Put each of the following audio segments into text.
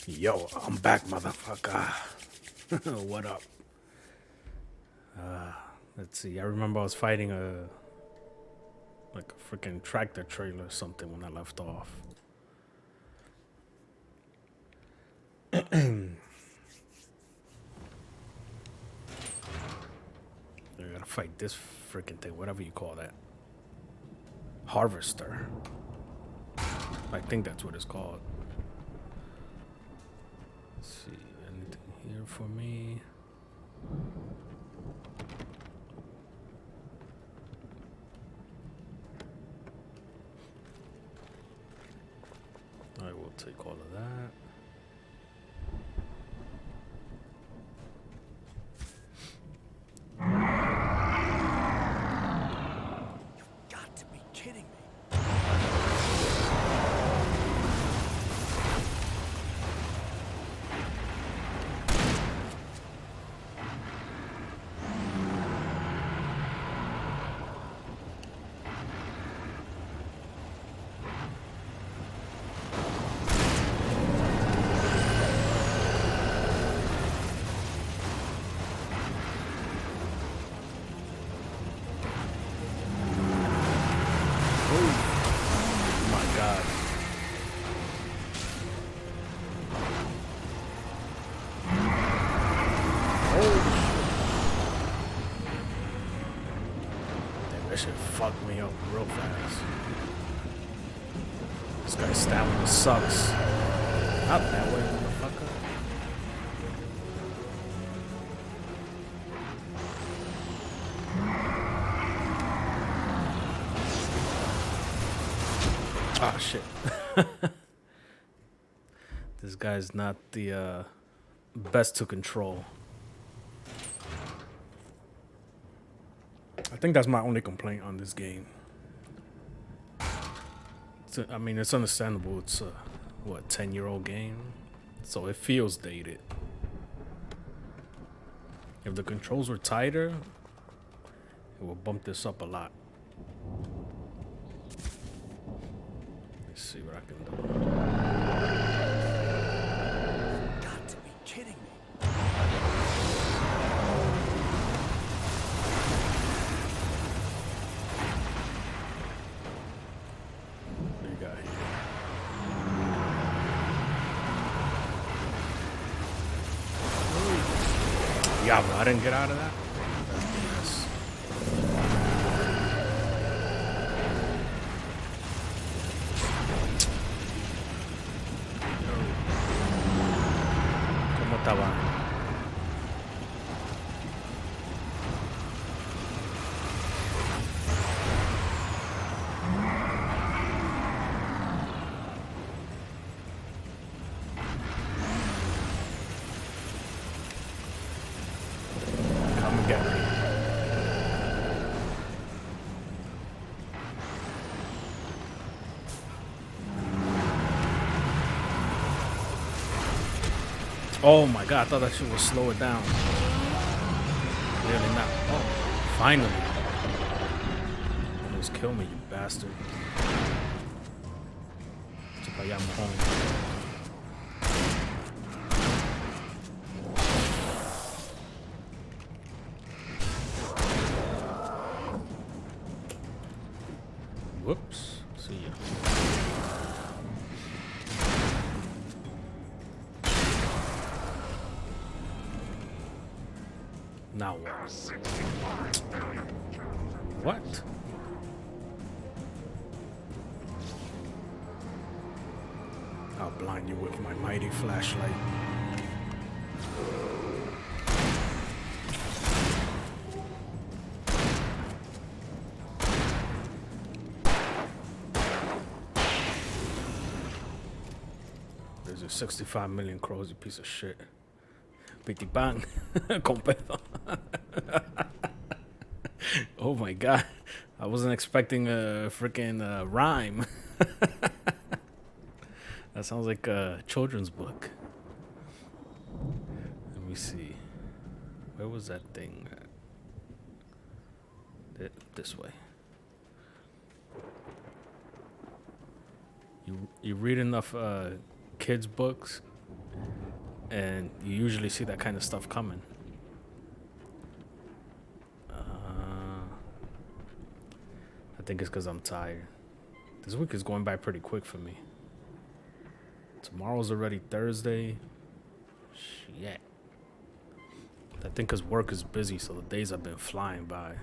Yo, I'm back, motherfucker. What up? Let's see. I remember I was fighting a freaking tractor trailer or something when I left off. I gotta fight this freaking thing, whatever you call that. Harvester. I think that's what it's called. Let's see. Anything here for me? I will take all of that. Got to be kidding me. Oh my god. Damn, that shit fucked me up real fast. This guy's stamina sucks. Not that way, motherfucker. Ah, shit. This guy's not the best to control. I think that's my only complaint on this game. I mean, it's understandable. It's a, 10-year-old game? So it feels dated. If the controls were tighter, it will bump this up a lot. Let's see what I can do. Got to be kidding me. What do you got here? Yeah, but I didn't get out of that. That's BS. ¿Cómo estaba? Come and get me. Oh my god, I thought that shit would slow it down. Really not. Oh, finally. Just kill me, you bastard. Tsukayama home. Whoops. See ya. Now what? What? I'll blind you with my mighty flashlight. There's a 65 million crows, you piece of shit. Pity bang. Con pedo. Oh my god. I wasn't expecting a freaking rhyme. That sounds like a children's book. Let me see. Where was that thing? This way. You read enough kids' books, and you usually see that kind of stuff coming. I think it's because I'm tired. This week is going by pretty quick for me. Tomorrow's already Thursday. Shit. I think because work is busy, so the days have been flying by.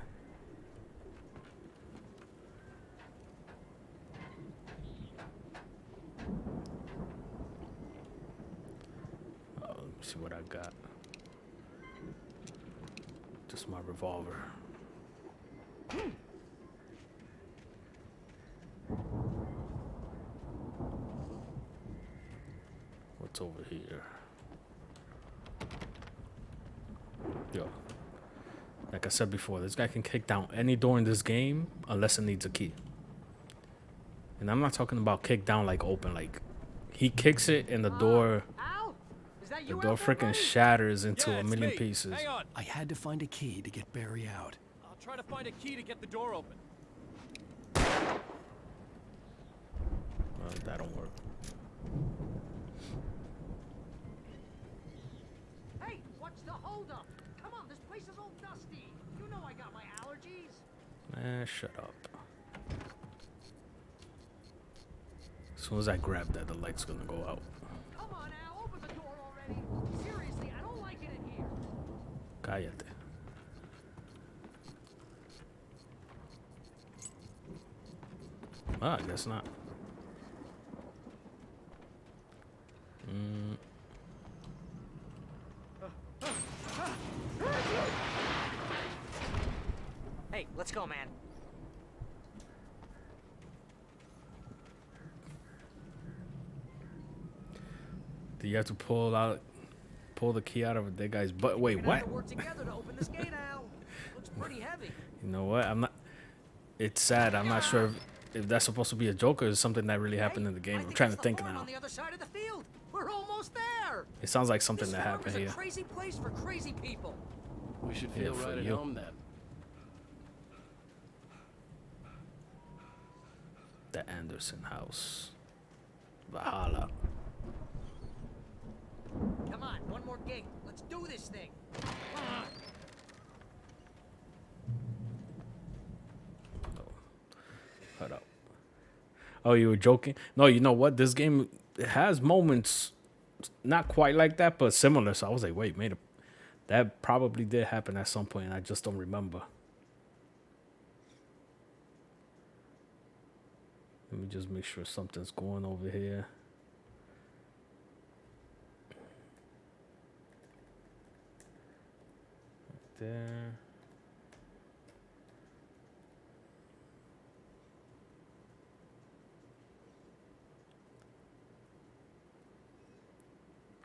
Oh, let me see what I got. Just my revolver. What's over here? Yo. Like I said before, this guy can kick down any door in this game unless it needs a key. And I'm not talking about kick down like open, like he kicks it and the door Al? Is that you freaking shatters into Yeah, a it's million me. pieces. Hang on. I had to find a key to get Barry out. I'll try to find a key to get the door open. Well, that don't work. Hey, what's the holdup? Come on, this place is all dusty. You know I got my allergies. Man, shut up. As soon as I grab that, the light's gonna go out. Come on, Al, open the door already. Seriously, I don't like it in here. Cállate. Ah, I guess not. Hey, let's go, man. Do you have to pull the key out of a dead guy's butt? Wait, We're gonna what? have to work together to open this gate, Al. Looks pretty heavy. You know what? I'm not. It's sad. I'm not sure if that's supposed to be a joke or is something that really happened in the game. I I'm trying to that's the think farm now. on the other side of the field. We're almost there. It sounds like something This that farm happened is here. a crazy place for crazy people. We should Yeah, feel for right at you. home then. The Anderson house. Valhalla. Come on, one more gate. Let's do this thing. Hold up. Oh, you were joking? No, you know what? This game has moments not quite like that, but similar. So I was like, wait, that probably did happen at some point, and I just don't remember. Let me just make sure something's going over here. Right there.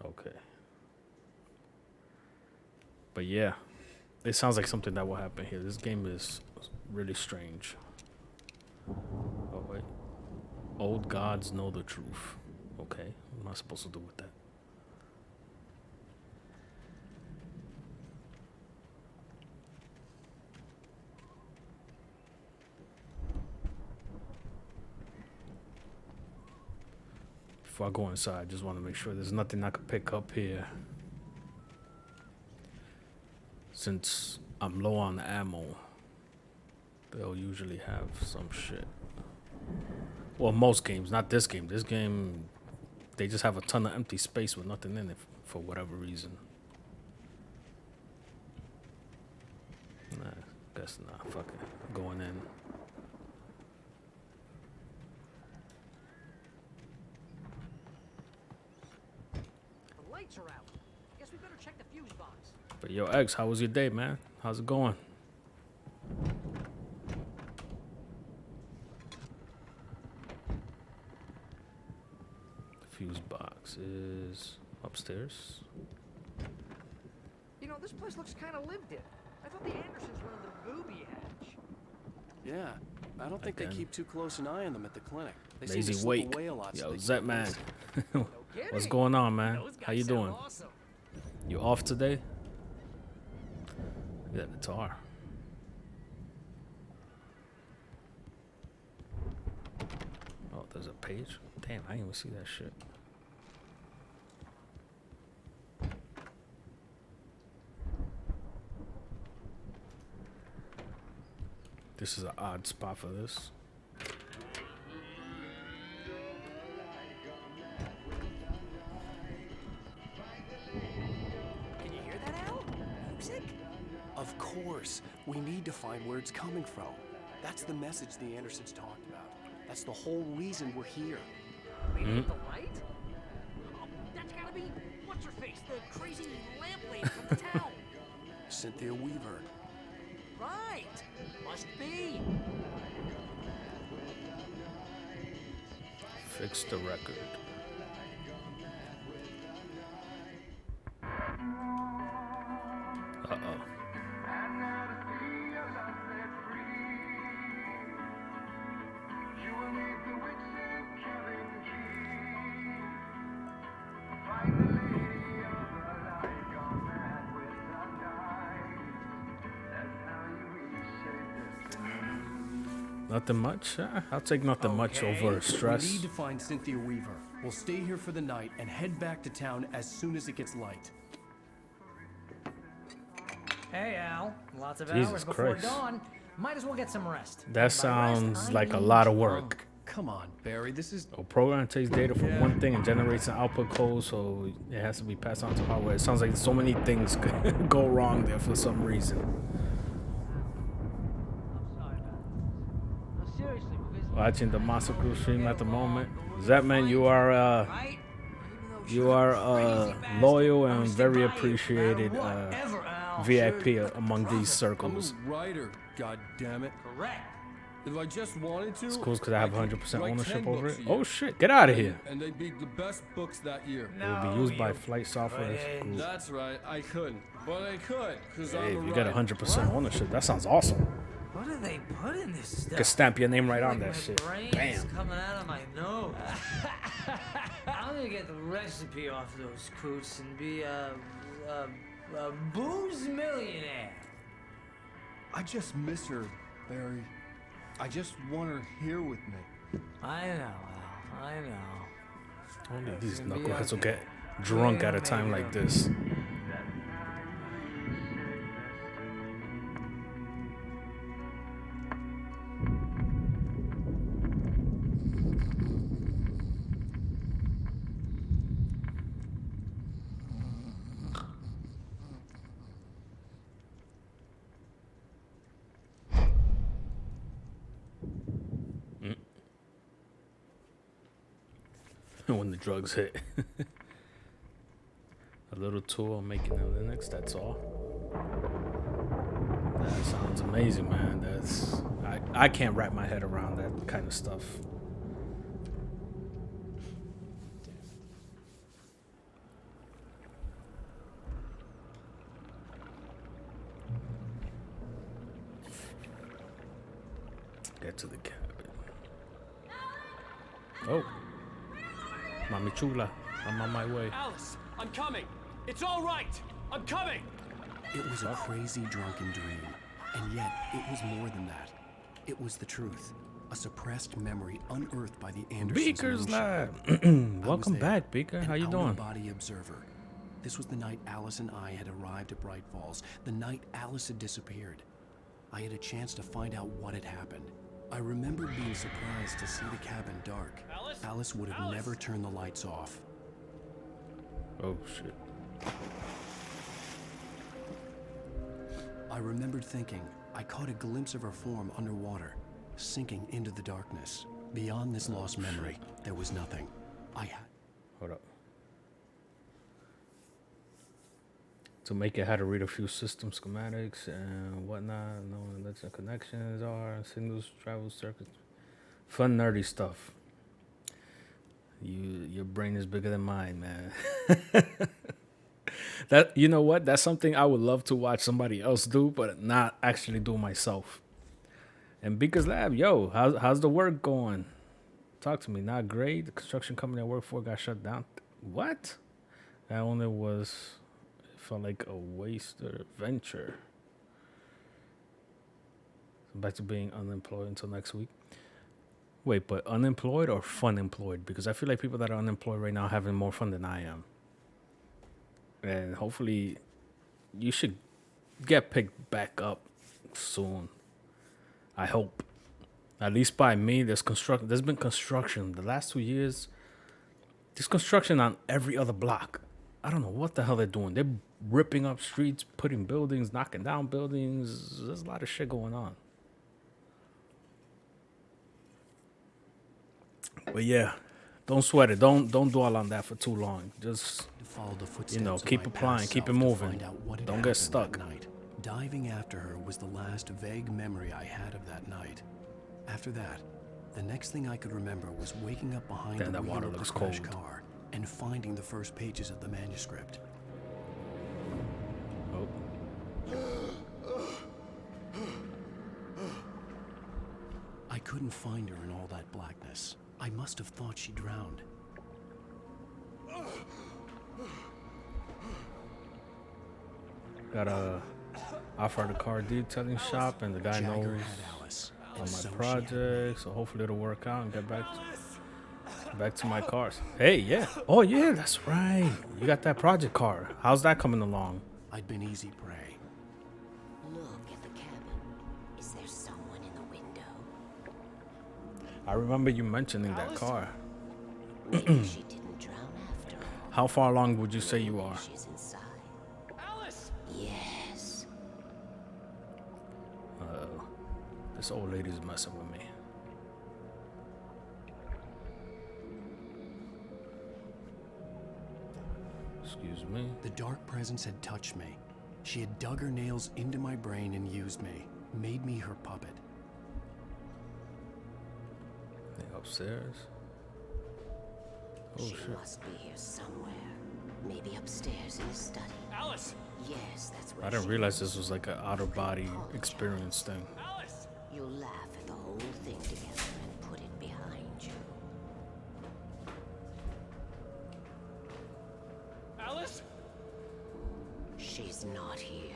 Okay. But yeah, it sounds like something that will happen here. This game is really strange. Oh, wait. Old gods know the truth. Okay. What am I supposed to do with that? Before I go inside, I just want to make sure there's nothing I could pick up here. Since I'm low on ammo, they'll usually have some shit. Well, most games, not this game. This game, they just have a ton of empty space with nothing in it for whatever reason. Nah, guess not. Fuck it. Going in. The lights are out. Guess we better check the fuse box. But yo, X, how was your day, man? How's it going? The fuse box is upstairs. You know, this place looks kind of lived in. I thought the Andersons were on the booby edge. Yeah, I don't think Again. they keep too close an eye on them at the clinic. They seem Lazy to slip Wake. away a lot. so Yo, they Zet keep man. busy. No kidding. What's going on, man? Those How you guys sound doing? Awesome. You off today? Yeah, guitar. Oh, there's a page? Damn, I didn't even see that shit. This is an odd spot for this. Can you hear that, Al? Music? Of course. We need to find where it's coming from. That's the message the Andersons talked about. That's the whole reason we're here. Lady with the light? Oh, that's gotta be what's-her-face, the crazy lamp lady from the town. Cynthia Weaver. Right. Must be. Fix the record. Uh-oh. Nothing much? I'll take nothing much over stress. We need to find Cynthia Weaver. We'll stay here for the night and head back to town as soon as it gets light. Hey, Al. Lots of Jesus hours before Christ. dawn. Might as well get some rest. That By rest, sounds I like a mean lot of drunk. work. Come on, Barry. This is... A program takes data from one thing and generates an output code, so it has to be passed on to hardware. It sounds like so many things could go wrong there for some reason. I'm sorry about it. No, seriously, because... Watching the Massacre stream at the moment. Zapman, you are Right? you are loyal and very appreciated Whatever, Al. VIP among these circles. I'm a writer, goddammit. Correct. If I just wanted to, It's cool because I have could 100% write ownership 10 over books it. a year. Oh shit, get out of here. And they'd be the best books that year. It will be used by Flight Software Group. That's right, I couldn't. But I could, because Hey, I'm if a you get writer. 100% ownership, that sounds awesome. What do they put in this stuff? You can stamp your name right on Like that my shit. brain's Bam. coming out of my nose. I'm gonna get the recipe off those coots and be a booze millionaire. I just miss her, Barry. I just want her here with me. I know, Al. I know. Only these Gonna be knuckleheads will a- get drunk at a maybe time a- like this. When the drugs hit. A little tool making a Linux, that's all. That sounds amazing, man. I can't wrap my head around that kind of stuff. Get to the cabin. Oh. Mami Chula, I'm on my way. Alice, I'm coming. It's all right. I'm coming. It was a crazy drunken dream. And yet, it was more than that. It was the truth. A suppressed memory unearthed by the Andersons. Beaker's in Lab. Ocean. I Welcome was there, back, Beaker. an How you doing? out-of-body observer. This was the night Alice and I had arrived at Bright Falls. The night Alice had disappeared. I had a chance to find out what had happened. I remembered being surprised to see the cabin dark. Alice? Would have Alice? never turned the lights off. Oh shit. I remembered thinking, I caught a glimpse of her form underwater, sinking into the darkness. Beyond this lost memory, there was nothing. Hold up. To make it, how to read a few system schematics and whatnot, knowing what the connections are, signals, travel circuits, fun nerdy stuff. Your brain is bigger than mine, man. That, you know what? That's something I would love to watch somebody else do, but not actually do myself. And Beaker's Lab, yo, how's the work going? Talk to me. Not great. The construction company I work for got shut down. What? That only was, it felt like a wasted venture. So back to being unemployed until next week. Wait, but unemployed or fun employed? Because I feel like people that are unemployed right now are having more fun than I am. And hopefully you should get picked back up soon. I hope. At least by me, there's been construction the last 2 years. There's construction on every other block. I don't know what the hell they're doing. They're ripping up streets, putting buildings, knocking down buildings. There's a lot of shit going on. But yeah, don't sweat it. Don't dwell on that for too long. Just, Follow the footsteps you know, of keep my applying, past keep it self to moving. find out what had Don't get happened stuck. that night. Diving after her was the last vague memory I had of that night. After that, the next thing I could remember was waking up behind Damn, the that wheel water of the looks crashed cold. car and finding the first pages of the manuscript. Oh. I couldn't find her in all that blackness. I must have thought she drowned. Got a offer the car detailing shop, and the guy Jagger knows had Alice. on and my so she had project, so hopefully it'll work out and get back to my cars. Hey, yeah. Oh, yeah, that's right. You got that project car. How's that coming along? I'd been easy prey. Look at the cabin. Is there someone in the window? I remember you mentioning that car. Maybe she didn't drown after all. How far along would you say you are? She's inside. Alice! Yes. This old lady's messing with me. Excuse me. The dark presence had touched me. She had dug her nails into my brain and used me, made me her puppet. Thing upstairs. Oh She shit. must be here somewhere. Maybe upstairs in the study. Alice! Yes, that's where I didn't she realize is. this was like an outer body experience thing. Alice! You'll laugh at the whole thing together and put it behind you. Alice? She's not here.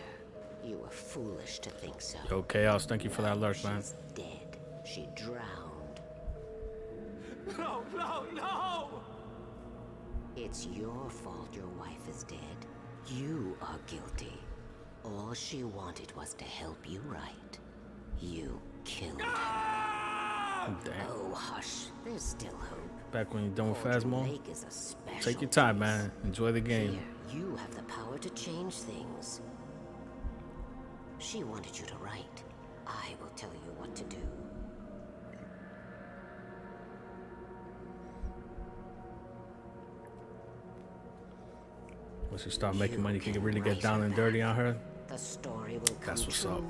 You were foolish to think so. Yo, Chaos, thank you for that alert, man. She's dead. She drowned. No, no, no! It's your fault your wife is dead. You are guilty. All she wanted was to help you right. You killed her. Damn. Oh, hush. There's still hope. Back when you're done with Fortune Phasmo, Lake is a special take your time, place. man. Enjoy the game. Here, you have the power to change things. She wanted you to write. I will tell you what to do. Once you start making You money, you can can really get write down her and dirty back. on her. The story will come That's what's true, up.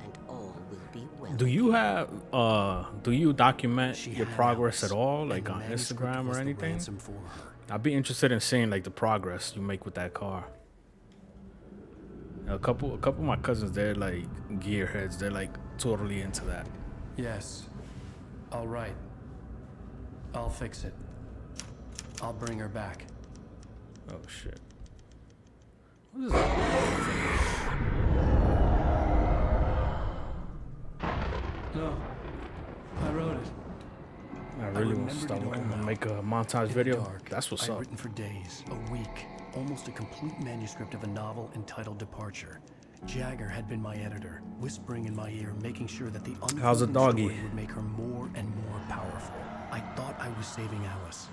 and all will be well. Do you document She your had progress Alice, at all, and like the on manuscript Instagram was or the anything? ransom for her. I'd be interested in seeing like the progress you make with that car. A couple of my cousins, they're like gearheads. They're like totally into that. Yes. All right. I'll fix it. I'll bring her back. Oh shit. What is that? No. I wrote it. I really want to remembered start it all and now. make a montage In the video. dark, That's what's I'd up. written for days, a week, almost a complete manuscript of a novel entitled Departure. Jagger had been my editor, whispering in my ear, making sure that the How's the unfolding doggy? story would make her more and more powerful. I thought I was saving Alice.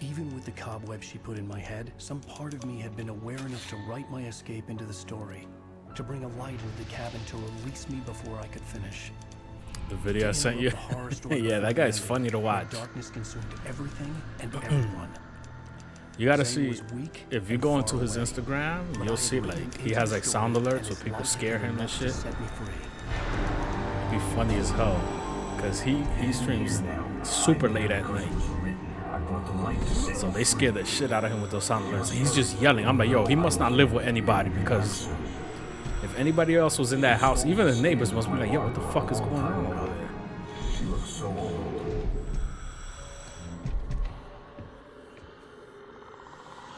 Even with the cobweb she put in my head, some part of me had been aware enough to write my escape into the story, to bring a light into the cabin to release me before I could finish. The video I Tale sent of you. the horror story Yeah, of that guy's humanity, funny to where watch. Darkness consumed everything and everyone. You gotta Zane see was weak if you and go far into his away, Instagram, but I you'll had see written like he into has the like sound story, alerts and so his people light scare had him and enough to shit. set me free. It'd be funny as hell, cause he streams super late at night. So they scare the shit out of him with those sound alerts. He's just yelling. I'm like, yo, he must not live with anybody, because if anybody else was in that house, even the neighbors must be like, yo, what the fuck is going on over there? She looks so old.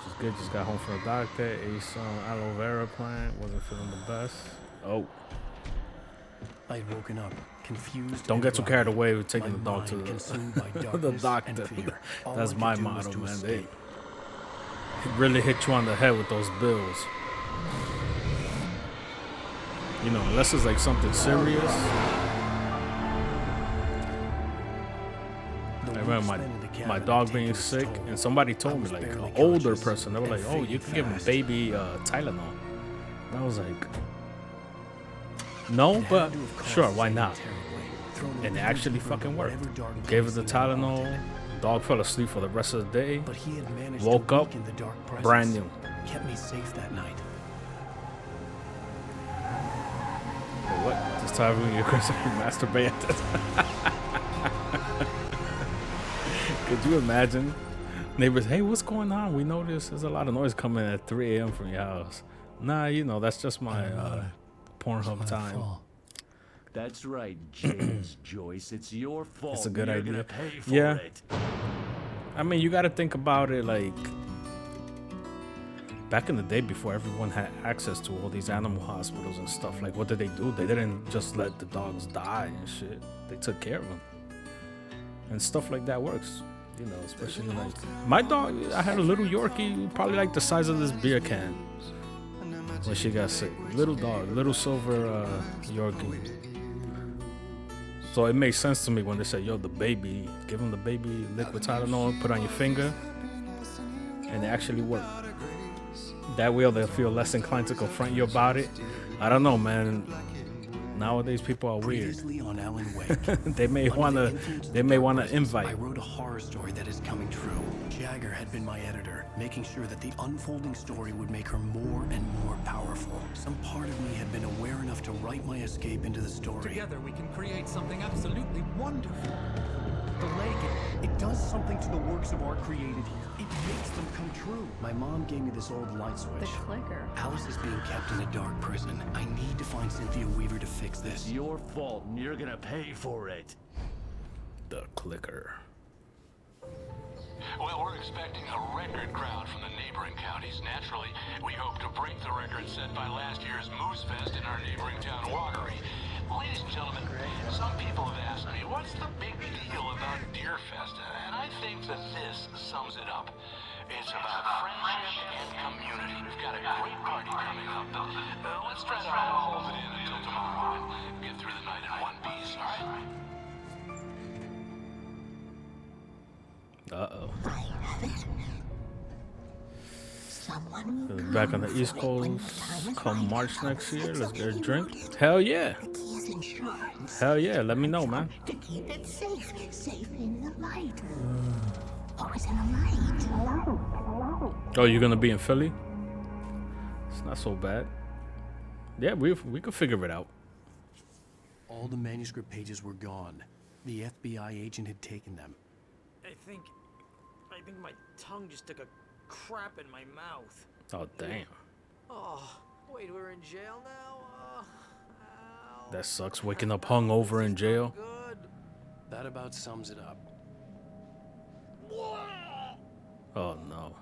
Just good. Just got home from the doctor. Ate some aloe vera plant. Wasn't feeling the best. Oh, I'd woken up, confused. don't and get too carried groggy, away with taking my the dog to mind the, consumed by the darkness doctor. and fear. All That's I my could do was motto, to man. They escape. really hit you on the head with those bills. You know, unless it's like something serious. I remember my dog being sick, and somebody told me, like, an older person, they were like, oh, you can give him baby Tylenol. And I was like, no, but sure, why not? And it actually fucking worked. Gave it the Tylenol, dog fell asleep for the rest of the day, But he had managed woke to up, weaken the dark presence, brand new. kept me safe that night. What? This time when you're going to masturbate at this. Could you imagine? Neighbors, hey, what's going on? We noticed there's a lot of noise coming at 3 a.m. from your house. Nah, you know, that's just my Pornhub time. That's right, James Joyce. It's your fault. It's a good You're idea. gonna pay for Yeah. it. I mean, you got to think about it like back in the day before everyone had access to all these animal hospitals and stuff. Like, what did they do? They didn't just let the dogs die and shit. They took care of them. And stuff like that works. You know, especially like my dog, I had a little Yorkie, probably like the size of this beer can when she got sick. Little dog, little silver Yorkie. So it makes sense to me when they say, yo, the baby, give him the baby liquid Tylenol, put on your finger, and it actually worked. That way they'll feel less inclined to confront you about it. I don't know, man. Nowadays people are weird. Previously on Alan Wake. They may wanna I invite. wrote a horror story that is coming true. Jagger had been my editor, making sure that the unfolding story would make her more and more powerful. Some part of me had been aware enough to write my escape into the story. Together we can create something absolutely wonderful. The lake, it does something to the works of art created here. It makes them come true. My mom gave me this old light switch. The clicker. Alice is being kept in a dark prison. I need to find Cynthia Weaver to fix It's this. your fault, and you're gonna pay for it. The clicker. Well, we're expecting a record crowd from the neighboring counties. Naturally, we hope to break the record set by last year's Moose Fest in our neighboring town, Watery. Ladies and gentlemen, some people have asked me, what's the big deal about Deer Fest? And I think that this sums it up. It's about friendship and community. We've got a great party coming up. Let's try to hold it in until tomorrow and get through the night in one piece, all right? Uh-oh. Someone will Back on the come East for it when the Coast time is come right. March next year. Let's get a So drink. Hell yeah. the key is insurance. Hell yeah. Let me know, man. To keep it safe, safe in the light. Always in the light. Oh, you're gonna be in Philly? It's not so bad. Yeah, we could figure it out. All the manuscript pages were gone. The FBI agent had taken them. I think my tongue just took a crap in my mouth. Oh damn. Oh, wait, we're in jail now? Ow. That sucks. Waking up hungover in jail. Good. That about sums it up. Oh no.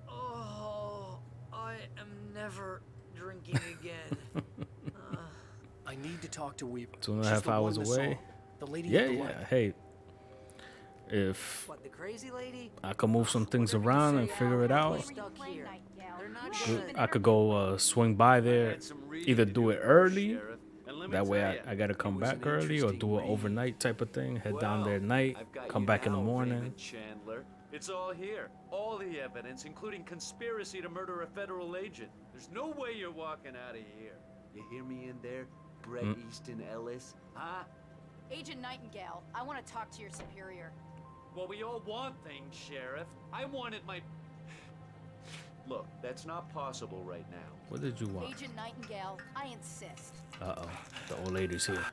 Oh, I am never drinking again. I need to talk to Weaver. 2.5 She's the hours one that away. saw the lady Yeah, at the yeah. light. Hey, if What, the crazy lady? I could move some things around and figure it out, Stuck here. They're not we- good. I could go swing by there. Either do it early, that way I gotta come back early, or do it overnight type of thing. Head down there at night, come back in the morning. Chandler. It's all here. All the evidence, including conspiracy to murder a federal agent. There's no way you're walking out of here. You hear me in there, Brett Easton Ellis? Huh? Agent Nightingale, I want to talk to your superior. Well, we all want things, Sheriff. I wanted my... Look, that's not possible right now. What did you want? Agent Nightingale, I insist. Uh-oh, the old lady's here.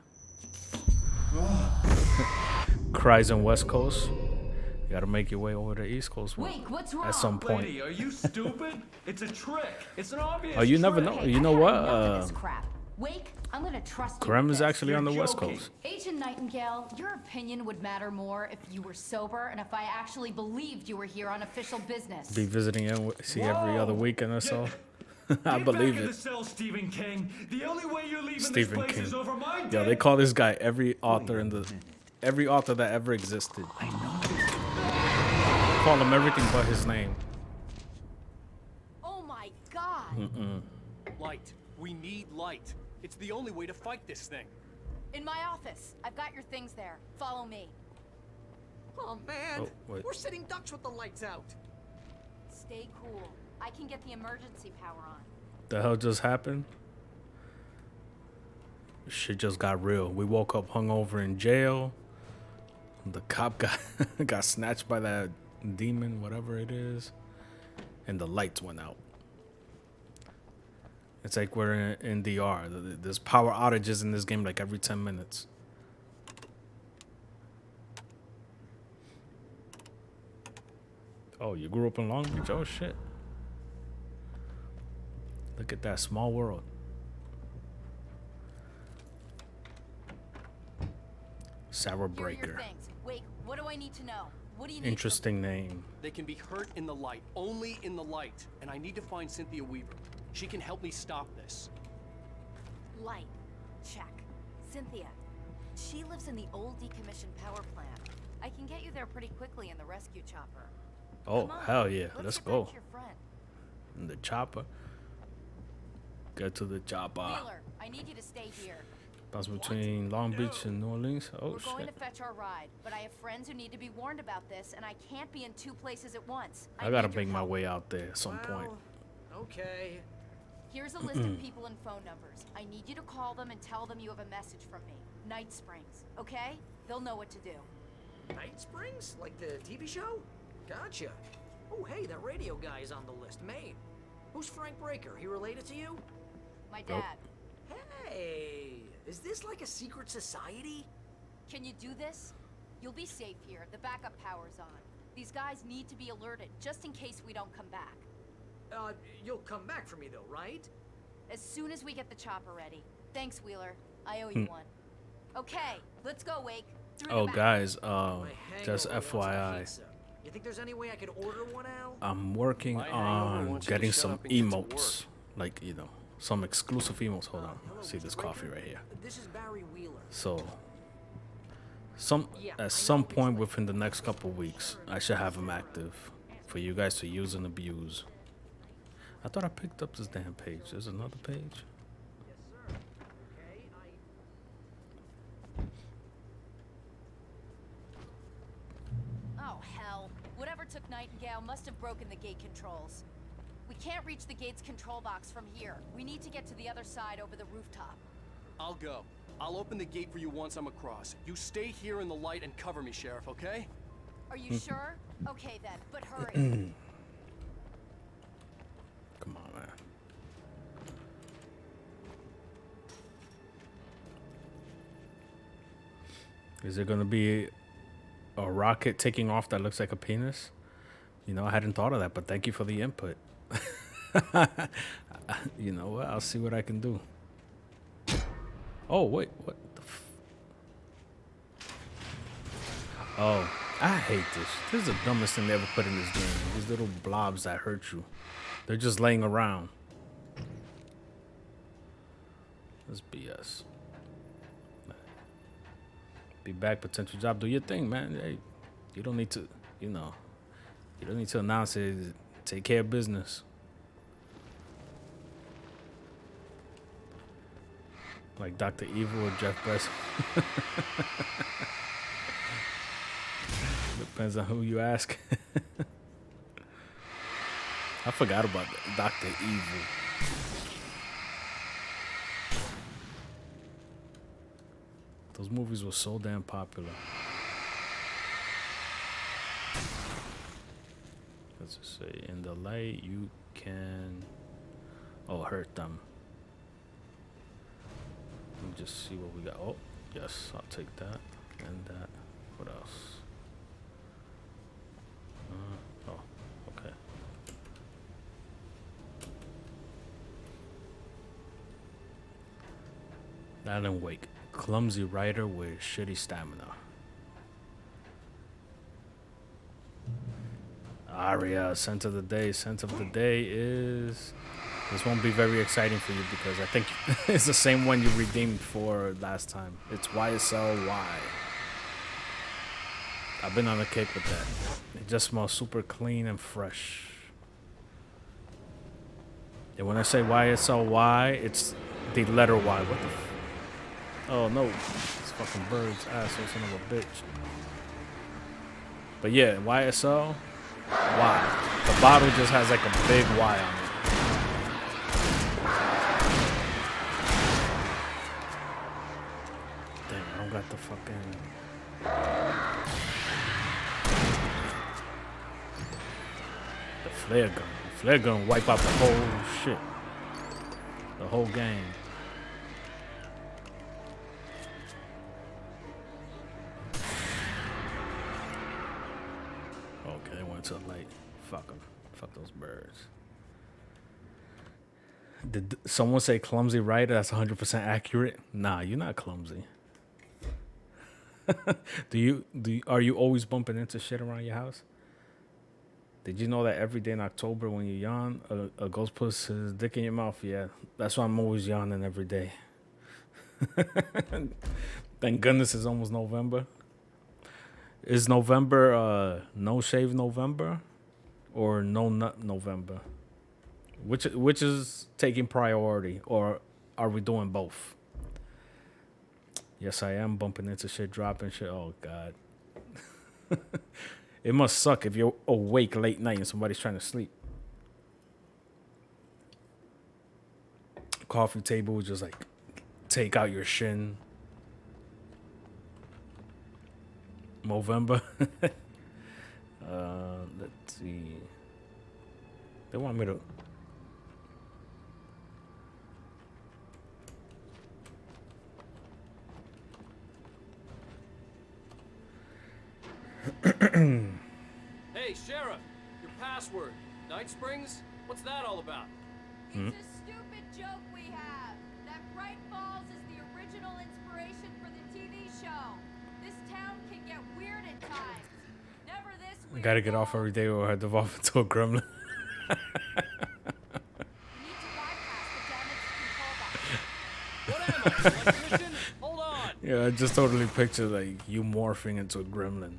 Cries on West Coast. You gotta make your way over to East Coast What's at some point. Lady, are you stupid? It's a trick. It's an obvious Oh, you never trick. know. You know what? Enough of this crap. Wake, I'm gonna trust you. Graham with is this. actually on the You're West joking. Coast. Agent Nightingale, your opinion would matter more if you were sober and if I actually believed you were here on official business. Be visiting NYC every other weekend or so. I Get believe back in the it. cell, Stephen King. The only way you're leaving Stephen this place King. is over my Yo, dead. they call this guy every author that ever existed. I know. Call him everything but his name. Oh my god! Light. We need light. It's the only way to fight this thing. In my office. I've got your things there. Follow me. Oh man, Oh, wait. we're sitting ducks with the lights out. Stay cool. I can get the emergency power on. The hell just happened? Shit just got real. We woke up hungover in jail. The cop got snatched by that demon, whatever it is, and the lights went out. It's like we're in DR. There's power outages in this game like every 10 minutes. Oh, you grew up in Long Beach? Oh, shit. Look at that small world. Sarah Here are your Breaker. things. Wait, what do I need to know? What do you need? Interesting name. They can be hurt in the light, only in the light. And I need to find Cynthia Weaver. She can help me stop this. Light. Check. Cynthia. She lives in the old decommissioned power plant. I can get you there pretty quickly in the rescue chopper. Oh, Come on, hell yeah. Let's get go. back to your friend. In the chopper. Get to the chopper. Wheeler, I need you to stay here. Bounce between Long Beach and New Orleans. Oh, We're going to shit. fetch our ride, but I have friends who need to be warned about this, and I can't be in two places at once. I gotta need your make my help. way out there at some point. Okay. Here's a list of people and phone numbers. I need you to call them and tell them you have a message from me. Night Springs, okay? They'll know what to do. Night Springs? Like the TV show? Gotcha. Oh, hey, that radio guy is on the list. Maine. Who's Frank Breaker? He related to you? My Nope. dad. Hey, is this like a secret society? Can you do this? You'll be safe here. The backup power's on. These guys need to be alerted, just in case we don't come back. You'll come back for me though, right? As soon as we get the chopper ready. Thanks, Wheeler. I owe you one. Okay, let's go, Wake. Through Oh, the back. guys, My just hangover wants a FYI, pizza. You think there's any way I could order one, Al? I'm working My hangover on wants you to getting shut some up and get to emotes. Like, you know, some exclusive emotes. Hold on. Hello, See Mr. this Breaker? coffee right here. This is Barry Wheeler. So, Yeah, I at some know point these within the next couple weeks, I should have them active for you guys to use and abuse. I thought I picked up this damn page. There's another page. Oh, hell. Whatever took Nightingale must have broken the gate controls. We can't reach the gate's control box from here. We need to get to the other side over the rooftop. I'll go. I'll open the gate for you once I'm across. You stay here in the light and cover me, Sheriff, okay? Are you sure? Okay then, but hurry. Come on, man. Is there gonna be a rocket taking off that looks like a penis? You know, I hadn't thought of that, but thank you for the input. You know what? I'll see what I can do. Oh, wait, what the Oh, I hate this. This is the dumbest thing they ever put in this game. These little blobs that hurt you. They're just laying around. That's BS. Be back, potential job. Do your thing, man. Hey, you don't need to, you know, you don't need to announce it. Take care of business. Like Dr. Evil or Jeff Bezos. Depends on who you ask. I forgot about Dr. Evil. Those movies were so damn popular. Let's just say, in the light, you can hurt them. Let me just see what we got. Oh, yes, I'll take that and that. What else? Oh, okay. Alan Wake, clumsy writer with shitty stamina. Aria, scent of the day. Scent of the day is... This won't be very exciting for you because I think it's the same one you redeemed for last time. It's YSL-Y. I've been on a kick with that. It just smells super clean and fresh. And when I say YSLY, it's the letter Y. What the oh no. It's fucking birds. Asshole son of a bitch. But yeah, YSL Y. The bottle just has like a big Y on it. Damn, I don't got the fucking the flare gun. The flare gun wipe out the whole shit. The whole game. Okay, they went to the light. Fuck them. Fuck those birds. Did someone say clumsy rider? That's 100% accurate. Nah, you're not clumsy. Are you always bumping into shit around your house? Did you know that every day in October when you yawn, a ghost puts his dick in your mouth? Yeah, that's why I'm always yawning every day. Thank goodness it's almost November. Is November no shave November or no nut November? Which is taking priority, or are we doing both? Yes, I am bumping into shit, dropping shit. Oh God. It must suck if you're awake late night and somebody's trying to sleep. Coffee table, just like take out your shin. Movember. Let's see. They want me to. Hey, Sheriff, your password. Night Springs? What's that all about? It's a stupid joke we have. That Bright Falls is the original inspiration for the TV show. This town can get weird at times. Never this I weird. gotta get off every day or I devolve into a gremlin. You need to bypass the damaged control box. What am I, an electrician? Hold on. Yeah, I just totally picture like you morphing into a gremlin.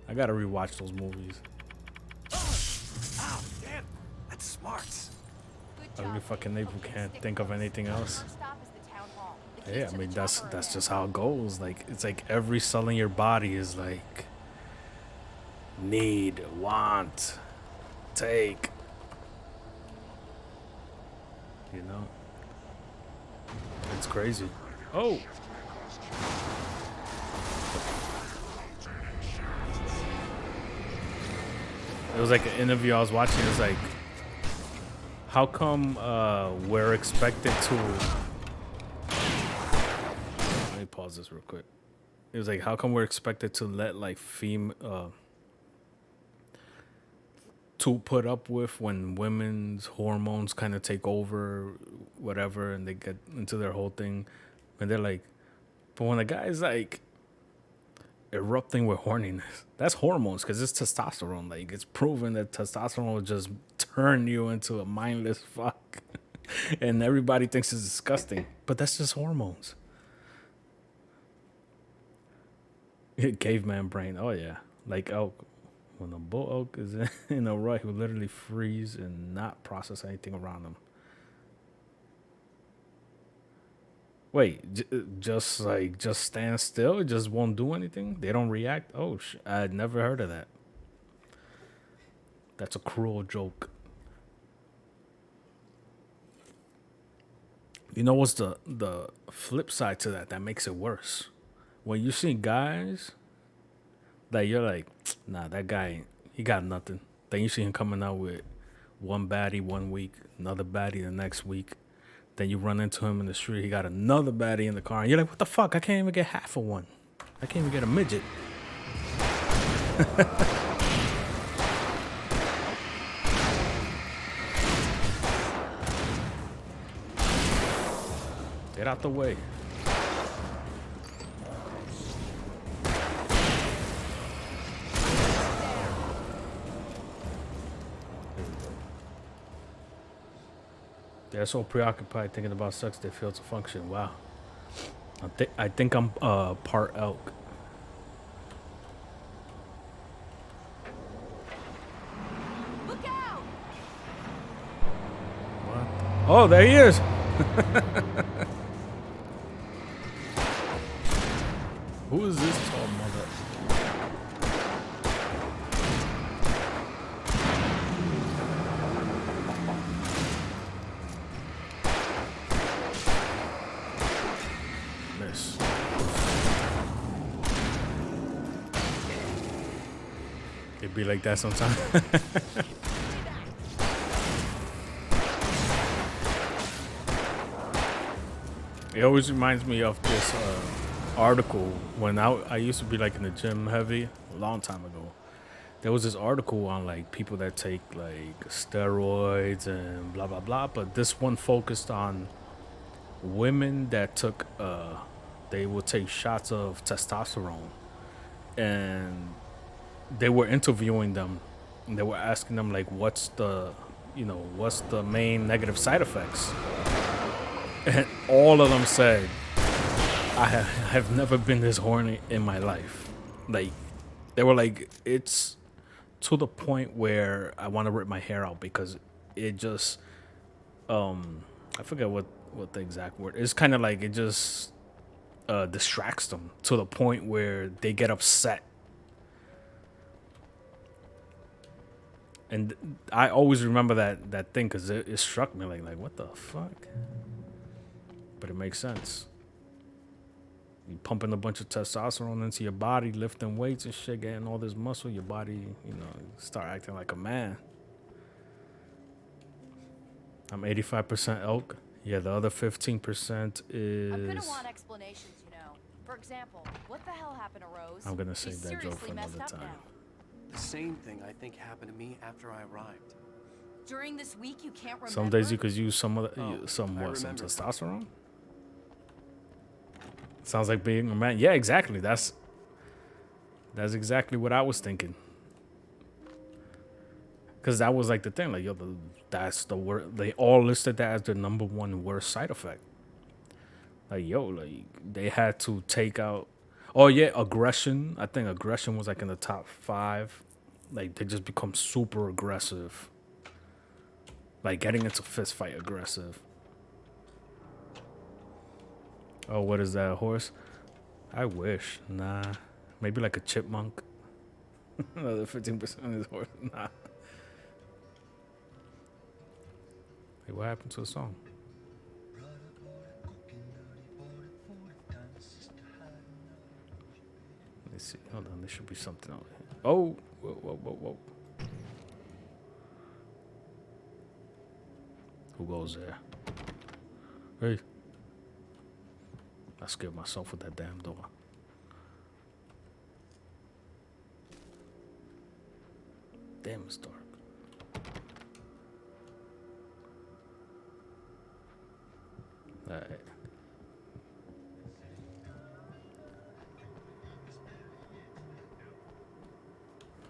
I gotta rewatch those movies. Ow, damn, that's smart. Good I really job. fucking April can't think of anything else. First stop is the town hall. The keys Yeah, I to mean the that's chopper are there. just how it goes. Like it's like every cell in your body is like need, want, take. You know? It's crazy. Oh. It was like an interview I was watching. It was like, how come we're expected to... Let me pause this real quick. It was like, how come we're expected to let like to put up with when women's hormones kind of take over, whatever, and they get into their whole thing, and they're like, but when a guy's like erupting with horniness, that's hormones, because it's testosterone. Like it's proven that testosterone will just turn you into a mindless fuck, and everybody thinks it's disgusting, but that's just hormones. Caveman brain. Oh yeah, like elk. When a bull elk is in a rut, he will literally freeze and not process anything around him. Wait, just stand still? It just won't do anything? They don't react? Oh, I'd never heard of that. That's a cruel joke. You know what's the flip side to that makes it worse? When you see guys that you're like, nah, that guy, he got nothing. Then you see him coming out with one baddie 1 week, another baddie the next week. Then you run into him in the street, he got another baddie in the car, and you're like, what the fuck? I can't even get half of one. I can't even get a midget. Get out the way. They're so preoccupied thinking about sex they fail to function. Wow. I think I'm part elk. Look out! Oh, there he is. Who is this tall mother? Miss. It'd be like that sometimes. It always reminds me of this article when I used to be like in the gym heavy a long time ago. There was this article on like people that take like steroids and blah blah blah, but this one focused on women that took they would take shots of testosterone, and they were interviewing them and they were asking them like what's the main negative side effects. And all of them said, I have never been this horny in my life. Like, they were like, it's to the point where I want to rip my hair out because it just, I forget what the exact word. It's kind of like it just distracts them to the point where they get upset. And I always remember that thing because it struck me like, what the fuck? But it makes sense. You pumping a bunch of testosterone into your body, lifting weights and shit, getting all this muscle, your body, start acting like a man. I'm 85% elk. Yeah, the other 15% is... I'm gonna want explanations, For example, what the hell happened to Rose? I'm gonna save She's that joke for seriously another messed up time. now. The same thing I think happened to me after I arrived. During this week, you can't remember? Some days you could use some I some remember. testosterone. Sounds like being a man. Yeah, exactly. That's exactly what I was thinking. Because that was like the thing. Like, yo, that's the worst. They all listed that as the #1 worst side effect. Like, yo, like they had to take out. Oh yeah, aggression. I think aggression was like in the top 5. Like they just become super aggressive. Like getting into fist fight aggressive. Oh, what is that, a horse? I wish. Nah. Maybe like a chipmunk. Another 15% is horse. Nah. Hey, what happened to the song? Let's see. Hold on. There should be something out here. Oh. Whoa. Who goes there? Hey. I scared myself with that damn door. Damn, it's dark. Alright.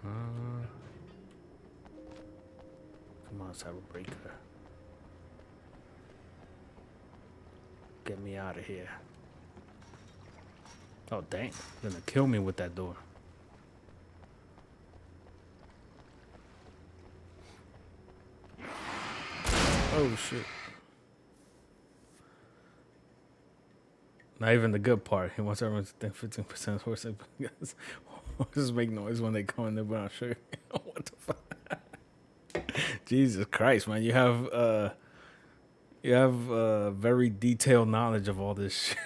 Come on, let's have a breaker. Get me out of here. Oh, dang. They're gonna kill me with that door. Oh, shit. Not even the good part. He wants everyone to think 15% horses. Horses make noise when they come in there, but I'm sure. What the fuck? Jesus Christ, man. You have very detailed knowledge of all this shit.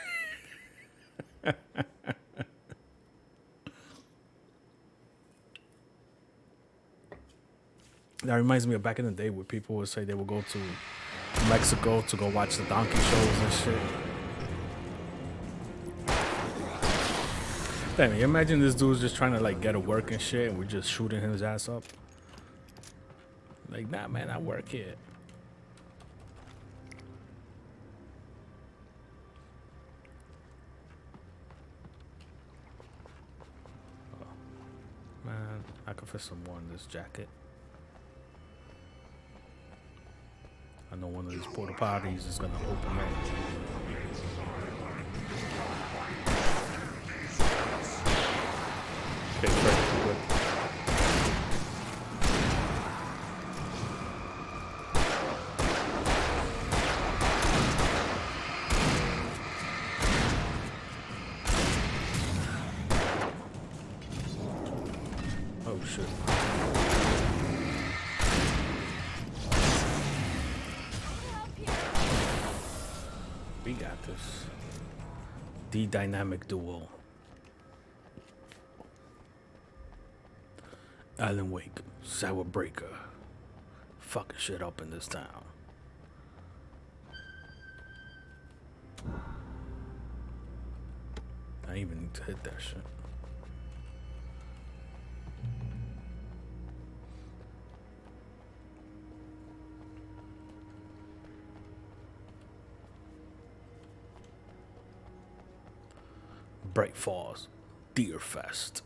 That reminds me of back in the day where people would say they would go to Mexico to go watch the donkey shows and shit. Damn, you imagine this dude's just trying to like get a work and shit and we're just shooting his ass up. Like, nah, man, I work here. Oh, man, I could fit some more in this jacket. I know one of these porta potties is gonna open up. Okay, perfect. Good. We got this. The dynamic duo. Alan Wake, Sour Breaker. Fucking shit up in this town. I even need to hit that shit. Bright Falls, Deer Fest,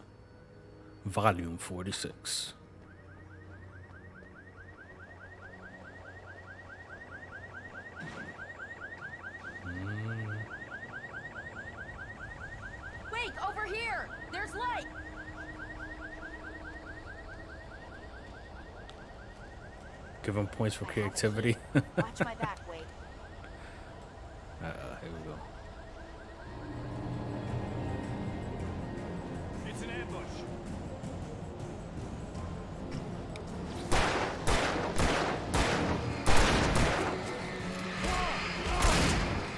Volume 46. Wait, over here! There's light! Give him points for creativity. Watch my back, Wade. Here we go. It's an ambush.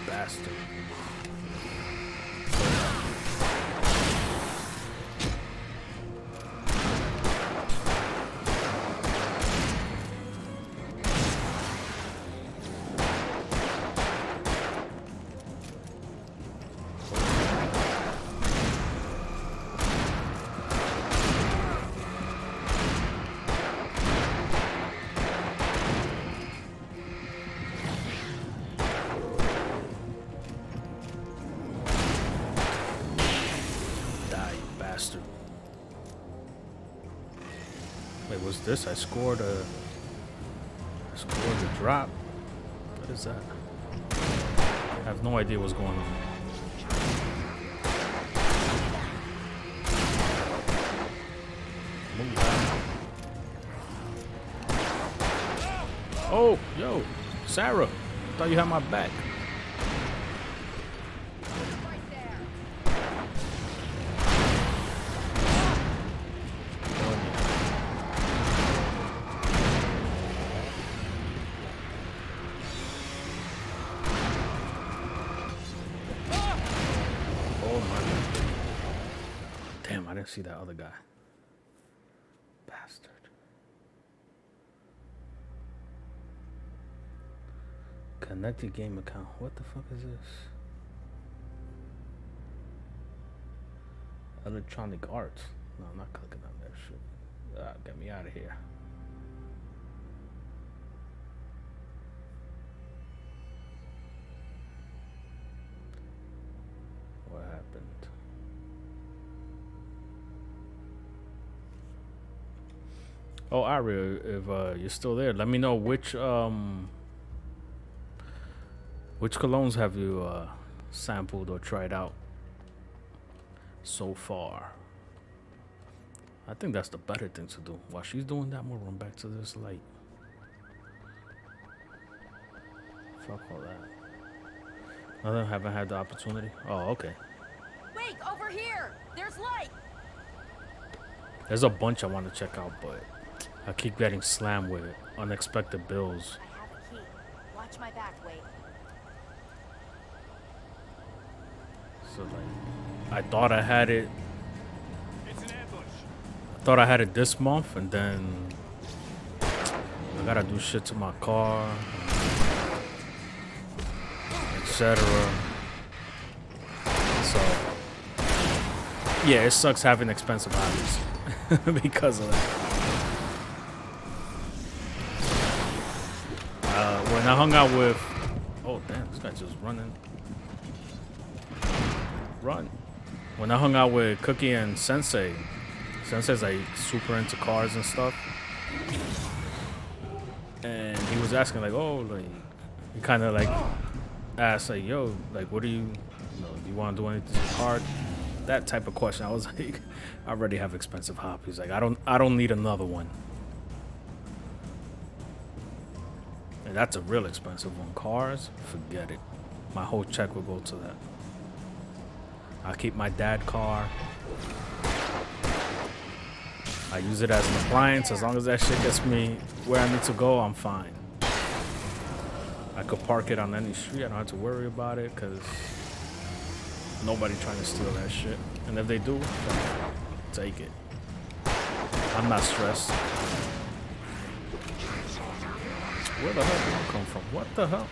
Bastard. Wait, what's this? I scored a drop. What is that? I have no idea what's going on. Move out. Oh, yo, Sarah. Thought you had my back. See that other guy. Bastard. Connect your game account. What the fuck is this? Electronic Arts. No, I'm not clicking on that shit. Get me out of here. What happened? Oh, Aria, if you're still there, let me know which colognes have you sampled or tried out so far. I think that's the better thing to do. While she's doing that, I'm gonna run back to this light. Fuck all that. I haven't had the opportunity. Oh, okay. Wait, over here! There's light! There's a bunch I want to check out, but I keep getting slammed with unexpected bills. I have a key. Watch my back, Wade. So like, I thought I had it. It's an ambush. I thought I had it this month, and then I gotta do shit to my car, etc. So yeah, it sucks having expensive hobbies because of that. When I hung out with, oh damn, this guy's just running. Run. When I hung out with Cookie and Sensei, Sensei's like super into cars and stuff, and he was asking like, oh, like, he kind of like asked like, yo, like, what do you know, do you want to do anything to the car? That type of question. I was like, I already have expensive hobbies. Like, I don't need another one. And that's a real expensive one. Cars, forget it. My whole check will go to that. I keep my dad car. I use it as an appliance. As long as that shit gets me where I need to go, I'm fine. I could park it on any street. I don't have to worry about it because nobody trying to steal that shit. And if they do, take it. I'm not stressed. Where the hell did I come from? What the hell?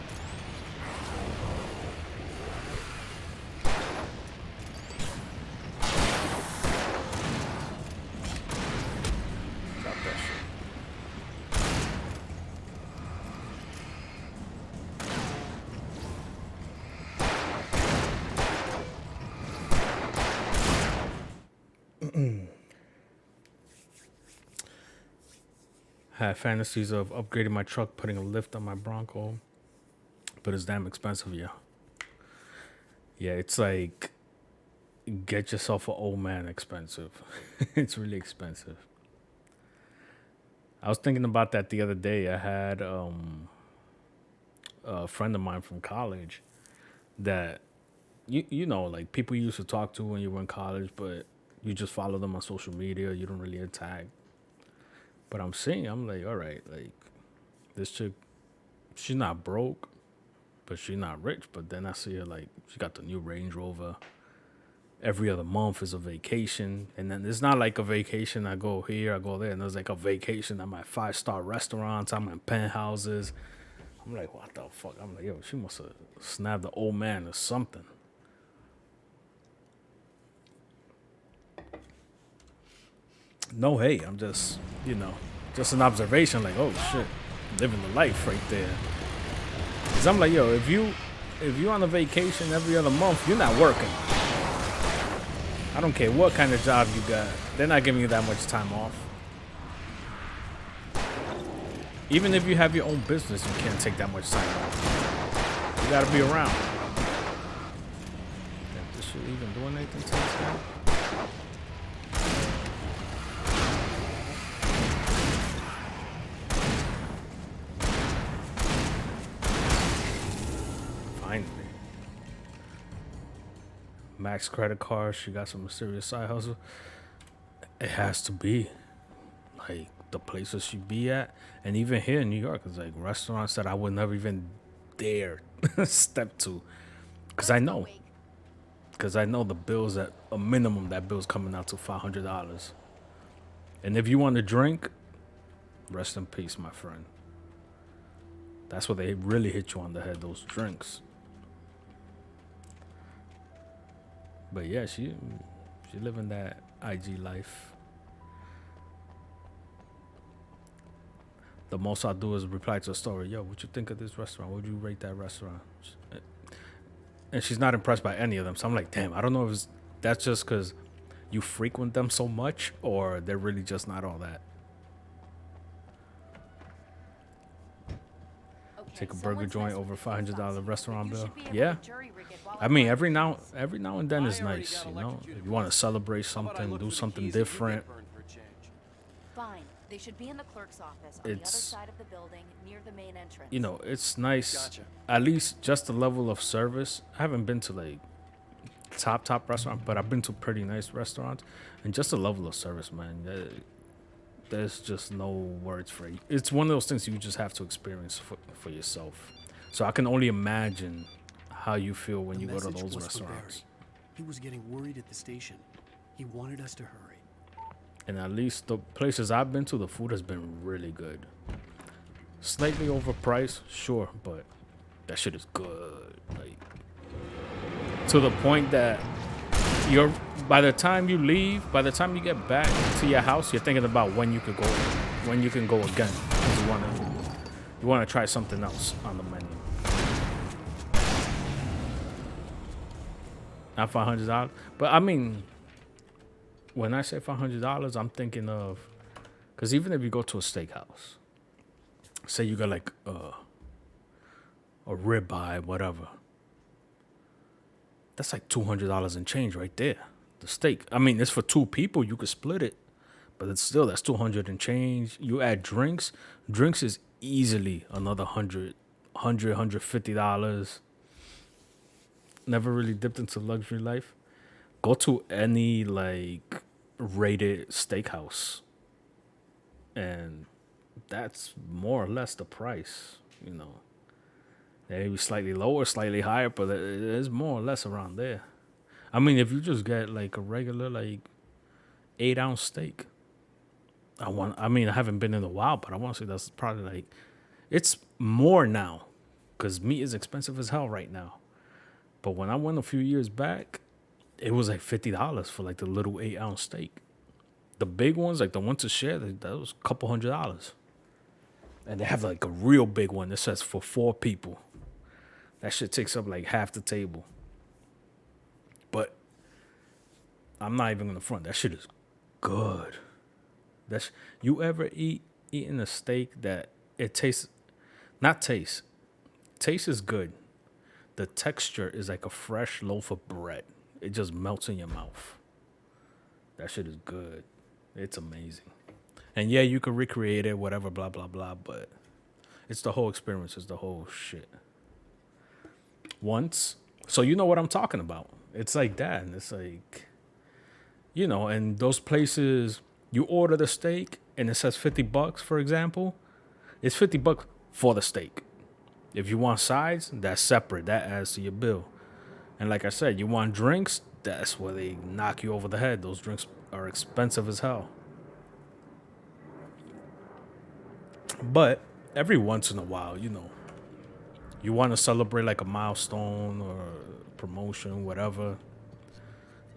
Stop that shit. Had fantasies of upgrading my truck, putting a lift on my Bronco, but it's damn expensive, yeah. Yeah, it's like get yourself an old man expensive. It's really expensive. I was thinking about that the other day. I had a friend of mine from college that you know, like people you used to talk to when you were in college, but you just follow them on social media. You don't really tag. But I'm like, all right, like this chick, she's not broke, but she's not rich. But then I see her like she got the new Range Rover. Every other month is a vacation, and then it's not like a vacation. I go here, I go there, and there's like a vacation. I'm at 5-star restaurants. I'm in penthouses. I'm like, what the fuck? I'm like, yo, she must have snapped the old man or something. No, hey, I'm just, just an observation. Like, oh shit, living the life right there. Cause I'm like, yo, if you on a vacation every other month, you're not working. I don't care what kind of job you got. They're not giving you that much time off. Even if you have your own business, you can't take that much time off. You gotta be around. Damn, this shit even doing anything to this guy? Finally. Max credit card. She got some mysterious side hustle. It has to be. Like, the places she be at, and even here in New York, it's like restaurants that I would never even dare step to, because I know the bills at a minimum. That bill's coming out to $500, and if you want to drink, rest in peace, my friend. That's what they really hit you on the head. Those drinks. But yeah, she living that IG life. The most I'll do is reply to a story. Yo, what you think of this restaurant? Would you rate that restaurant? And she's not impressed by any of them. So I'm like, damn, I don't know if that's just because you frequent them so much or they're really just not all that. Okay, take a burger joint over $500 restaurant bill. Yeah. I mean, every now and then is nice, you know? If you want to celebrate something, do something different. Fine. They should be in the clerk's office on the other side of the building near the main entrance. You know, it's nice. Gotcha. At least just the level of service. I haven't been to like top restaurant, but I've been to pretty nice restaurants, and just the level of service, man. There's just no words for it. It's one of those things you just have to experience for yourself. So I can only imagine how you feel when you go to those restaurants. He was getting worried at the station. He wanted us to hurry. And at least the places I've been to, the food has been really good. Slightly overpriced, sure, but that shit is good. Like, to the point that by the time you leave, by the time you get back to your house, you're thinking about when you can go again. You wanna try something else on the menu. Not $500, but I mean, when I say $500, I'm thinking of, because even if you go to a steakhouse, say you got like a ribeye, whatever, that's like $200 and change right there. The steak. I mean, it's for two people. You could split it, but it's still, that's $200 and change. You add drinks. Drinks is easily another $150. Never really dipped into luxury life. Go to any like rated steakhouse, and that's more or less the price, you know. Maybe slightly lower, slightly higher, but it is more or less around there. I mean, if you just get like a regular like 8-ounce steak, I mean, I haven't been in a while, but I want to say that's probably like, it's more now, because meat is expensive as hell right now. But when I went a few years back, it was like $50 for like the little 8-ounce steak. The big ones, like the ones to share, that was a couple $100s. And they have like a real big one that says for 4 people. That shit takes up like half the table. But I'm not even gonna front. That shit is good. You ever eaten a steak that it tastes, not taste. Taste is good. The texture is like a fresh loaf of bread. It just melts in your mouth. That shit is good. It's amazing. And yeah, you can recreate it, whatever, blah, blah, blah, but it's the whole experience. It's the whole shit. Once, so you know what I'm talking about. It's like that. And it's like, you know, and those places, you order the steak and it says $50, for example. It's $50 for the steak. If you want sides, that's separate. That adds to your bill. And like I said, you want drinks, that's where they knock you over the head. Those drinks are expensive as hell. But every once in a while, you know, you want to celebrate like a milestone or promotion, whatever.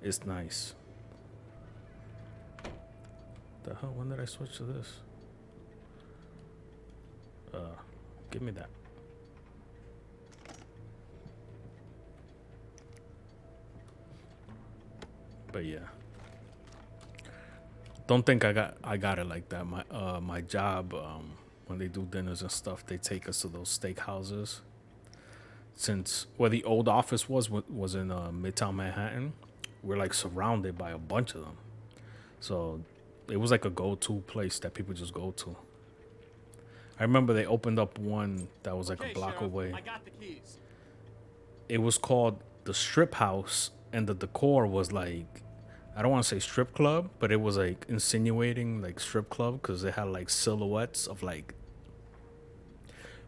It's nice. The hell? When did I switch to this? Give me that. But yeah, don't think I got it like that. My job, when they do dinners and stuff, they take us to those steak houses. Since where the old office was in Midtown Manhattan, we're like surrounded by a bunch of them. So it was like a go-to place that people just go to. I remember they opened up one that was like a block Sheriff, away. I got the keys. It was called the Strip House, and the decor was like, I don't want to say strip club, but it was like insinuating like strip club because it had like silhouettes of like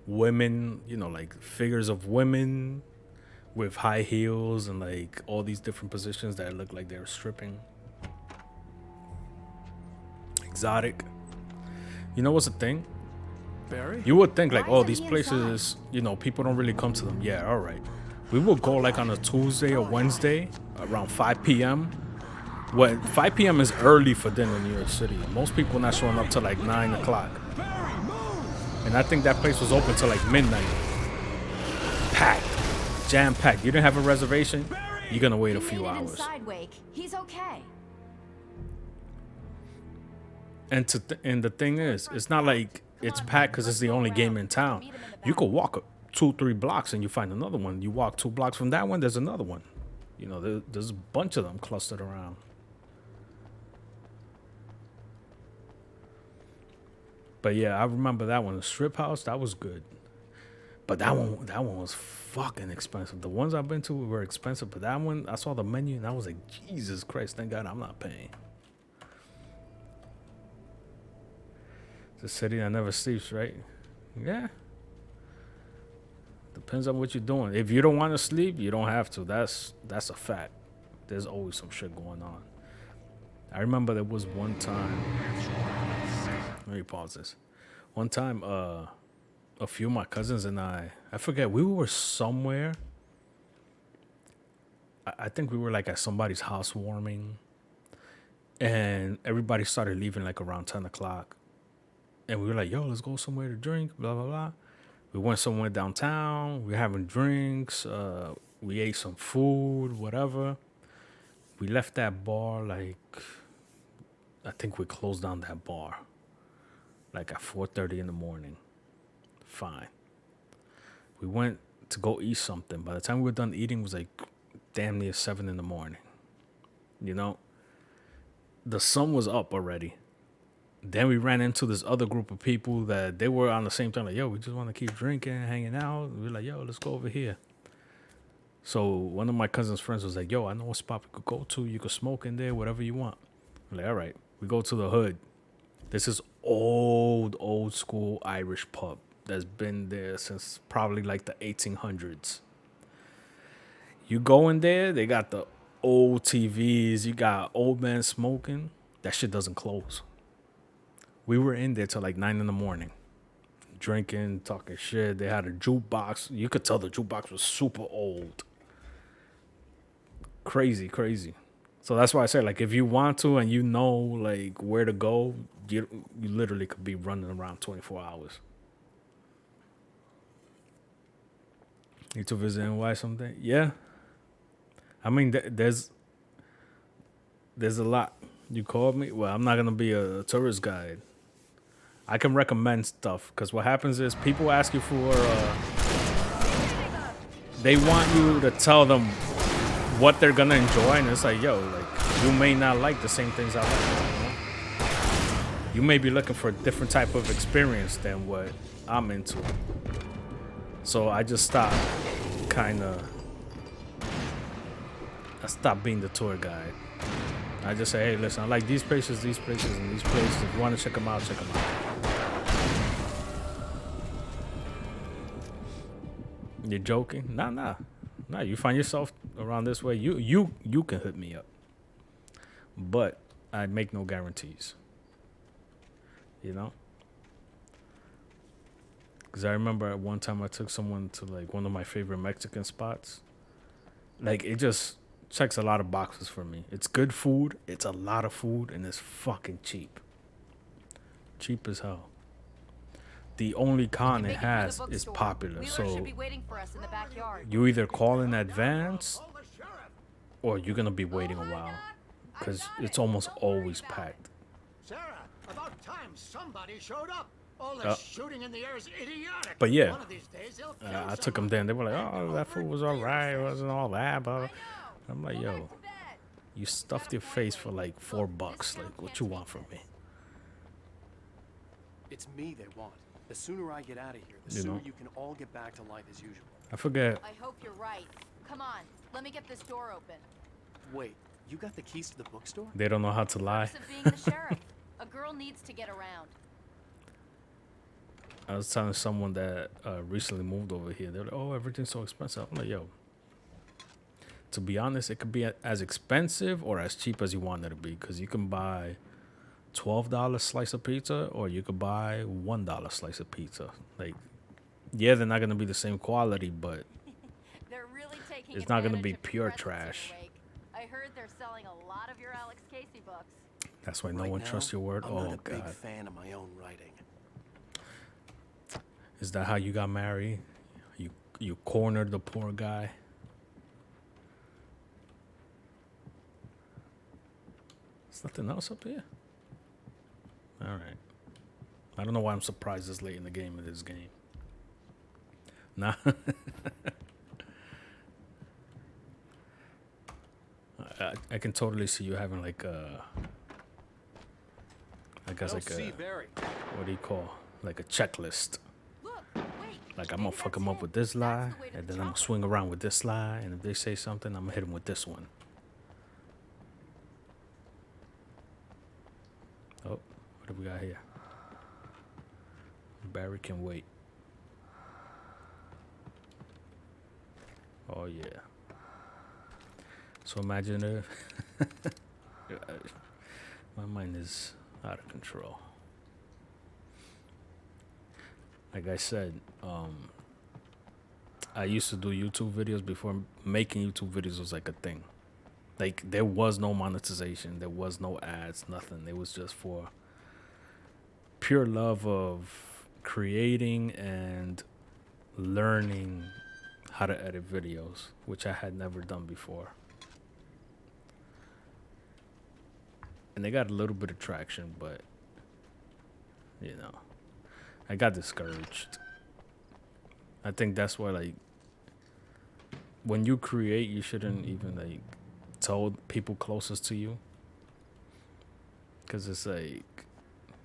women, you know, like figures of women with high heels and like all these different positions that looked like they were stripping. Exotic. You know what's the thing? Barry? You would think like, oh, these places, you know, people don't really come to them. Yeah, all right. We will go like on a Tuesday or Wednesday around 5 p.m. What 5 p.m. is early for dinner in New York City. Most people not showing up till like 9 o'clock. And I think that place was open till like midnight. Packed. Jam-packed. You didn't have a reservation, you're gonna wait a few hours. Inside, Wake. He's okay. And the thing is, it's not like it's packed because it's the only game in town. You could walk 2-3 blocks and you find another one. You walk 2 blocks from that one, there's another one. You know, there's a bunch of them clustered around. But yeah, I remember that one. The Strip House, that was good. But that one was fucking expensive. The ones I've been to were expensive, but that one, I saw the menu and I was like, Jesus Christ, thank God I'm not paying. It's a city that never sleeps, right? Yeah. Depends on what you're doing. If you don't want to sleep, you don't have to. That's a fact. There's always some shit going on. I remember there was one time. Let me pause this. One time, a few of my cousins and I forget, we were somewhere. I think we were like at somebody's housewarming. And everybody started leaving like around 10 o'clock. And we were like, yo, let's go somewhere to drink, blah, blah, blah. We went somewhere downtown. We were having drinks. We ate some food, whatever. We left that bar like, I think we closed down that bar like at 4:30 in the morning. Fine. We went to go eat something. By the time we were done eating, it was like damn near 7 in the morning. You know? The sun was up already. Then we ran into this other group of people that they were on the same time. Like, yo, we just want to keep drinking, hanging out. We were like, yo, let's go over here. So one of my cousin's friends was like, yo, I know a spot we could go to. You could smoke in there, whatever you want. I'm like, all right. We go to the Hood. This is old school Irish pub. that's been there since probably like the 1800s. You go in there, they got the old TVs, you got old man smoking. That shit doesn't close. We were in there till like 9 in the morning, drinking, talking shit. They had a jukebox. You could tell the jukebox was super old. Crazy. So that's why I say, like, if you want to and you know like where to go, you literally could be running around 24 hours. Need to visit NY someday? Yeah. I mean, there's a lot. You called me? Well, I'm not going to be a tourist guide. I can recommend stuff, because what happens is people ask you for... they want you to tell them what they're going to enjoy, and it's like, yo, like, you may not like the same things I like. You know? You may be looking for a different type of experience than what I'm into. So I just stopped I stopped being the tour guide. I just say, hey, listen, I like these places, and these places. If you want to check them out, check them out. You're joking? Nah. You find yourself around this way, you can hit me up. But I make no guarantees. You know? Because I remember at one time I took someone to like one of my favorite Mexican spots. Like, it just checks a lot of boxes for me. It's good food, it's a lot of food, and it's fucking cheap. Cheap as hell. The only con it has is popular. So you either call in advance or you're going to be waiting a while. Because it's almost always packed. Sarah, about time somebody showed up. All the shooting in the air is idiotic. But yeah, One of these days I took them there and they were like, oh, that food was all right. It wasn't all that. But I'm like, yo, you stuffed your face for like $4. Like, what you want from me? It's me they want. The sooner I get out of here, the sooner you can all get back to life as usual. I forget. I hope you're right. Come on, let me get this door open. Wait, you got the keys to the bookstore? They don't know how to lie. Of being the sheriff. A girl needs to get around. I was telling someone that recently moved over here. They're like, oh, everything's so expensive. I'm like, yo, to be honest, it could be as expensive or as cheap as you want it to be. Because you can buy $12 slice of pizza or you could buy $1 slice of pizza. Like, yeah, they're not going to be the same quality, but They're really taking it's not going to be advantage of pure your presence trash. in the wake. I heard they're selling a lot of your Alex Casey books. That's why no Right one now, trusts your word. I'm Oh, not a big God. fan of my own writing. Is that how you got married? You cornered the poor guy? There's nothing else up here? All right. I don't know why I'm surprised this late in the game of this game. Nah. I can totally see you having like a... I guess like a... What do you call? Like a checklist. Like, I'm gonna fuck them up with this lie, and then I'm gonna swing around with this lie, and if they say something, I'm gonna hit them with this one. Oh, what do we got here? Barry can wait. Oh, yeah. So imagine if... My mind is out of control. Like I said, I used to do YouTube videos before making YouTube videos was like a thing. Like, there was no monetization. There was no ads, nothing. It was just for pure love of creating and learning how to edit videos, which I had never done before. And they got a little bit of traction, but, you know, I got discouraged. I think that's why, like, when you create, you shouldn't even, like, tell people closest to you. Because it's like,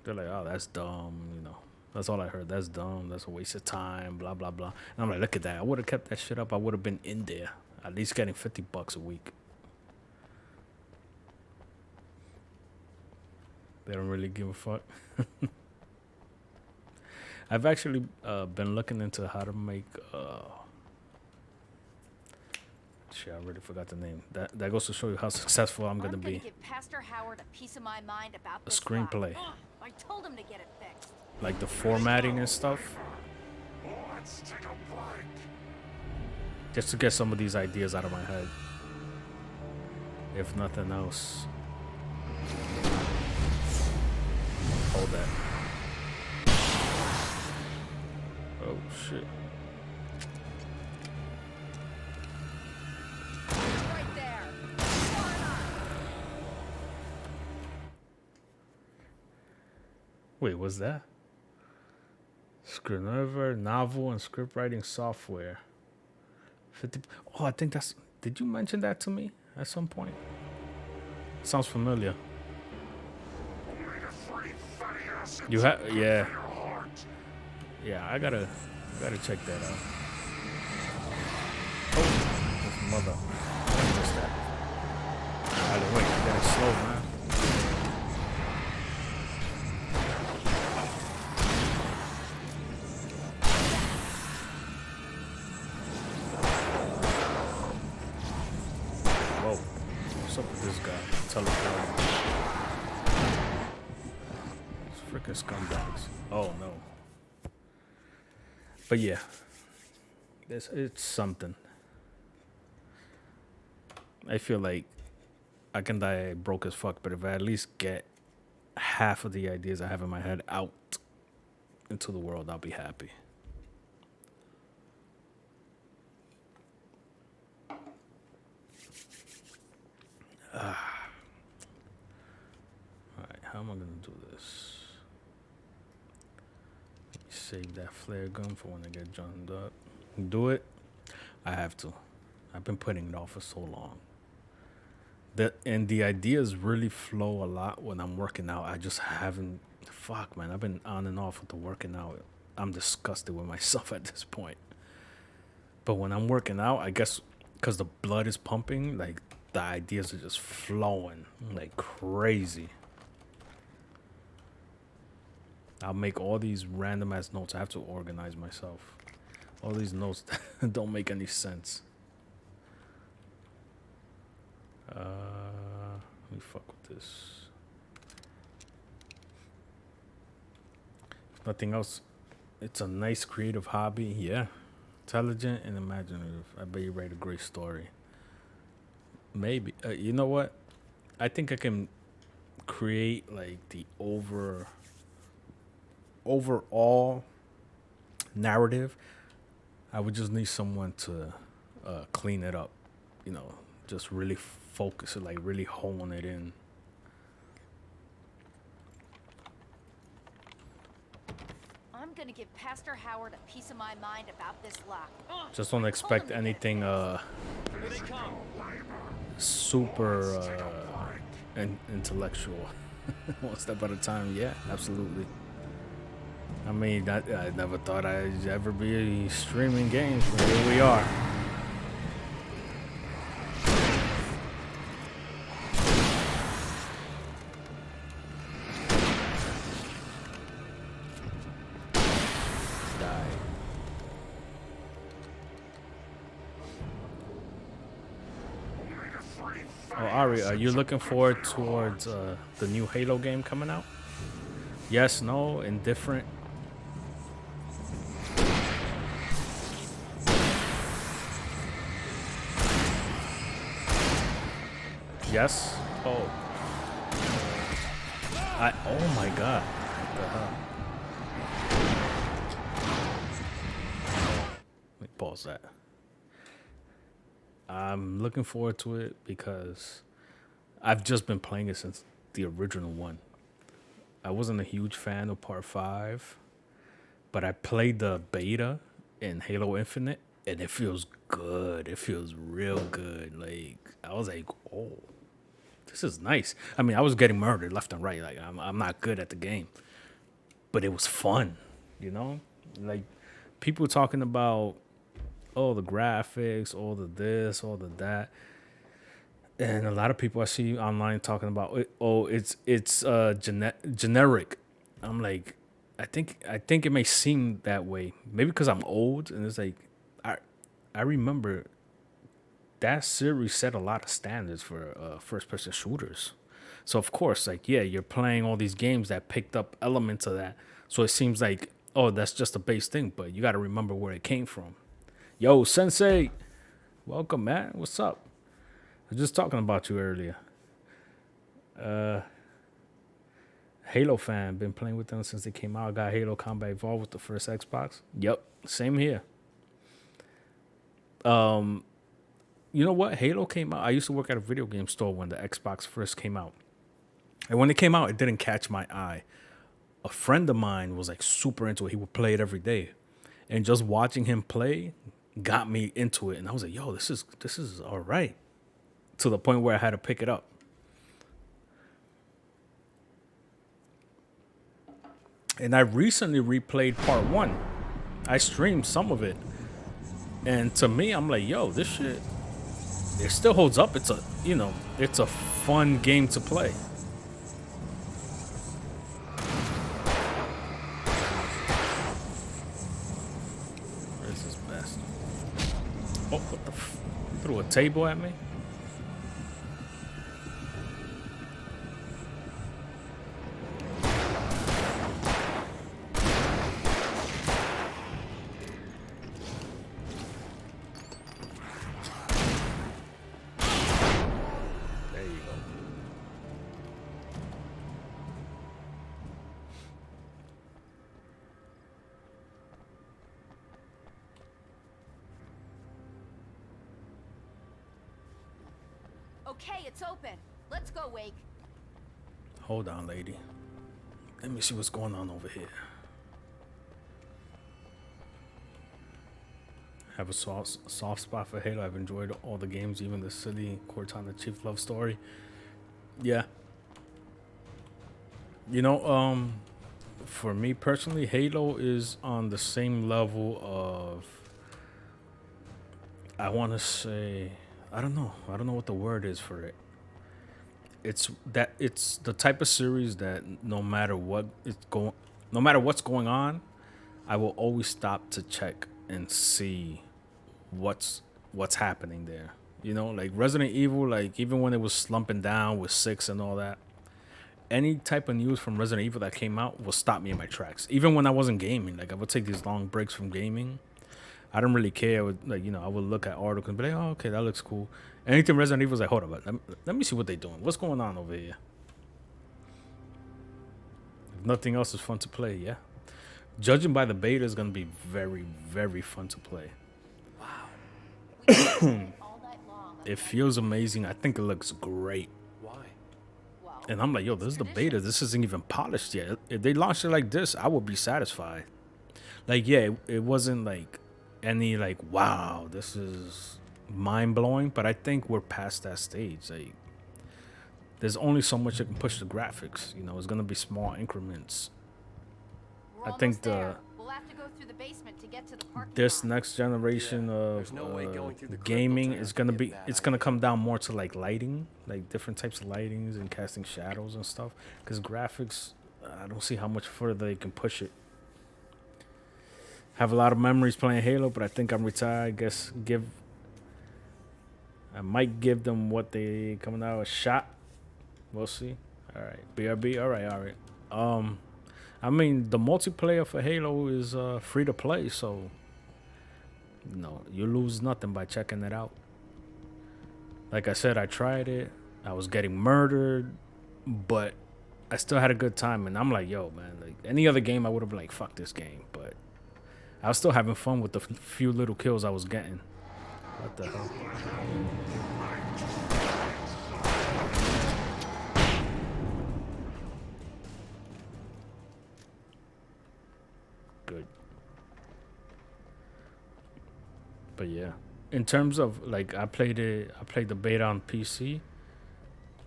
they're like, oh, that's dumb, you know. That's all I heard. That's dumb. That's a waste of time, blah, blah, blah. And I'm like, look at that. I would have kept that shit up. I would have been in there, at least getting $50 a week. They don't really give a fuck. I've actually been looking into how to make. Shit, I already forgot the name. That goes to show you how successful I'm gonna be. Give Pastor Howard a piece of my mind about A this screenplay. lock. I told him to get it fixed. Like the formatting and stuff. Let's take a bite. Just to get some of these ideas out of my head. If nothing else. Hold that. Oh shit. Right there. Wait, what's that? Scrivener, novel, and script writing software. 50. Oh, I think that's. Did you mention that to me at some point? Sounds familiar. You have, yeah. Yeah, I gotta check that out. Oh, this mother. I missed that. Wait, I gotta slow, man. Whoa, what's up with this guy? Telephone. Freaking scumbags. Oh no. But yeah. It's something. I feel like I can die broke as fuck, but if I at least get half of the ideas I have in my head out into the world, I'll be happy. Alright, how am I gonna do this? Save that flare gun for when I get joined up. Do it. I have to. I've been putting it off for so long. And the ideas really flow a lot when I'm working out. I just haven't. Fuck, man. I've been on and off with the working out. I'm disgusted with myself at this point. But when I'm working out, I guess because the blood is pumping, like the ideas are just flowing like crazy. I'll make all these random ass notes. I have to organize myself. All these notes don't make any sense. Let me fuck with this. If nothing else, it's a nice creative hobby. Yeah. Intelligent and imaginative. I bet you write a great story. Maybe. You know what? I think I can create like the overall narrative. I would just need someone to clean it up, you know, just really focus it, like really hone it in. I'm gonna give Pastor Howard a piece of my mind about this lock. Just don't expect anything super intellectual. One step at a time. Yeah, absolutely. I mean, I never thought I'd ever be streaming games, but here we are. Die. Oh, Ari, are you looking forward towards the new Halo game coming out? Yes, no, indifferent? Yes? Oh. Oh my god. What the hell? Let me pause that. I'm looking forward to it because I've just been playing it since the original one. I wasn't a huge fan of Part 5, but I played the beta in Halo Infinite, and it feels good. It feels real good. Like, I was like, oh, this is nice. I mean, I was getting murdered left and right. Like, I'm not good at the game, but it was fun, you know? Like, people talking about, oh, the graphics, all the this, all the that. And a lot of people I see online talking about, oh, it's generic. I'm like, I think it may seem that way. Maybe because I'm old and it's like I remember that series set a lot of standards for first person shooters. So of course, like yeah, you're playing all these games that picked up elements of that. So it seems like oh, that's just a base thing, but you got to remember where it came from. Yo, Sensei, welcome, man. What's up? I was just talking about you earlier. Halo fan, been playing with them since they came out. Got Halo Combat Evolved with the first Xbox. Yep, same here. You know what? Halo came out. I used to work at a video game store when the Xbox first came out. And when it came out, it didn't catch my eye. A friend of mine was like super into it. He would play it every day. And just watching him play got me into it. And I was like, yo, this is all right. To the point where I had to pick it up. And I recently replayed part 1. I streamed some of it. And to me, I'm like, yo, this shit, it still holds up. It's a fun game to play. Where's his best? Oh, what the you threw a table at me? Okay, it's open. Let's go, Wake. Hold on, lady. Let me see what's going on over here. Have a soft spot for Halo. I've enjoyed all the games, even the silly Cortana Chief love story. Yeah. You know, for me personally, Halo is on the same level of, I want to say, I don't know what the word is for it. It's the type of series that no matter what's going on, I will always stop to check and see what's happening there. You know, like Resident Evil, like even when it was slumping down with 6 and all that, any type of news from Resident Evil that came out will stop me in my tracks. Even when I wasn't gaming, like I would take these long breaks from gaming. I don't really care. I would I would look at articles and be like, oh, okay, that looks cool. Anything Resident Evil was like, hold up, let me see what they're doing. What's going on over here? If nothing else is fun to play, yeah. Judging by the beta is gonna be very, very fun to play. Wow. It feels amazing. I think it looks great. Why? And I'm like, yo, this is the beta. This isn't even polished yet. If they launched it like this, I would be satisfied. Like, yeah, it wasn't like any like, wow, this is mind blowing. But I think we're past that stage. Like, there's only so much you can push the graphics. You know, it's gonna be small increments. I think we'll have to go through the basement to get to the parking this lot. next generation of gaming is gonna come down more to like lighting, like different types of lightings and casting shadows and stuff. Because graphics, I don't see how much further they can push it. Have a lot of memories playing Halo, but I think I'm retired. I guess I might give them what they coming out a shot. We'll see. All right, BRB. All right. I mean, the multiplayer for Halo is free to play, so you lose nothing by checking it out. Like I said, I tried it. I was getting murdered, but I still had a good time. And I'm like, yo, man, like any other game, I would have been like, fuck this game. But I was still having fun with the few little kills I was getting. What the hell? Good. But yeah, in terms of like, I played the beta on PC,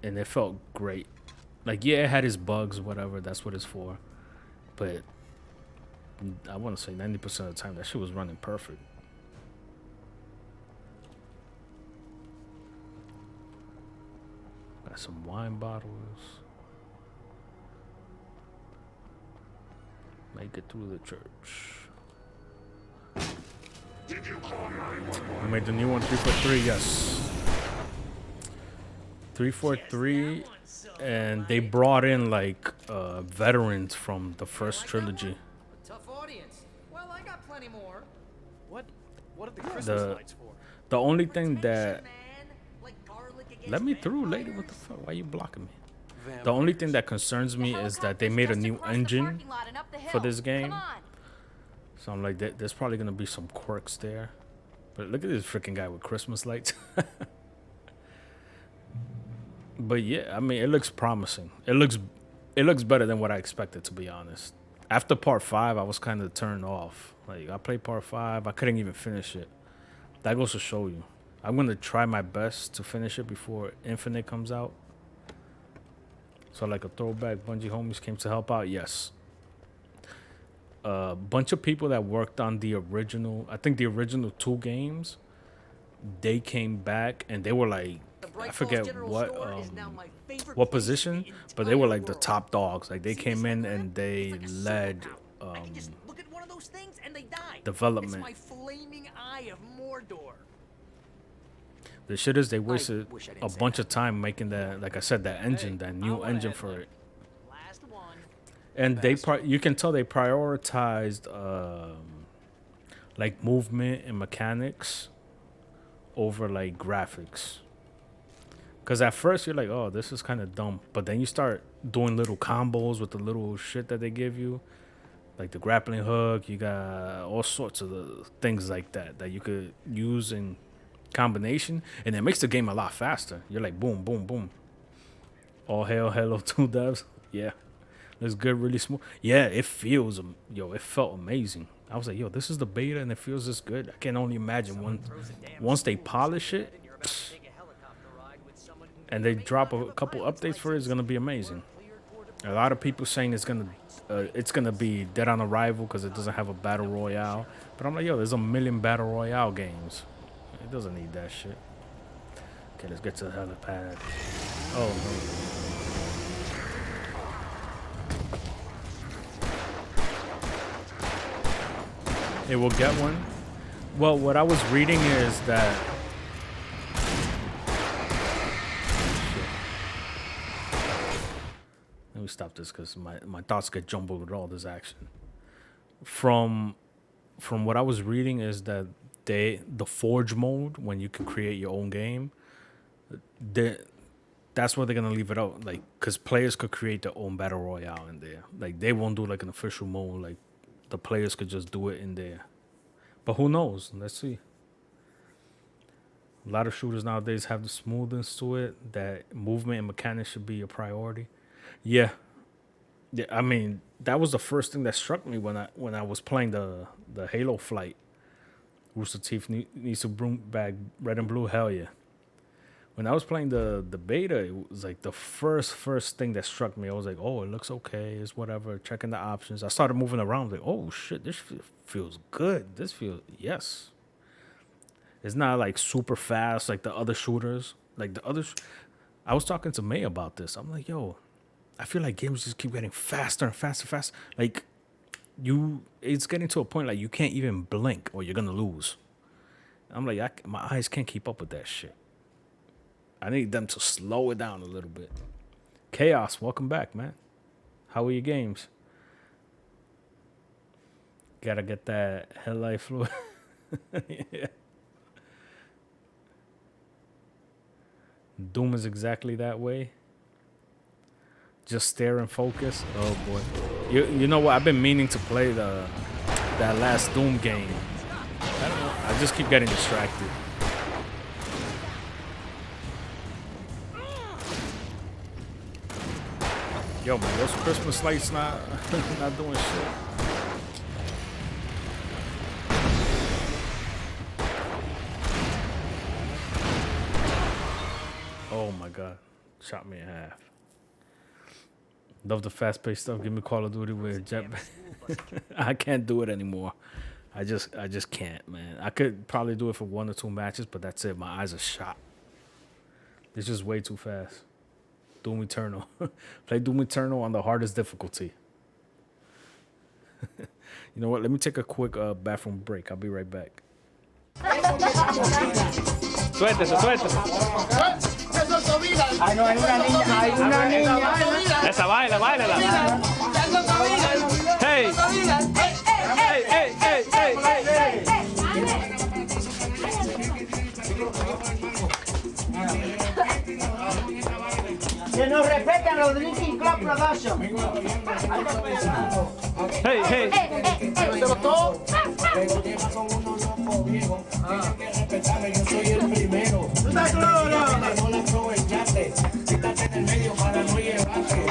and it felt great. Like, yeah, it had its bugs, whatever. That's what it's for. But I want to say 90% of the time that shit was running perfect. Got some wine bottles. Make it through the church. Did you call 911? I made the new one 343, yes. 343, and they brought in like veterans from the first trilogy. Tough audience. Well, I got plenty more. What are the Christmas The lights for? the only thing that let me through, lady. What the fuck? Why are you blocking me? The only thing that concerns me is that they made a new engine for this game. So I'm like, there's probably gonna be some quirks there. But look at this freaking guy with Christmas lights. But yeah, I mean, it looks promising. It looks better than what I expected, to be honest. After part 5, I was kind of turned off. Like, I played part 5, I couldn't even finish it. That goes to show you. I'm gonna try my best to finish it before Infinite comes out. So like a throwback, Bungie homies came to help out. Yes. A bunch of people that worked on the original, I think the original 2 games, they came back and they were like, I forget what position, but they were like the top dogs. Like they came in and they led Look at one of those things and they die. development. It's my flaming eye of Mordor. The shit is they wasted a bunch of time making that, like I said, that engine, that new engine for it. And they you can tell they prioritized like movement and mechanics over like graphics. Cause at first you're like, oh, this is kind of dumb, but then you start doing little combos with the little shit that they give you, like the grappling hook. You got all sorts of things like that you could use in combination, and it makes the game a lot faster. You're like, boom, boom, boom. All hail Halo 2 devs. Yeah, looks good, really smooth. Yeah, it feels, it felt amazing. I was like, yo, this is the beta, and it feels this good. I can only imagine once they polish it. And they drop a couple updates for it, it's gonna be amazing. A lot of people saying it's gonna be dead on arrival because it doesn't have a battle royale. But I'm like, yo, there's a million battle royale games. It doesn't need that shit. Okay, let's get to the helipad. Oh no. It will get one. Well, what I was reading is that. Let me stop this because my thoughts get jumbled with all this action. From what I was reading is that the Forge mode, when you can create your own game, that's where they're gonna leave it out. Like, because players could create their own battle royale in there. Like, they won't do like an official mode. Like, the players could just do it in there. But who knows? Let's see. A lot of shooters nowadays have the smoothness to it that movement and mechanics should be a priority. Yeah, I mean, that was the first thing that struck me when I was playing the Halo Flight. Rooster Teeth needs to bring back Red and Blue. Hell yeah. When I was playing the beta, it was like the first thing that struck me. I was like, oh, it looks okay. It's whatever. Checking the options. I started moving around. Like, oh shit, this feels good. This feels, yes. It's not like super fast like the other shooters. Like the others. I was talking to May about this. I'm like, yo, I feel like games just keep getting faster and faster. Like, it's getting to a point like you can't even blink or you're gonna lose. I'm like, my eyes can't keep up with that shit. I need them to slow it down a little bit. Chaos, welcome back, man. How are your games? Gotta get that headlight fluid. Yeah. Doom is exactly that way. Just stare and focus. Oh boy. You know what? I've been meaning to play that last Doom game. I don't know. I just keep getting distracted. Yo, man, those Christmas lights not doing shit. Oh my god. Shot me in half. Love the fast-paced stuff. Give me Call of Duty with jetpack. I can't do it anymore. I just can't, man. I could probably do it for 1 or 2 matches, but that's it. My eyes are shot. It's just way too fast. Doom Eternal. Play Doom Eternal on the hardest difficulty. You know what? Let me take a quick bathroom break. I'll be right back. Suéltese, suéltese. Ay, no, hay una niña, hay una niña. Esa, baila, báilala. Hey. Hey, hey, hey, hey, hey, hey. Que nos respetan los Drinking Club Production. Hey, hey. ¿Te gustó? Yo soy el primero. ¿Tú estás claro? No la aprovechaste. Quítate en el medio para no llevarte.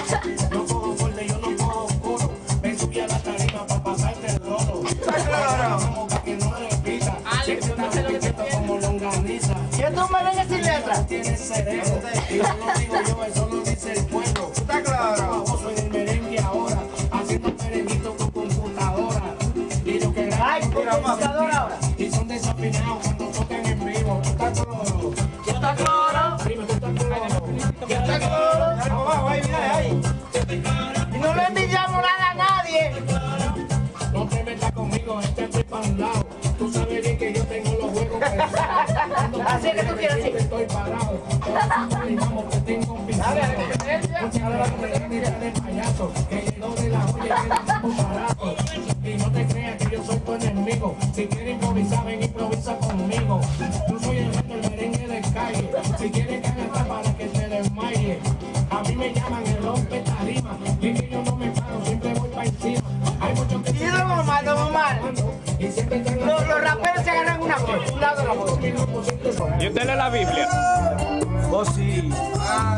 No cojo borde, yo no cojo coro. Me subí a la tarima para pasarte el rolo. ¿Estás claro? Para que no repita. Siempre te repito como longaniza. ¿Y esto me merengue sin letra? Tienes cerebro. Y no lo digo yo, eso lo dice el pueblo. ¿Estás claro? Yo soy el merengue ahora. Haciendo merenguito con computadora. Y lo que Ay, con computadora ahora. Y son desafinados cuando tocan en vivo. ¿Tú estás claro? ¿Tú estás claro? Primo, ¿tú estás claro? ¿Tú estás claro? Y no le envidiamos nada a nadie. No te metas conmigo, estoy para un lado. Tú sabes bien que yo tengo los juegos pensados. Así es que tú quieres decir. Estoy parado. Vamos, te tengo pisado. Escucha la competencia de payaso que llegó de la olla y queda parado. Y no te creas que yo soy tu enemigo. Si quieres improvisar, ven improvisa conmigo. Yo soy el rey del merengue de calle. Si quieres cantar para que te desmaye. A mí me llaman el rompe tarima. Y que yo no me paro, siempre voy para encima. Hay muchos que Y no mal, no mal. y siempre están Los raperos se agarran un lado de la voz. ¿Y usted lee la Biblia? Oh, sí. Sí.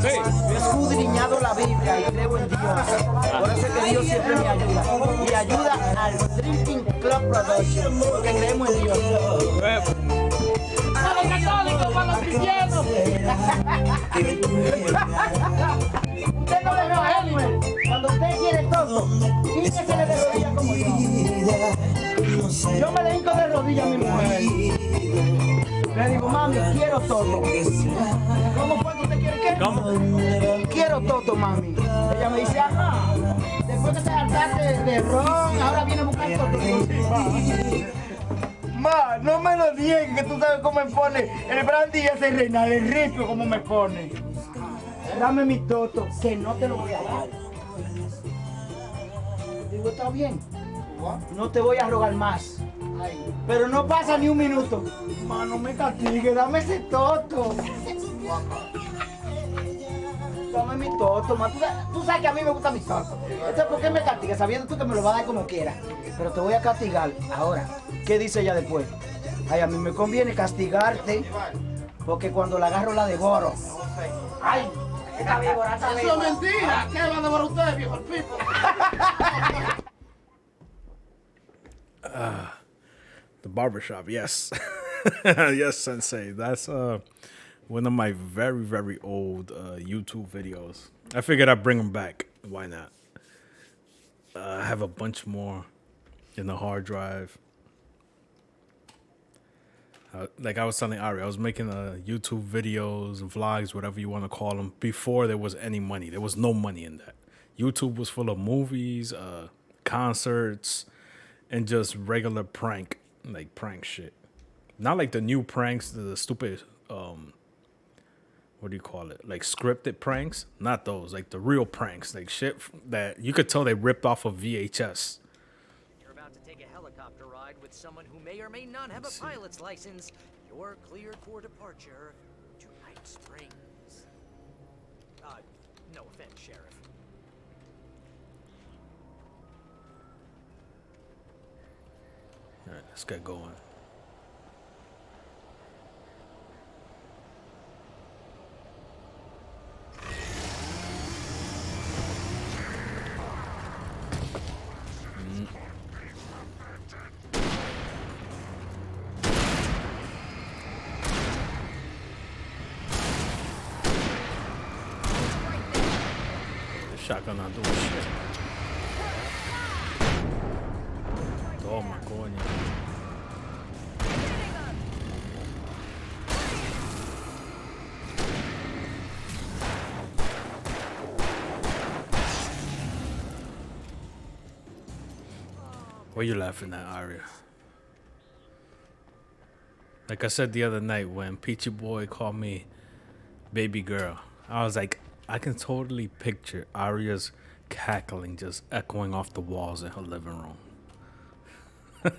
Yo he escudriñado la Biblia y creo en Dios. Por eso es que Dios siempre me ayuda. Y ayuda al Drinking Club Production. Porque creemos en Dios. ¡Para los católicos, para los cristianos! Usted no le veo a Elmer. Cuando usted quiere todo, híncesele de rodillas como yo. Yo me le hinco de rodillas a mi mujer. Le digo, mami, quiero todo. ¿Cómo fue que usted quiere qué? ¿Cómo? Quiero todo, mami. Ella me dice, ajá. Después que te hartaste de ron, ahora viene a buscar todo. Ma, no me lo niegues, que tú sabes cómo me pone el brandy y ese renal, el ripio como me pone. Dame mi toto, que no te lo voy a dar. Digo, está bien. No te voy a rogar más. Pero no pasa ni un minuto. Ma, no me castigue, dame ese toto. Dame mi toto, ma. Tú sabes que a mí me gusta mi toto. Entonces, ¿por qué me castigas? Sabiendo tú que me lo vas a dar como quieras. Pero te voy a castigar. Ahora, ¿qué dice ella después? Ay, a mí me conviene castigarte, porque cuando la agarro la devoro. Ay, esta víbora, esta víbora. Eso es mentira. ¿Qué va a devorar usted, viejo el pipo? The barbershop, yes. Yes, Sensei. That's one of my very, very old YouTube videos. I figured I'd bring them back. Why not? I have a bunch more in the hard drive. Like I was telling Ari, I was making YouTube videos, vlogs, whatever you want to call them, before there was any money. There was no money in that. YouTube was full of movies, concerts, and just regular prank shit. Not like the new pranks, the stupid, what do you call it? Like scripted pranks? Not those, like the real pranks, like shit that you could tell they ripped off of VHS. You're about to take a helicopter ride with someone who may or may not have a pilot's license. You're cleared for departure to Night Springs. No offense, Sheriff. All right, let's get going. Shotgun not doing shit. Toma, coño. What are you laughing at, Arya? Like I said the other night when Peachy Boy called me baby girl, I was like, I can totally picture Arya's cackling just echoing off the walls in her living room. The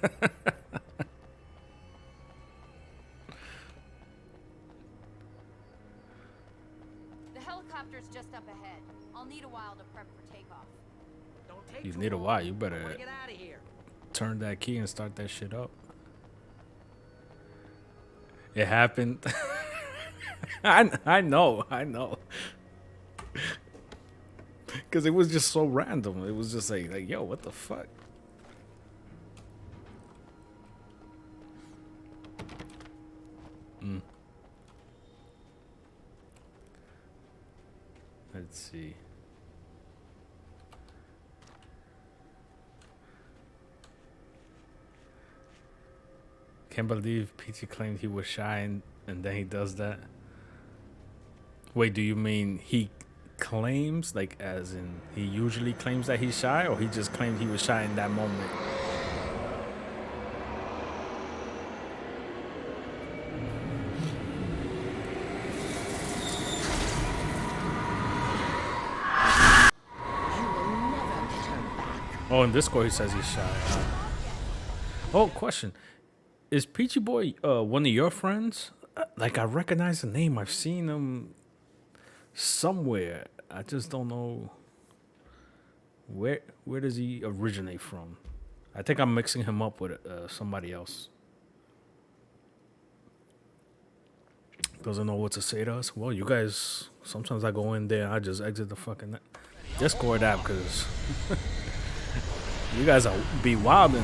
helicopter's just up ahead. I'll need a while to prep for takeoff. Don't take You too need a long. while. You I better wanna get out of here. turn that key and start that shit up. It happened. I know. Because it was just so random. It was just like, yo, what the fuck? Let's see. Can't believe Peachy claimed he was shy and then he does that. Wait, do you mean he claims, like as in he usually claims that he's shy, or he just claimed he was shy in that moment? Oh, in Discord he says he's shy. Oh, question. Is Peachy Boy one of your friends? Like, I recognize the name. I've seen him somewhere. I just don't know where does he originate from. I think I'm mixing him up with somebody else. Doesn't know what to say to us. Well, you guys, sometimes I go in there and I just exit the fucking Discord app because you guys are be wildin'.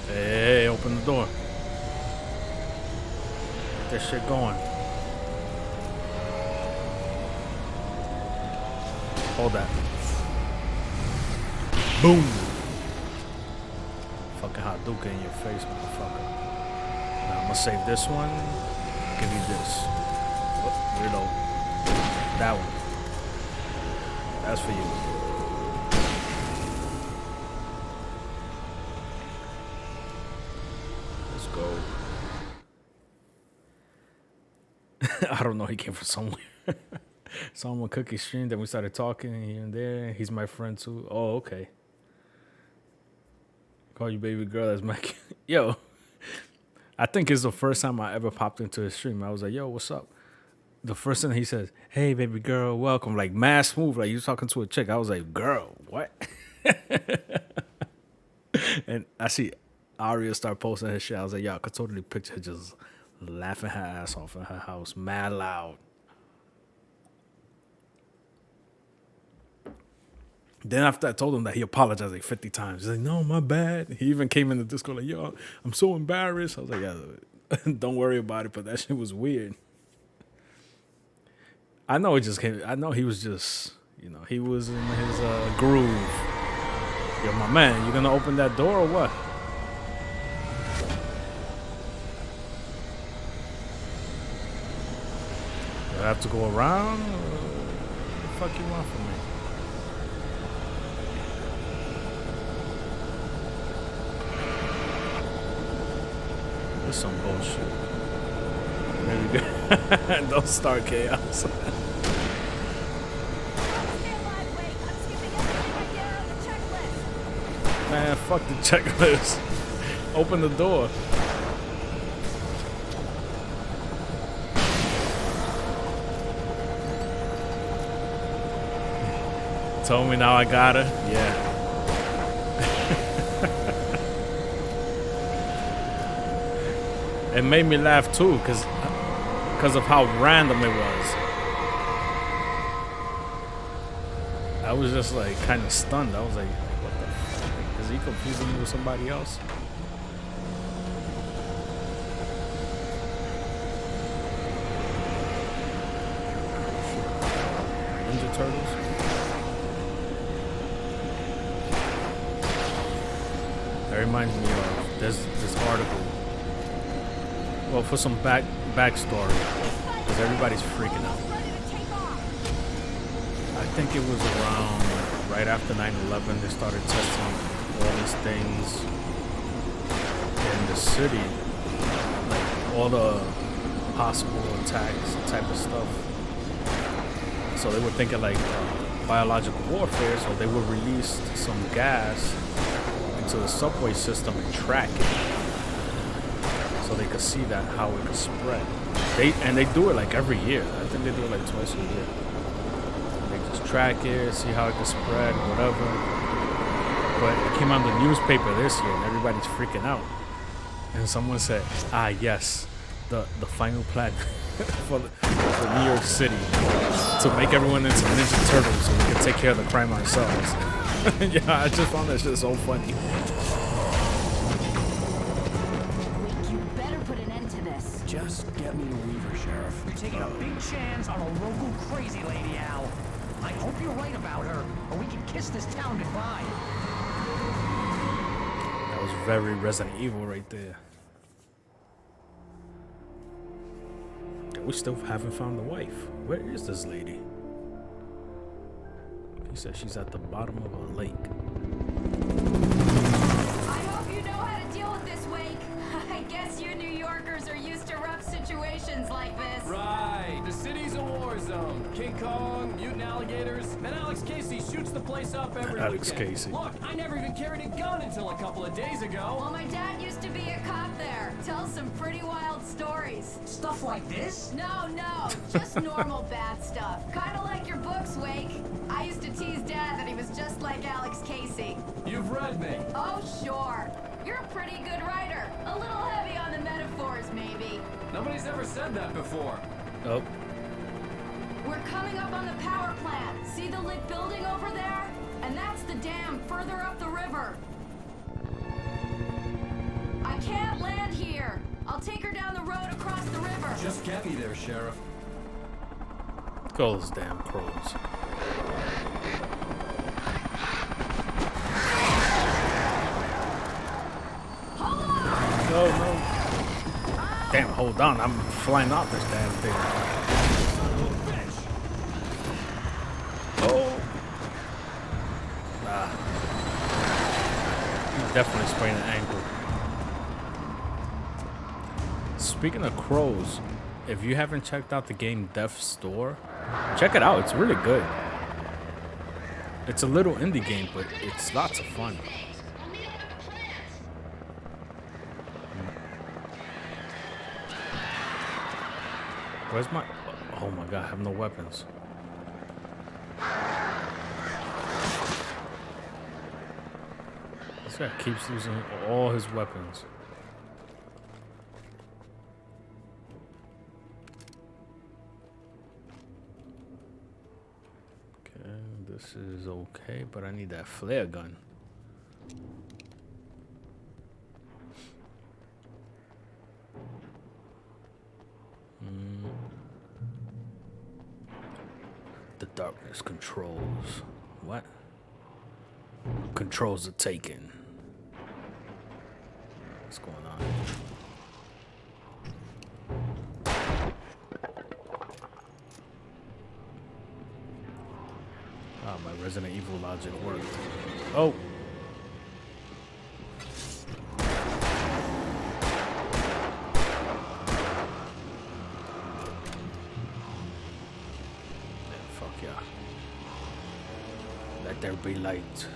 Hey, open the door. Get this shit going. Hold that. Boom. Fucking Hadouken in your face, motherfucker. Now I'm gonna save this one. Give you this. Oh, reload. That one. That's for you. I don't know. He came from somewhere. Saw him on Cookie stream. Then we started talking here and there. He's my friend too. Oh, okay. Call you baby girl. That's my yo. I think it's the first time I ever popped into his stream. I was like, yo, what's up? The first thing he says, hey, baby girl, welcome. Like, mad smooth. Like, you talking to a chick. I was like, girl, what? And I see Arya start posting her shit. I was like, yo, I could totally picture her just laughing her ass off in her house, mad loud. Then after I told him that, he apologized like 50 times. He's like, no, my bad. He even came in the Discord like, yo, I'm so embarrassed. I was like, yeah, don't worry about it, but that shit was weird. I know it just came. I know he was just, you know, he was in his groove. Yo, my man, you gonna open that door or what? Do I have to go around? What the fuck you want from me? This is some bullshit. There we go. Don't start chaos. Man, fuck the checklist. Open the door. Told me now I got her. Yeah. It made me laugh too, because of how random it was. I was just like kind of stunned. I was like, what the fuck? Is he confusing me with somebody else? Ninja Turtles? That reminds me of this article. Well, for some backstory, because everybody's freaking out. I think it was around right after 9/11 they started testing all these things in the city, like all the possible attacks type of stuff. So they were thinking like biological warfare, so they would release some gas into the subway system and track it, so they could see that how it could spread. They do it like every year. I think they do it like twice a year. They just track it, see how it could spread, whatever. But it came out in the newspaper this year, and everybody's freaking out. And someone said, "Ah, yes, the final plan for New York City to make everyone into Ninja Turtles, so we can take care of the crime ourselves." Yeah, I just found that shit so funny. You better put an end to this. Just get me to Weaver, Sheriff. You're taking a big chance on a local crazy lady, Al. I hope you're right about her, or we can kiss this town goodbye. That was very Resident Evil right there. We still haven't found the wife. Where is this lady? He said she's at the bottom of a lake. I hope you know how to deal with this, Wake. I guess you New Yorkers are used to rough situations like this. Right. The city's a war zone. King Kong, mutant alligators, and Alex Casey shoots the place up every Alex weekend. Casey. Look, I never even carried a gun until a couple of days ago. Well, my dad used to be a cop there. Tells some pretty wild stories. Stuff like this? No, just normal bad stuff. Kind of like your books, Wake. I used to tease Dad that he was just like Alex Casey. You've read me. Oh, sure. You're a pretty good writer. A little heavy on the metaphors, maybe. Nobody's ever said that before. Oh. We're coming up on the power plant. See the lit building over there? And that's the dam further up the river. I can't land here. I'll take her down the road across the river. Just get me there, Sheriff. Go those damn crows. Hold on! No. Damn, hold on. I'm flying off this damn thing. Oh. Nah. He definitely sprained an ankle. Speaking of crows, if you haven't checked out the game Death's Door, check it out. It's really good. It's a little indie game, but it's lots of fun. Where's my... Oh my god, I have no weapons. This guy keeps losing all his weapons. Okay, this is okay, but I need that flare gun. The darkness controls. What? Controls are taken. What's going on? Oh, my Resident Evil logic worked. Oh! Let there be light.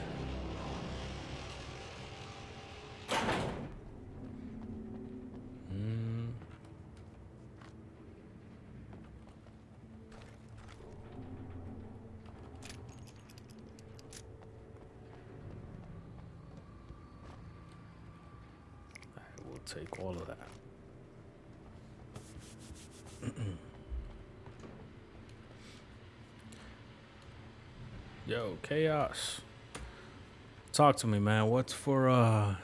I will take all of that. Yo, Chaos. Talk to me, man. What's for a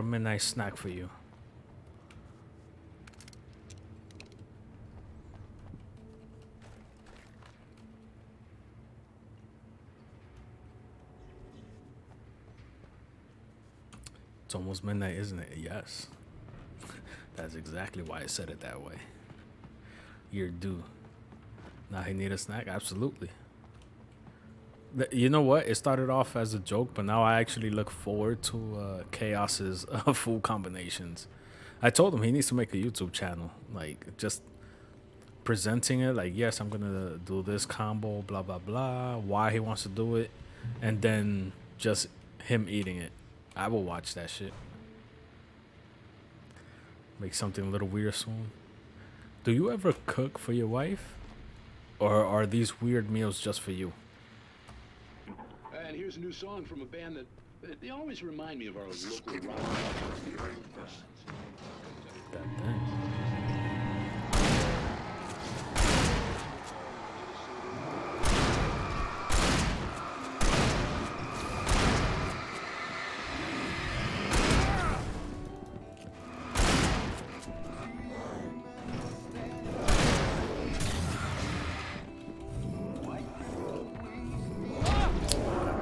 midnight snack for you? It's almost midnight, isn't it? Yes. That's exactly why I said it that way. You're due. Now he need a snack? Absolutely. You know what? It started off as a joke, but now I actually look forward to Chaos's food combinations. I told him he needs to make a YouTube channel. Like, just presenting it. Like, yes, I'm going to do this combo, blah, blah, blah. Why he wants to do it. And then just him eating it. I will watch that shit. Make something a little weird soon. Do you ever cook for your wife? Or are these weird meals just for you? And here's a new song from a band that they always remind me of our local rock.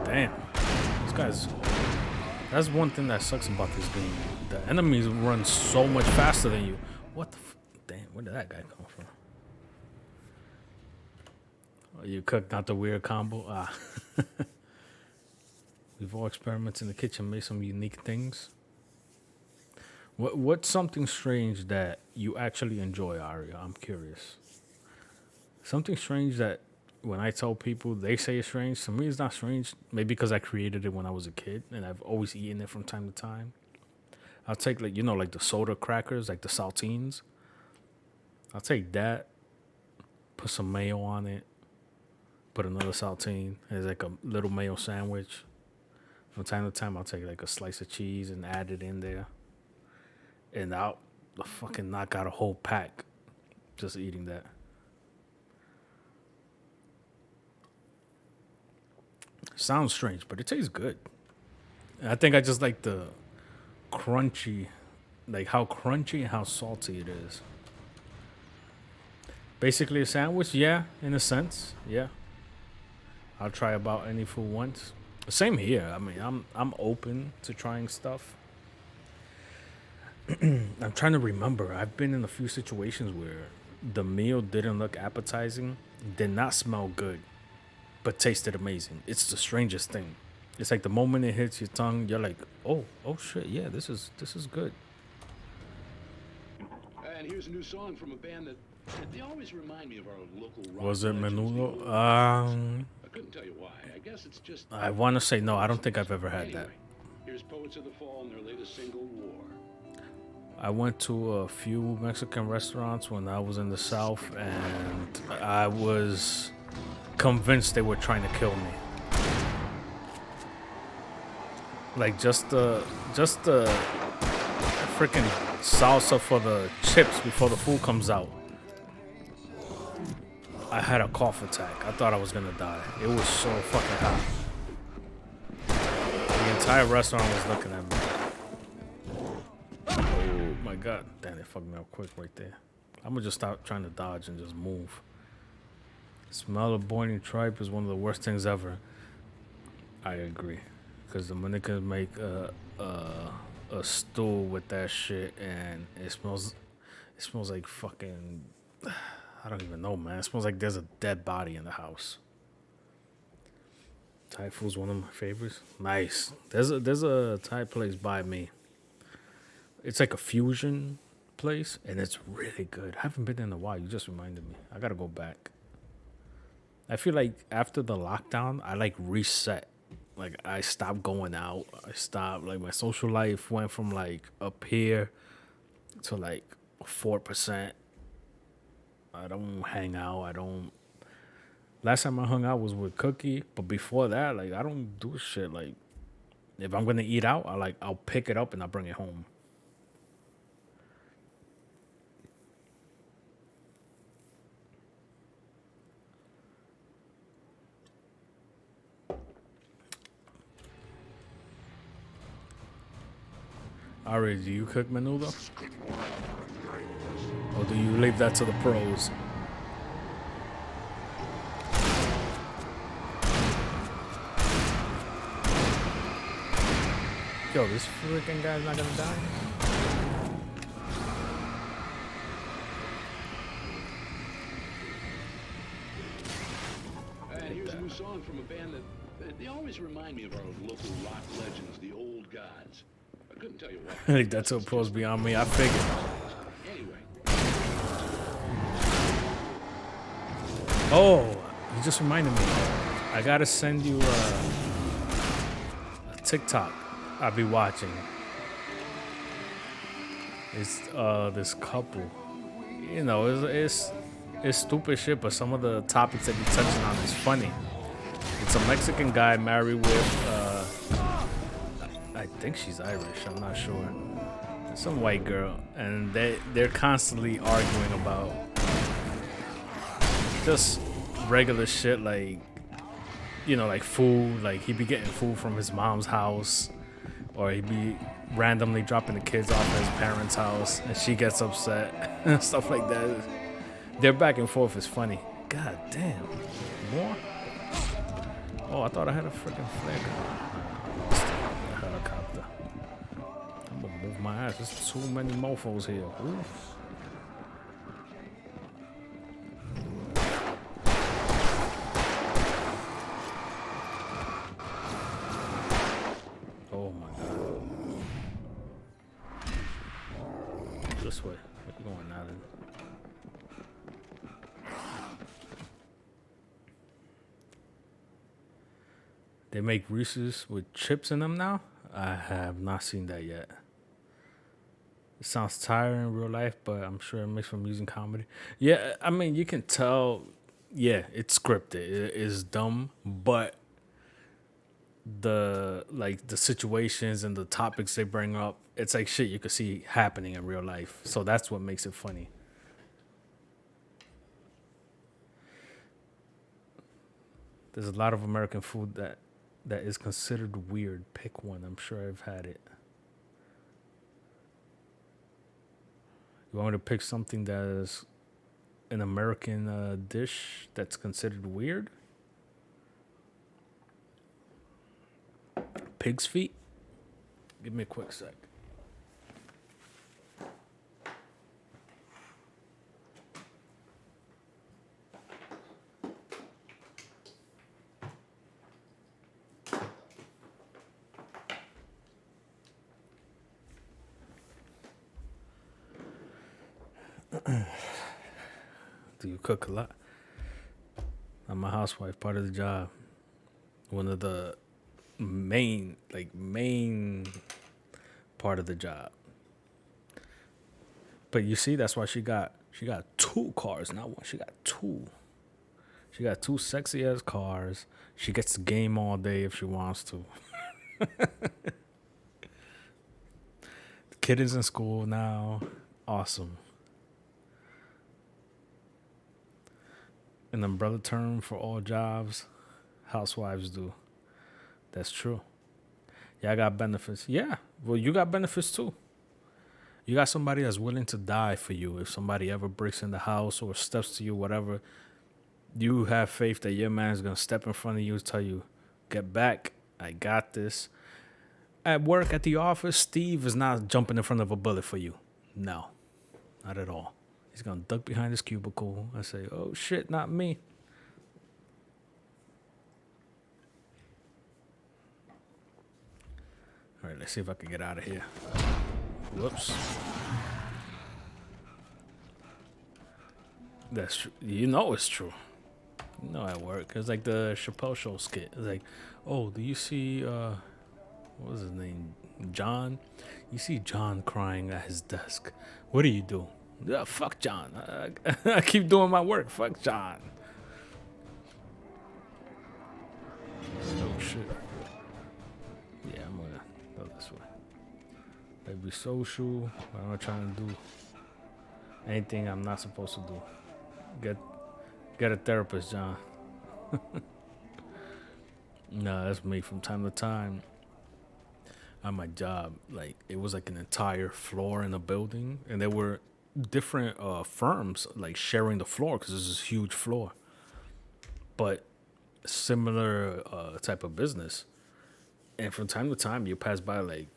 Damn. These guys... That's one thing that sucks about this game. The enemies run so much faster than you. What the damn, where did that guy come from? Oh, you cooked not the weird combo? Ah. We've all experimented in the kitchen, made some unique things. What's something strange that you actually enjoy, Aria? I'm curious. Something strange that when I tell people, they say it's strange. To me, it's not strange. Maybe because I created it when I was a kid, and I've always eaten it from time to time. I'll take, like, you know, like the soda crackers, like the saltines. I'll take that, put some mayo on it, put another saltine. It's like a little mayo sandwich. From time to time, I'll take like a slice of cheese and add it in there. And I'll fucking knock out a whole pack just eating that. Sounds strange, but it tastes good. I think I just like the crunchy, like how crunchy and how salty it is. Basically a sandwich, yeah, in a sense, yeah. I'll try about any food once. Same here. I mean, I'm open to trying stuff. I'm trying to remember. I've been in a few situations where the meal didn't look appetizing, did not smell good, but tasted amazing. It's the strangest thing. It's like the moment it hits your tongue, you're like, oh shit, yeah, this is good. And here's a new song from a band that they always remind me of our local rock. Was it Menudo? I couldn't tell you why. I guess it's just. I want to say no. I don't think I've ever had that. Here's Poets of the Fall and their latest single, War. I went to a few Mexican restaurants when I was in the South, and I was convinced they were trying to kill me. Like just the freaking salsa for the chips before the food comes out. I had a cough attack. I thought I was gonna die. It was so fucking hot. The entire restaurant was looking at me. Oh my god. Damn, it fucked me up quick right there. I'm gonna just stop trying to dodge and just move. Smell of boiling tripe is one of the worst things ever. I agree. Because the Dominicans make a stew with that shit, and it smells like fucking, I don't even know, man. It smells like there's a dead body in the house. Thai food's one of my favorites. Nice. There's a Thai place by me. It's like a fusion place, and it's really good. I haven't been in a while. You just reminded me. I gotta go back. I feel like after the lockdown, I like reset. Like I stopped going out. I stopped, like my social life went from like up here to like 4%. I don't hang out. Last time I hung out was with Cookie, but before that, like I don't do shit. Like if I'm gonna eat out, I'll pick it up and I'll bring it home. Ari, do you cook menudo? Or do you leave that to the pros? Yo, this freaking guy's not gonna die. Here's a new song from a band that they always remind me of our local rock legends, the Old Gods. I couldn't tell you I why. think that's what pulls beyond me. I figured. Anyway. Oh, you just reminded me. I gotta send you a TikTok I'll be watching. It's this couple. You know, it's stupid shit, but some of the topics that you're touching on is funny. It's a Mexican guy married with I think she's Irish, I'm not sure. Some white girl, and they're constantly arguing about just regular shit, like, you know, like food. Like, he'd be getting food from his mom's house, or he'd be randomly dropping the kids off at his parents' house, and she gets upset and stuff like that. Their back and forth is funny. God damn. More? Oh, I thought I had a freaking flag. A helicopter. I'm gonna move my ass. There's too many mofos here. Oof. Oh my god. This way. We're going out in. They make Reese's with chips in them now? I have not seen that yet. It sounds tiring in real life, but I'm sure it makes for amusing comedy. Yeah, I mean, you can tell, yeah, it's scripted. It is dumb, but the situations and the topics they bring up, it's like shit you could see happening in real life. So that's what makes it funny. There's a lot of American food that is considered weird. Pick one. I'm sure I've had it. You want me to pick something that is an American dish that's considered weird? Pig's feet? Give me a quick sec. Do you cook a lot? I'm a housewife, part of the job. One of the main part of the job. But you see, that's why she got 2 cars, not one. She got 2. She got 2 sexy ass cars. She gets to game all day if she wants to. The kid is in school now. Awesome. An umbrella term for all jobs, housewives do. That's true. Yeah, I got benefits. Yeah, well, you got benefits too. You got somebody that's willing to die for you. If somebody ever breaks in the house or steps to you, whatever, you have faith that your man is going to step in front of you and tell you, get back, I got this. At work, at the office, Steve is not jumping in front of a bullet for you. No, not at all. He's going to duck behind his cubicle and say, oh, shit, not me. All right, let's see if I can get out of here. Whoops. That's true. You know it's true. You know at work. It's like the Chappelle Show skit. It's like, oh, do you see, what was his name? John? You see John crying at his desk. What do you do? Yeah, fuck John. I keep doing my work. Fuck John. Oh, shit. Yeah, I'm gonna go this way. Maybe social. I'm not trying to do anything I'm not supposed to do. Get a therapist, John. Nah, that's me from time to time. On my job, like, it was like an entire floor in a building, and there were different firms like sharing the floor because this is a huge floor, but similar type of business. And from time to time, you pass by like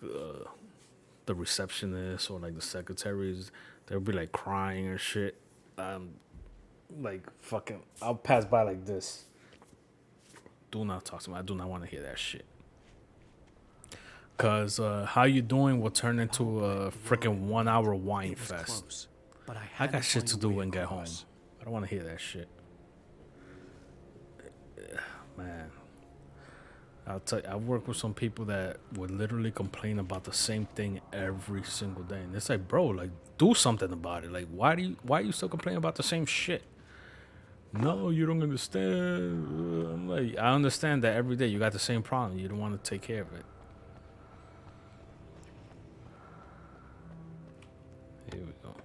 the receptionist or like the secretaries. They'll be like crying or shit. Like fucking, I'll pass by like this. Do not talk to me. I do not want to hear that shit. Cause how you doing will turn into a freaking 1 hour wine fest. Close, but I got shit to do when I get home. I don't want to hear that shit. Man, I'll tell you, I've worked with some people that would literally complain about the same thing every single day, and it's like, bro, like, do something about it. Like, why are you still complaining about the same shit? No, you don't understand. I'm like, I understand that every day you got the same problem. You don't want to take care of it. Here we go.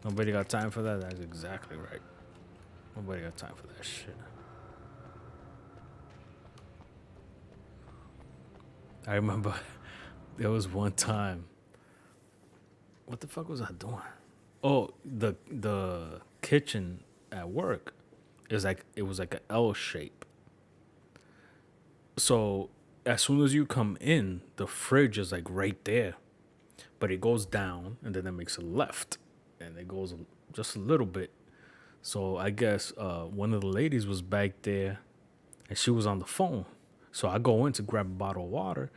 Nobody got time for that? That's exactly right. Nobody got time for that shit. I remember there was one time. What the fuck was I doing? Oh, the kitchen at work is like, it was like an L shape. So as soon as you come in, the fridge is like right there, but it goes down and then it makes a left, and it goes just a little bit. So I guess one of the ladies was back there, and she was on the phone. So I go in to grab a bottle of water,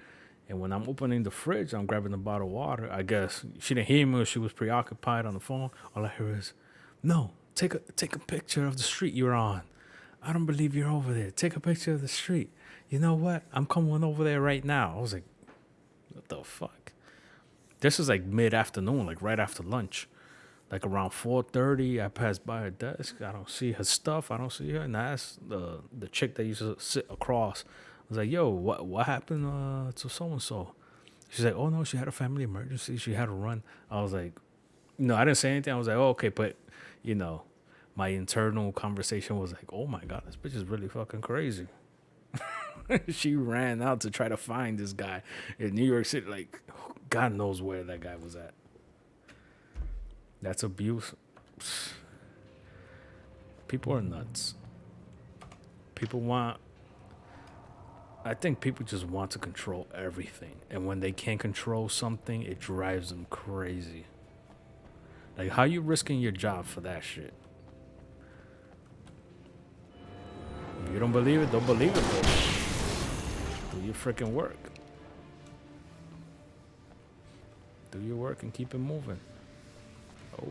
and when I'm opening the fridge, I'm grabbing the bottle of water. I guess she didn't hear me, or she was preoccupied on the phone. All I hear is, "No, take a picture of the street you're on. I don't believe you're over there. Take a picture of the street. You know what? I'm coming over there right now." I was like, what the fuck? This is like mid-afternoon, like right after lunch. Like around 4:30, I passed by her desk. I don't see her stuff. I don't see her. And I asked the chick that used to sit across. I was like, yo, what happened to so-and-so? She's like, oh, no, she had a family emergency. She had to run. I was like, no, I didn't say anything. I was like, oh, okay. But, you know, my internal conversation was like, oh, my God, this bitch is really fucking crazy. She ran out to try to find this guy in New York City. Like, God knows where that guy was at. That's abuse. People are nuts. I think people just want to control everything. And when they can't control something, it drives them crazy. Like, how you risking your job for that shit? If you don't believe it, don't believe it, bro. Do your freaking work. Do your work and keep it moving. Oh.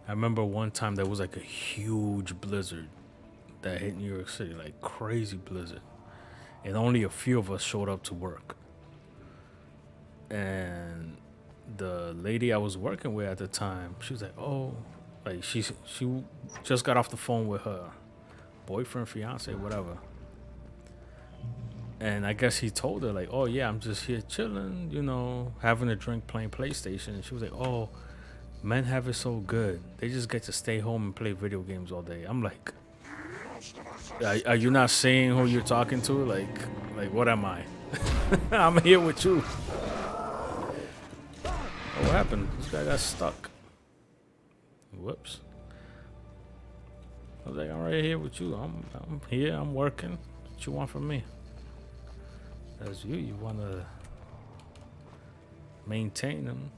I remember one time there was like a huge blizzard that hit New York City, like crazy blizzard. And only a few of us showed up to work. And the lady I was working with at the time, she was like, oh, like she just got off the phone with her boyfriend, fiance, whatever. And I guess he told her like, oh yeah, I'm just here chilling, you know, having a drink, playing PlayStation. And she was like, oh, men have it so good. They just get to stay home and play video games all day. I'm like, are you not seeing who you're talking to? Like what am I? I'm here with you. Oh, what happened? This guy got stuck. Whoops. I was like, I'm right here with you. I'm here. I'm working. What you want from me? That's you. You want to maintain them.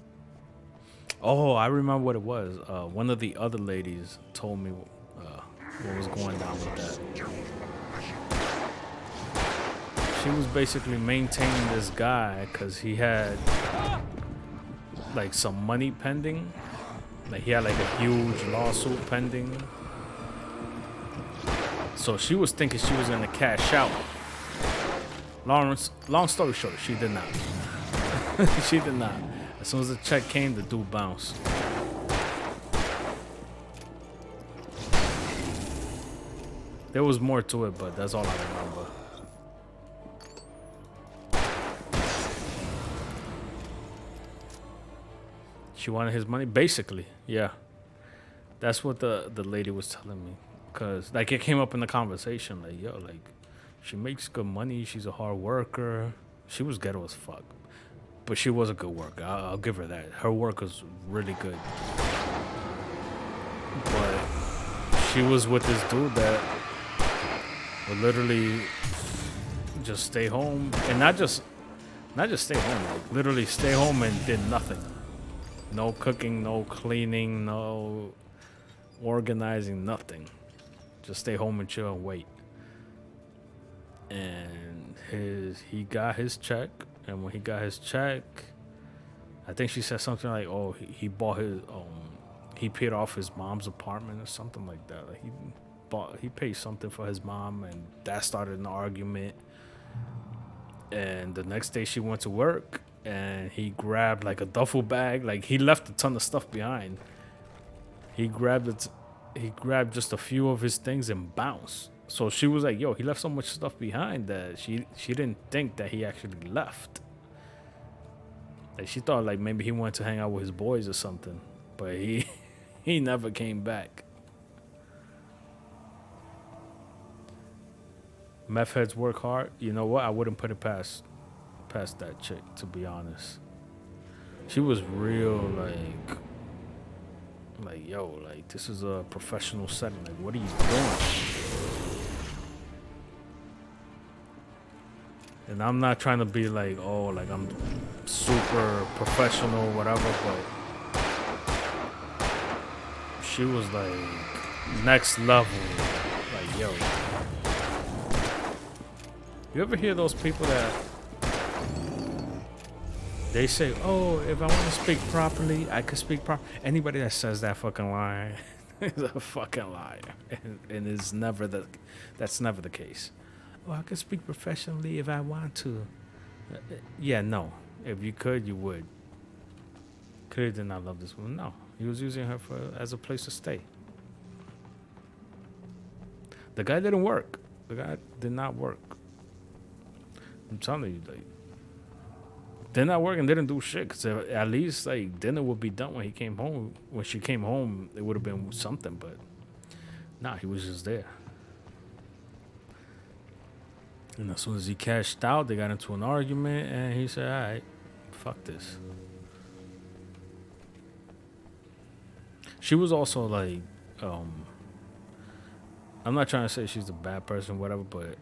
Oh, I remember what it was. One of the other ladies told me what was going down with that. She was basically maintaining this guy because he had like some money pending. Like he had like a huge lawsuit pending. So she was thinking she was gonna cash out. Long story short, she did not. She did not. As soon as the check came, the dude bounced. There was more to it, but that's all I remember. She wanted his money, basically. Yeah, that's what the lady was telling me. Cause like it came up in the conversation, like yo, like she makes good money. She's a hard worker. She was ghetto as fuck. But she was a good worker. I'll give her that. Her work was really good. But she was with this dude that would literally just stay home, and not just stay home, like literally stay home and did nothing. No cooking, no cleaning, no organizing, nothing. Just stay home and chill and wait. And he got his check, and when he got his check, I think she said something like, "Oh, he bought his he paid off his mom's apartment or something like that. Like he paid something for his mom, and that started an argument. And the next day she went to work, and he grabbed like a duffel bag. Like he left a ton of stuff behind. He grabbed just a few of his things and bounced. So she was like, "Yo, he left so much stuff behind that she didn't think that he actually left. Like she thought like maybe he went to hang out with his boys or something, but he never came back." Meth heads work hard. You know what? I wouldn't put it past that chick, to be honest. She was real like yo, like this is a professional setting. Like, what are you doing? And I'm not trying to be like, oh, like I'm super professional, whatever, but she was like next level. Like, yo. You ever hear those people that they say, "Oh, if I want to speak properly, I can speak proper." Anybody that says that fucking lie is a fucking liar, and it's never that's never the case. "Oh, I can speak professionally if I want to." Yeah, no. If you could, you would. Clearly did not love this woman. No, he was using her as a place to stay. The guy didn't work. The guy did not work. I'm telling you, like, they're not working, didn't do shit. Cause at least like dinner would be done when he came home. When she came home, it would have been something. But nah, he was just there. And as soon as he cashed out, they got into an argument, and he said, "All right, fuck this." She was also like, I'm not trying to say she's a bad person, whatever, but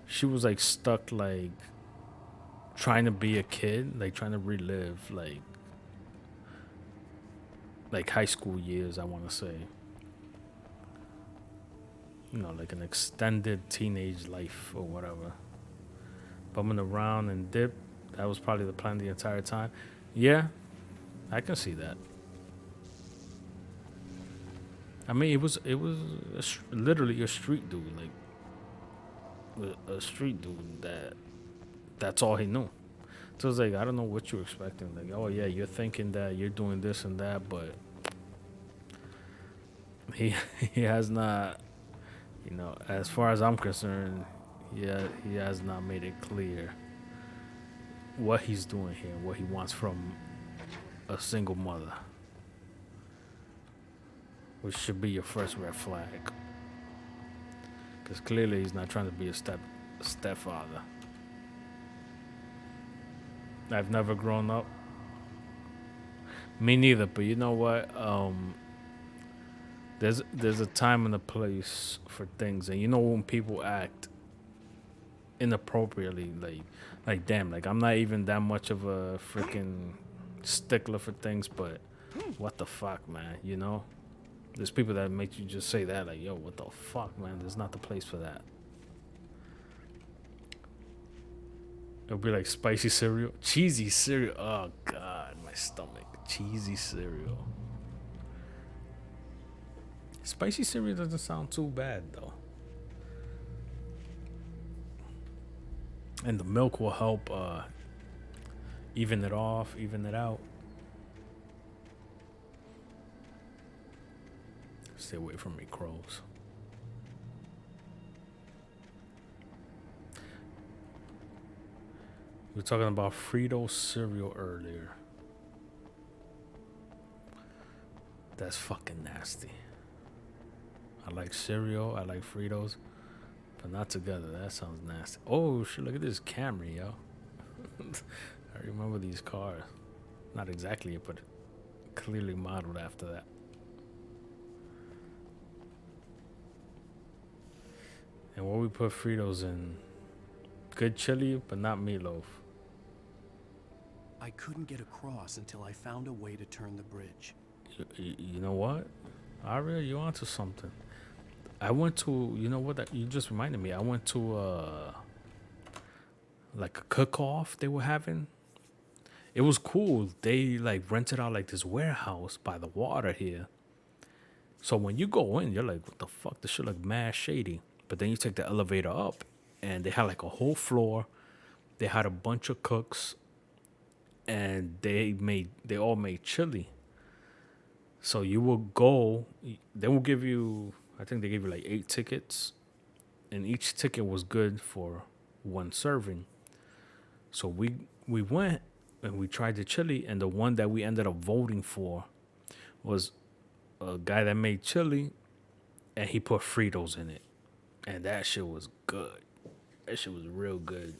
she was like stuck, like trying to be a kid, like trying to relive like high school years, I want to say. You know, like an extended teenage life or whatever. Bumming around and dip, that was probably the plan the entire time. Yeah, I can see that. I mean, it was literally a street dude, like a street dude that's all he knew. So it's like, I don't know what you're expecting. Like, oh yeah, you're thinking that you're doing this and that, but he has not, you know, as far as I'm concerned, he has not made it clear what he's doing here, what he wants from a single mother, which should be your first red flag. Because clearly he's not trying to be a stepfather. I've never grown up. Me neither, but you know what? There's a time and a place for things, and you know when people act inappropriately, like damn, like I'm not even that much of a freaking stickler for things, but what the fuck, man, you know? There's people that make you just say that, like, yo, what the fuck, man? There's not the place for that. It'll be like spicy cereal, cheesy cereal. Oh God, my stomach. Cheesy cereal. Spicy cereal doesn't sound too bad though. And the milk will help even it off, even it out. Stay away from me, crows. We were talking about Frito cereal earlier. That's fucking nasty. I like cereal, I like Fritos, but not together. That sounds nasty. Oh shit, look at this Camry, yo. I remember these cars. Not exactly, but clearly modeled after that. And what we put Fritos in? Good chili, but not meatloaf. I couldn't get across until I found a way to turn the bridge. You know what? Aria, you onto something. I went to, you know what, that you just reminded me. I went to like a cook-off they were having. It was cool. They like rented out like this warehouse by the water here. So when you go in, you're like, what the fuck? This shit look mad shady. But then you take the elevator up and they had like a whole floor. They had a bunch of cooks and they all made chili. So you will go, they will give you, I think they gave you like 8 tickets, and each ticket was good for 1 serving. So we went and we tried the chili, and the one that we ended up voting for was a guy that made chili, and he put Fritos in it. And that shit was good. That shit was real good.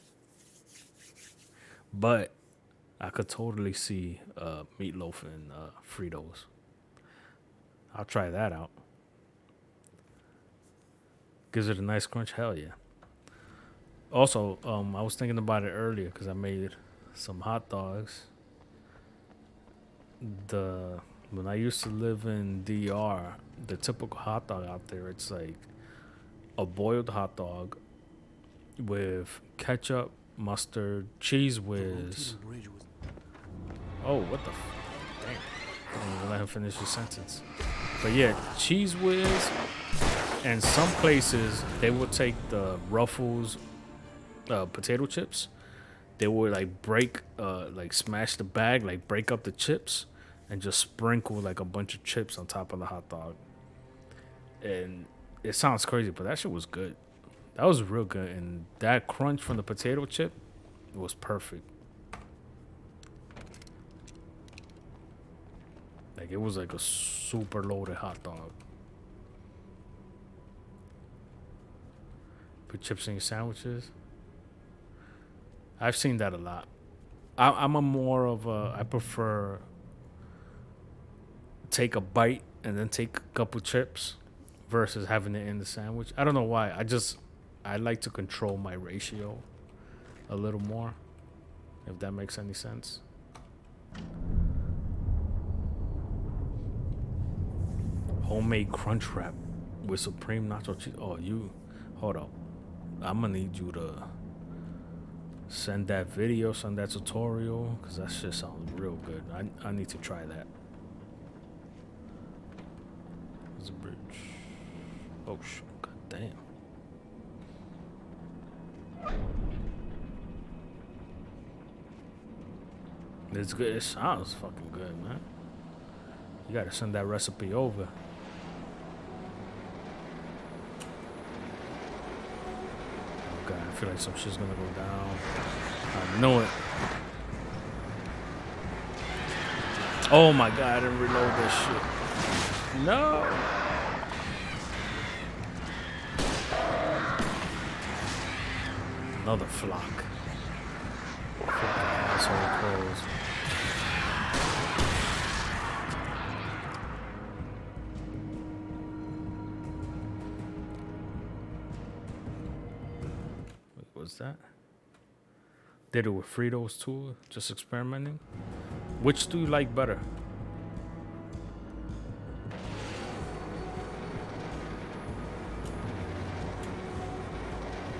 But I could totally see meatloaf and Fritos. I'll try that out. Gives it a nice crunch. Hell yeah. Also, I was thinking about it earlier because I made some hot dogs. When I used to live in DR, the typical hot dog out there, it's like a boiled hot dog with ketchup, mustard, cheese whiz. Oh, what the damn. I'm gonna let him finish his sentence. But yeah, cheese whiz, and some places they would take the Ruffles potato chips. They would like smash the bag, like break up the chips, and just sprinkle like a bunch of chips on top of the hot dog. And it sounds crazy, but that shit was good. That was real good, and that crunch from the potato chip was perfect. Like it was like a super loaded hot dog. Put chips in your sandwiches. I've seen that a lot. I'm a more of a, I prefer take a bite and then take a couple chips versus having it in the sandwich. I don't know why. I like to control my ratio a little more, if that makes any sense. Homemade crunch wrap with supreme nacho cheese. Oh, hold up. I'm gonna need you to send that video, send that tutorial, because that shit sounds real good. I need to try that. There's a bridge. Oh, shit. God damn. It's good. It sounds fucking good, man. You gotta send that recipe over. Okay, I feel like some shit's gonna go down. I know it. Oh my god, I didn't reload this shit. No! Another flock. Fucking asshole clothes. What's that? Did it with Fritos too, just experimenting. Which do you like better?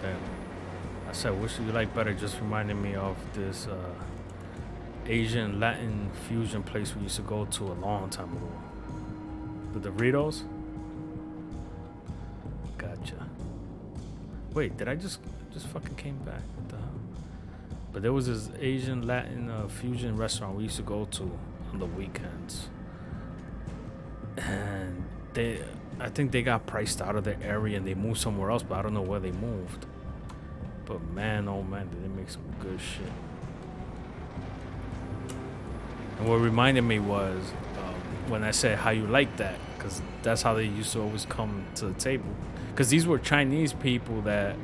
Damn. I said, which do you like better? Just reminded me of this Asian Latin fusion place we used to go to a long time ago. The Doritos? Gotcha. Wait, did I just fucking came back? What the hell? But there was this Asian Latin fusion restaurant we used to go to on the weekends, and I think they got priced out of their area and they moved somewhere else, but I don't know where they moved. But man, oh man, did they make some good shit. And what reminded me was when I said how you like that, because that's how they used to always come to the table. Because these were Chinese people that.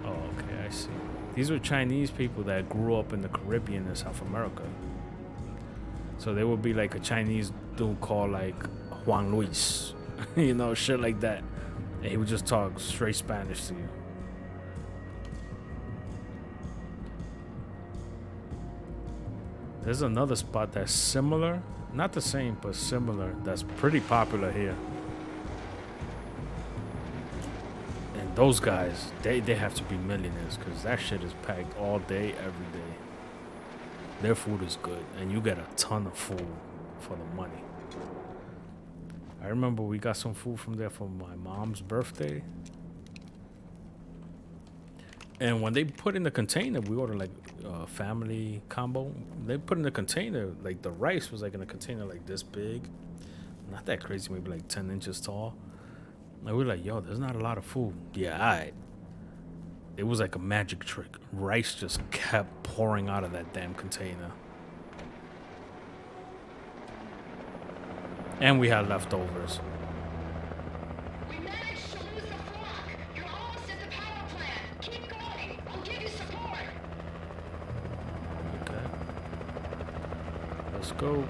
Oh, okay, I see. These were Chinese people that grew up in the Caribbean and South America. So there would be like a Chinese dude called like Juan Luis, you know, shit like that. And he would just talk straight Spanish to you. There's another spot that's similar, not the same, but similar, that's pretty popular here. And those guys, they have to be millionaires because that shit is packed all day, every day. Their food is good, and you get a ton of food for the money. I remember we got some food from there for my mom's birthday. And when they put in the container, we ordered like a family combo. They put in the container, like the rice was like in a container like this big. Not that crazy, maybe like 10 inches tall. And we were like, yo, there's not a lot of food. Yeah, alright. It was like a magic trick. Rice just kept pouring out of that damn container. And we had leftovers. We managed to lose the flock. You're almost at the power plant. Keep going. I'll give you support. Okay. Let's go.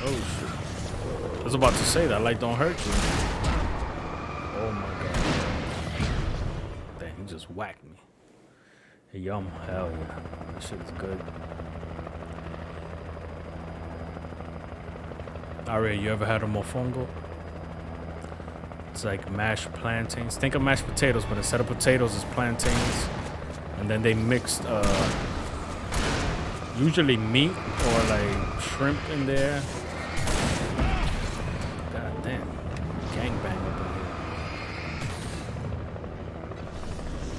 Oh shit. I was about to say that light don't hurt you. Oh my god. Damn, he just whacked me. Hey, yum, hell yeah. That shit is good. Alright, you ever had a mofongo? It's like mashed plantains. Think of mashed potatoes, but instead of potatoes, it's plantains. And then they mixed usually meat or like shrimp in there. God damn. Gangbang up in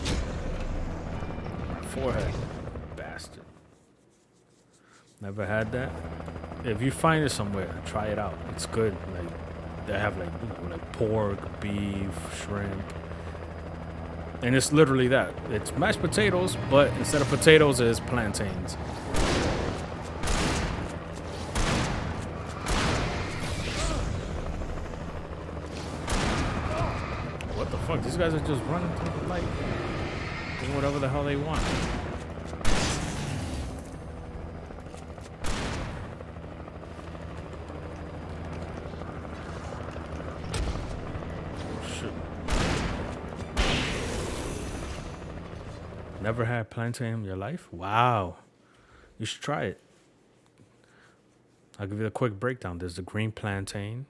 here. My forehead. Bastard. Never had that? If you find it somewhere, try it out. It's good. Like they have like, you know, like pork, beef, shrimp. And it's literally that. It's mashed potatoes, but instead of potatoes, it's plantains. What the fuck? These guys are just running through the light. Doing whatever the hell they want. Never had plantain in your life? Wow. You should try it. I'll give you a quick breakdown. There's the green plantain.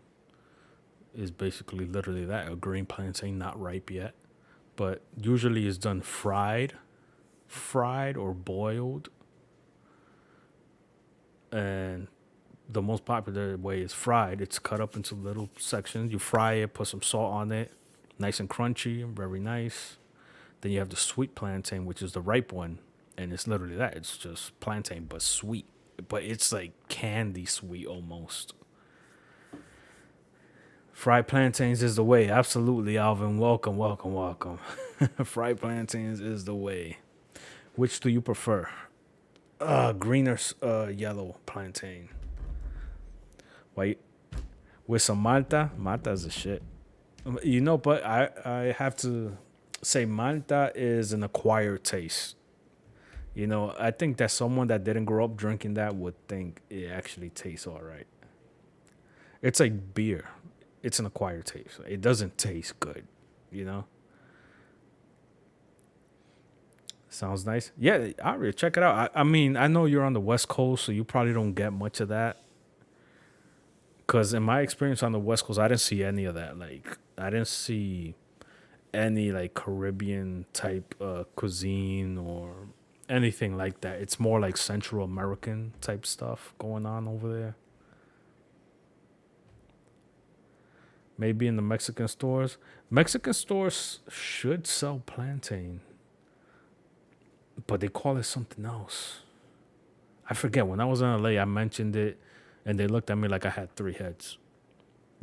Is basically literally that. A green plantain, not ripe yet. But usually it's done fried or boiled. And the most popular way is fried. It's cut up into little sections. You fry it, put some salt on it. Nice and crunchy, very nice. Then you have the sweet plantain, which is the ripe one. And it's literally that. It's just plantain, but sweet. But it's like candy sweet almost. Fried plantains is the way. Absolutely, Alvin. Welcome, welcome, welcome. Fried plantains is the way. Which do you prefer? Green or yellow plantain? Wait. With some Malta? Malta is the shit. You know, but I have to say Malta is an acquired taste. You know, I think that someone that didn't grow up drinking that would think it actually tastes all right. It's like beer. It's an acquired taste. It doesn't taste good, you know? Sounds nice. Yeah, Aria, check it out. I mean, I know you're on the West Coast, so you probably don't get much of that. Because in my experience on the West Coast, I didn't see any of that. Like, I didn't see any like Caribbean type cuisine or anything like that. It's more like Central American type stuff going on over there. Maybe in the Mexican stores. Mexican stores should sell plantain, but they call it something else. I forget. When I was in LA, I mentioned it, and they looked at me like I had 3 heads.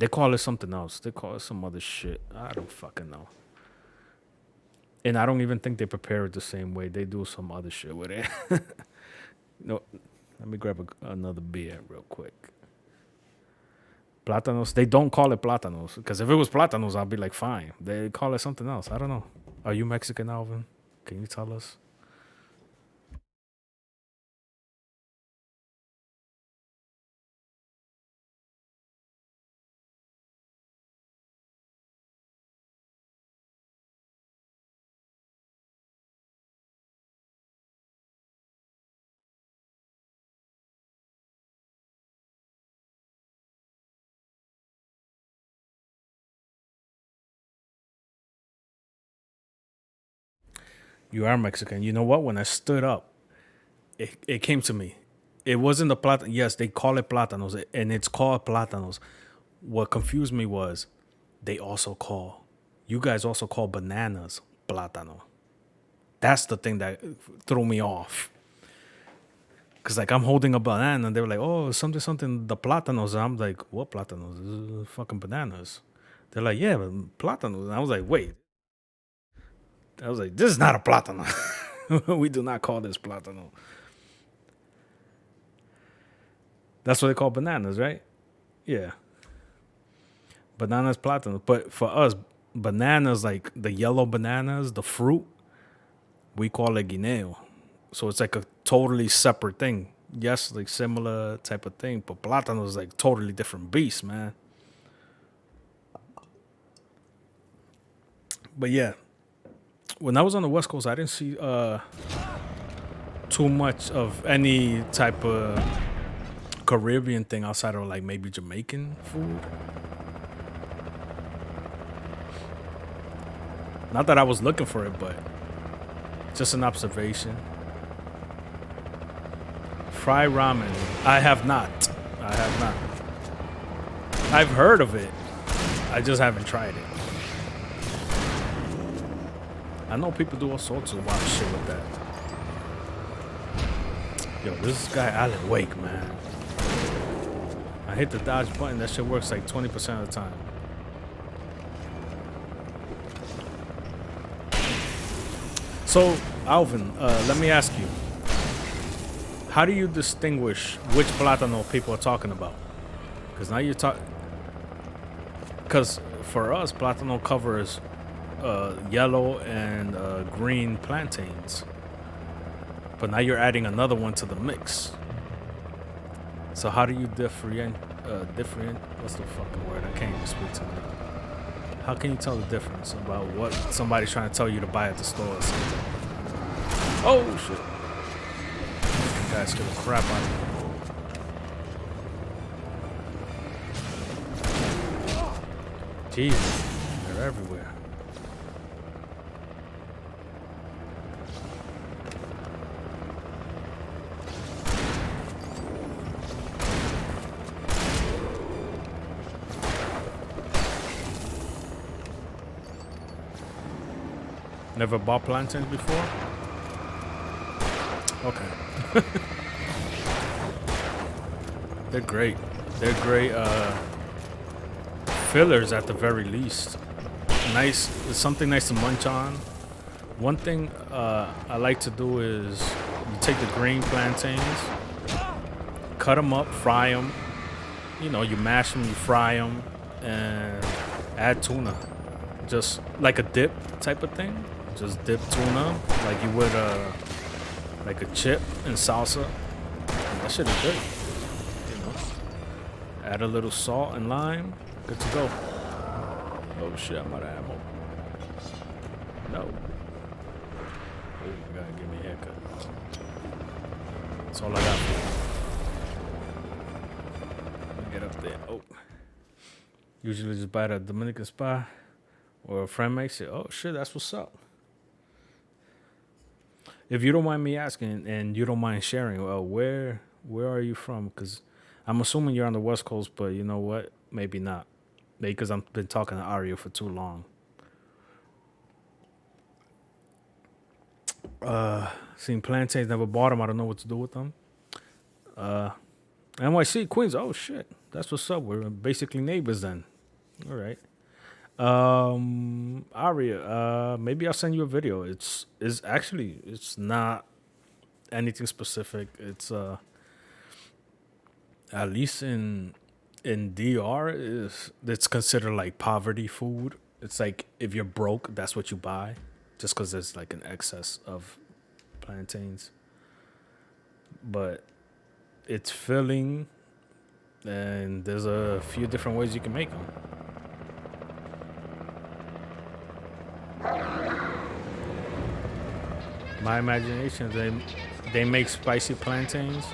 They call it something else. They call it some other shit. I don't fucking know. And I don't even think they prepare it the same way. They do some other shit with it. No, let me grab another beer real quick. Plátanos. They don't call it plátanos. Because if it was plátanos, I'll be like, fine. They call it something else. I don't know. Are you Mexican, Alvin? Can you tell us? You are Mexican. You know what? When I stood up, it came to me. It wasn't the plata. Yes, they call it plátanos, and it's called plátanos. What confused me was you guys also call bananas plátano. That's the thing that threw me off. Because, like, I'm holding a banana, and they were like, oh, something, the plátanos. And I'm like, what plátanos? This is fucking bananas. They're like, yeah, but plátanos. And I was like, wait. I was like, this is not a plátano. We do not call this plátano. That's what they call bananas, right? Yeah. Bananas, plátano. But for us, bananas, like the yellow bananas, the fruit, we call it guineo. So it's like a totally separate thing. Yes, like similar type of thing, but plátano is like totally different beast, man. But yeah, when I was on the West Coast, I didn't see too much of any type of Caribbean thing outside of like maybe Jamaican food. Not that I was looking for it, but just an observation. Fried ramen. I have not. I've heard of it. I just haven't tried it. I know people do all sorts of wild shit with that. Yo, this guy Alan Wake, man. I hit the dodge button. That shit works like 20% of the time. So, Alvin, let me ask you. How do you distinguish which plátano people are talking about? Because now you're talking... Because for us, plátano covers yellow and green plantains. But now you're adding another one to the mix. So how do you different? What's the fucking word? I can't even speak to it. How can you tell the difference about what somebody's trying to tell you to buy at the store or something? Oh shit! You guys scared the crap out of me. Jeez, they're everywhere. Never bought plantains before? Okay. They're great. They're great fillers at the very least. Nice, it's something nice to munch on. One thing I like to do is you take the green plantains, cut them up, fry them. You know, you mash them, you fry them, and add tuna. Just like a dip type of thing. Just dip tuna like you would like a chip in salsa. That shit is good. You know. Add a little salt and lime. Good to go. Oh shit, I'm out of ammo. No. Oh, you gotta give me a haircut. That's all I got for you. Let me get up there. Oh. Usually just buy it at Dominican Spy or a friend makes it. Oh shit, that's what's up. If you don't mind me asking and you don't mind sharing, where are you from? Because I'm assuming you're on the West Coast, but you know what? Maybe not. Maybe because I've been talking to Aria for too long. Seen plantains, never bought them. I don't know what to do with them. NYC, Queens. Oh, shit. That's what's up. We're basically neighbors then. All right. Aria, maybe I'll send you a video. It's not anything specific. It's at least in in DR is it's considered like poverty food. It's like if you're broke, that's what you buy, just because there's like an excess of plantains. But it's filling, and there's a few different ways you can make them. My imagination, they make spicy plantains.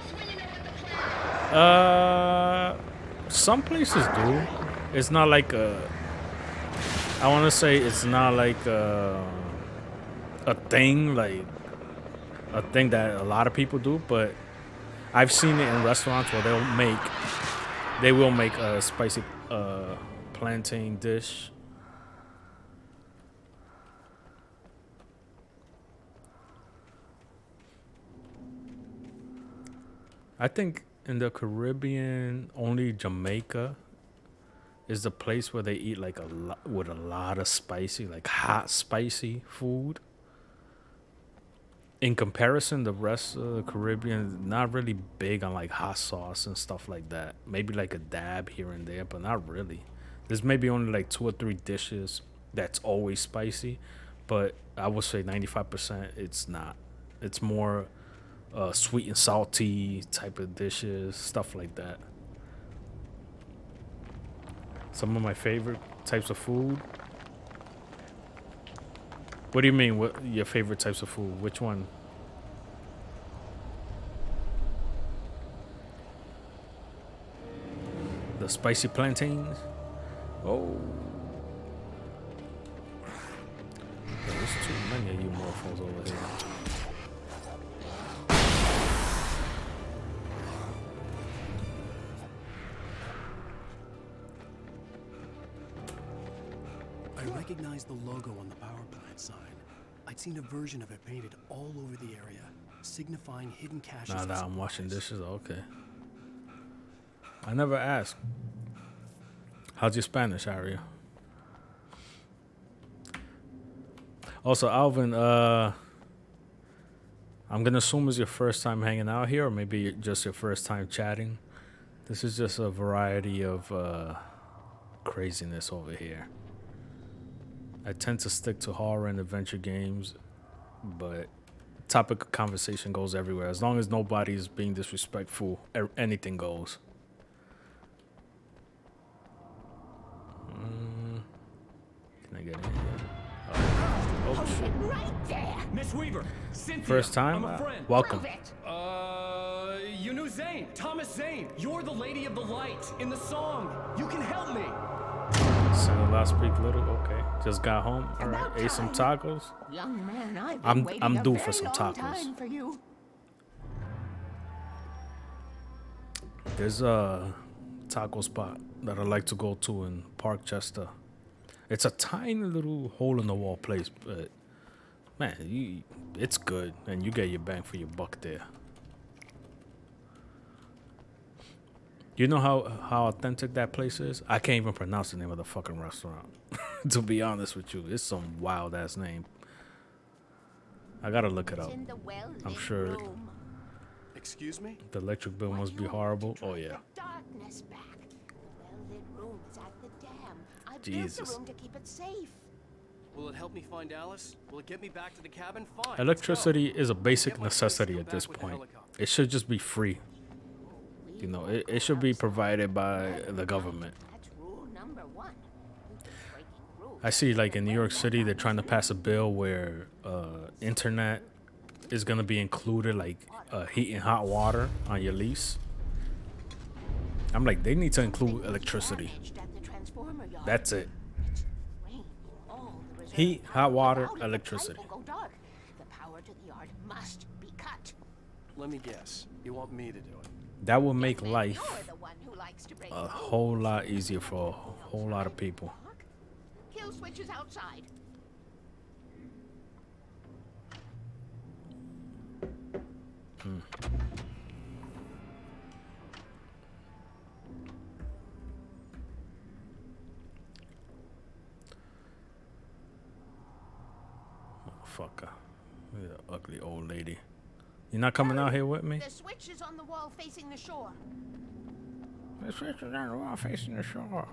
Some places do. It's not like I want to say it's not like a thing that a lot of people do, but I've seen it in restaurants where they will make a spicy plantain dish. I think in the Caribbean, only Jamaica is the place where they eat like with a lot of spicy, like hot spicy food. In comparison, the rest of the Caribbean is not really big on like hot sauce and stuff like that. Maybe like a dab here and there, but not really. There's maybe only like 2 or 3 dishes that's always spicy, but I would say 95% it's not. It's more sweet and salty type of dishes, stuff like that. Some of my favorite types of food. What do you mean? What your favorite types of food? Which one? The spicy plantains? Oh. There's too many of you mofos over here. I recognized the logo on the power plant sign. I'd seen a version of it painted all over the area, signifying hidden caches. Now that I'm washing dishes, okay. I never asked. How's your Spanish, Aria? Also, Alvin, I'm gonna assume it's your first time hanging out here, or maybe just your first time chatting. This is just a variety of craziness over here. I tend to stick to horror and adventure games, but topic of conversation goes everywhere. As long as nobody's being disrespectful, anything goes. Can I get in here? Oh shit. Right there. Miss Weaver, Cynthia, First time? I'm a friend. Welcome. You knew Zane, Thomas Zane. You're the Lady of the Light in the song. You can help me. Sing loud, speak little. Okay. Just got home. All right. Ate some tacos. Young man, I've been waiting I'm a due very for some long tacos. time for you. There's a taco spot that I like to go to in Parkchester. It's a tiny little hole in the wall place, but man, it's good, and you get your bang for your buck there. You know how authentic that place is? I can't even pronounce the name of the fucking restaurant. To be honest with you, it's some wild ass name. I gotta look it up. I'm sure. Excuse me? The electric bill must be horrible. Oh yeah. Darkness back. The well-lit room is at the dam. I built Jesus. the room to keep it safe. Will it help me find Alice? Will it get me back to the cabin? Fine. Electricity is a basic necessity at this point. It should just be free. You know, it should be provided by the government. That's rule number 1. I see, like in New York City, they're trying to pass a bill where internet is gonna be included, like heat and hot water on your lease. I'm like, they need to include electricity. That's it. Heat, hot water, electricity. The power to the yard must be cut. Let me guess. You want me to do it? That will make life a whole lot easier for a whole lot of people. Kill switches outside. Motherfucker. Look at that ugly old lady. You're not coming out here with me? The switch is on the wall facing the shore. The switch is on the wall facing the shore.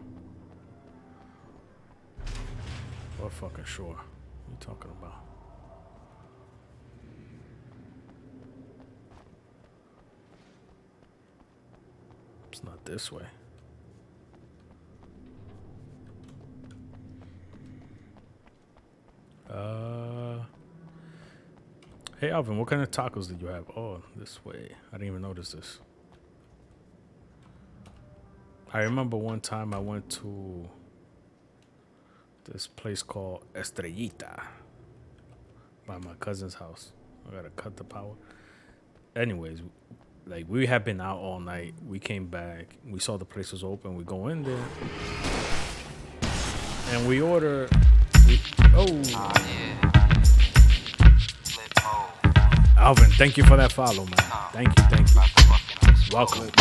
What fucking shore? What are you talking about? It's not this way. Hey Alvin, what kind of tacos did you have? Oh, this way. I didn't even notice this. I remember one time I went to this place called Estrellita by my cousin's house. I gotta cut the power. Anyways, like we had been out all night. We came back. We saw the place was open. We go in there and we order. Alvin, thank you for that follow, man. Thank you. Welcome.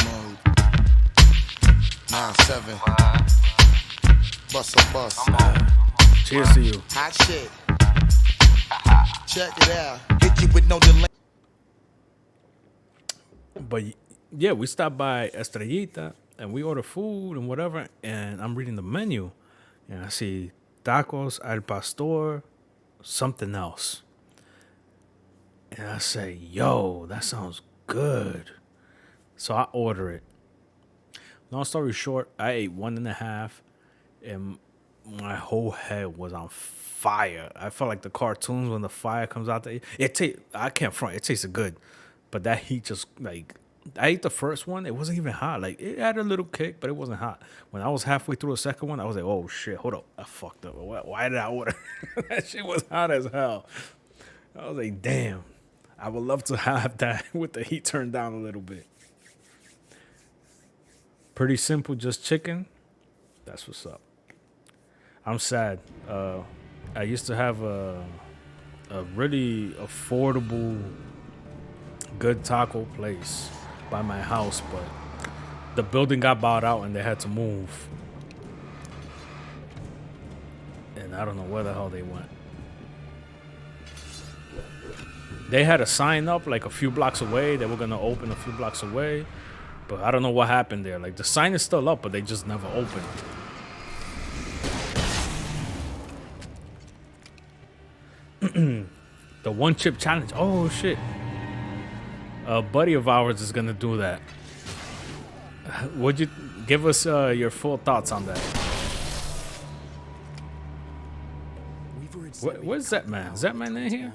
9-7. Bust. Cheers to you. Hot shit. Check it out. Hit you with no delay. But yeah, we stopped by Estrellita and we ordered food and whatever. And I'm reading the menu and I see tacos al pastor, something else. And I say, yo, that sounds good. So I order it. Long story short, I ate 1.5 and my whole head was on fire. I felt like the cartoons when the fire comes out. I can't front. It tasted good. But that heat just like, I ate the first one. It wasn't even hot. Like it had a little kick, but it wasn't hot. When I was halfway through the second one, I was like, oh shit, hold up. I fucked up. Why did I order? That shit was hot as hell. I was like, damn. I would love to have that with the heat turned down a little bit. Pretty simple, just chicken. That's what's up. I'm sad. I used to have a really affordable, good taco place by my house, but the building got bought out and they had to move. And I don't know where the hell they went. They had a sign up like a few blocks away. They were going to open a few blocks away. But I don't know what happened there. Like the sign is still up, but they just never opened. The one chip challenge. Oh, shit. A buddy of ours is going to do that. Would you give us your full thoughts on that? Where's Zetman? Zetman in here?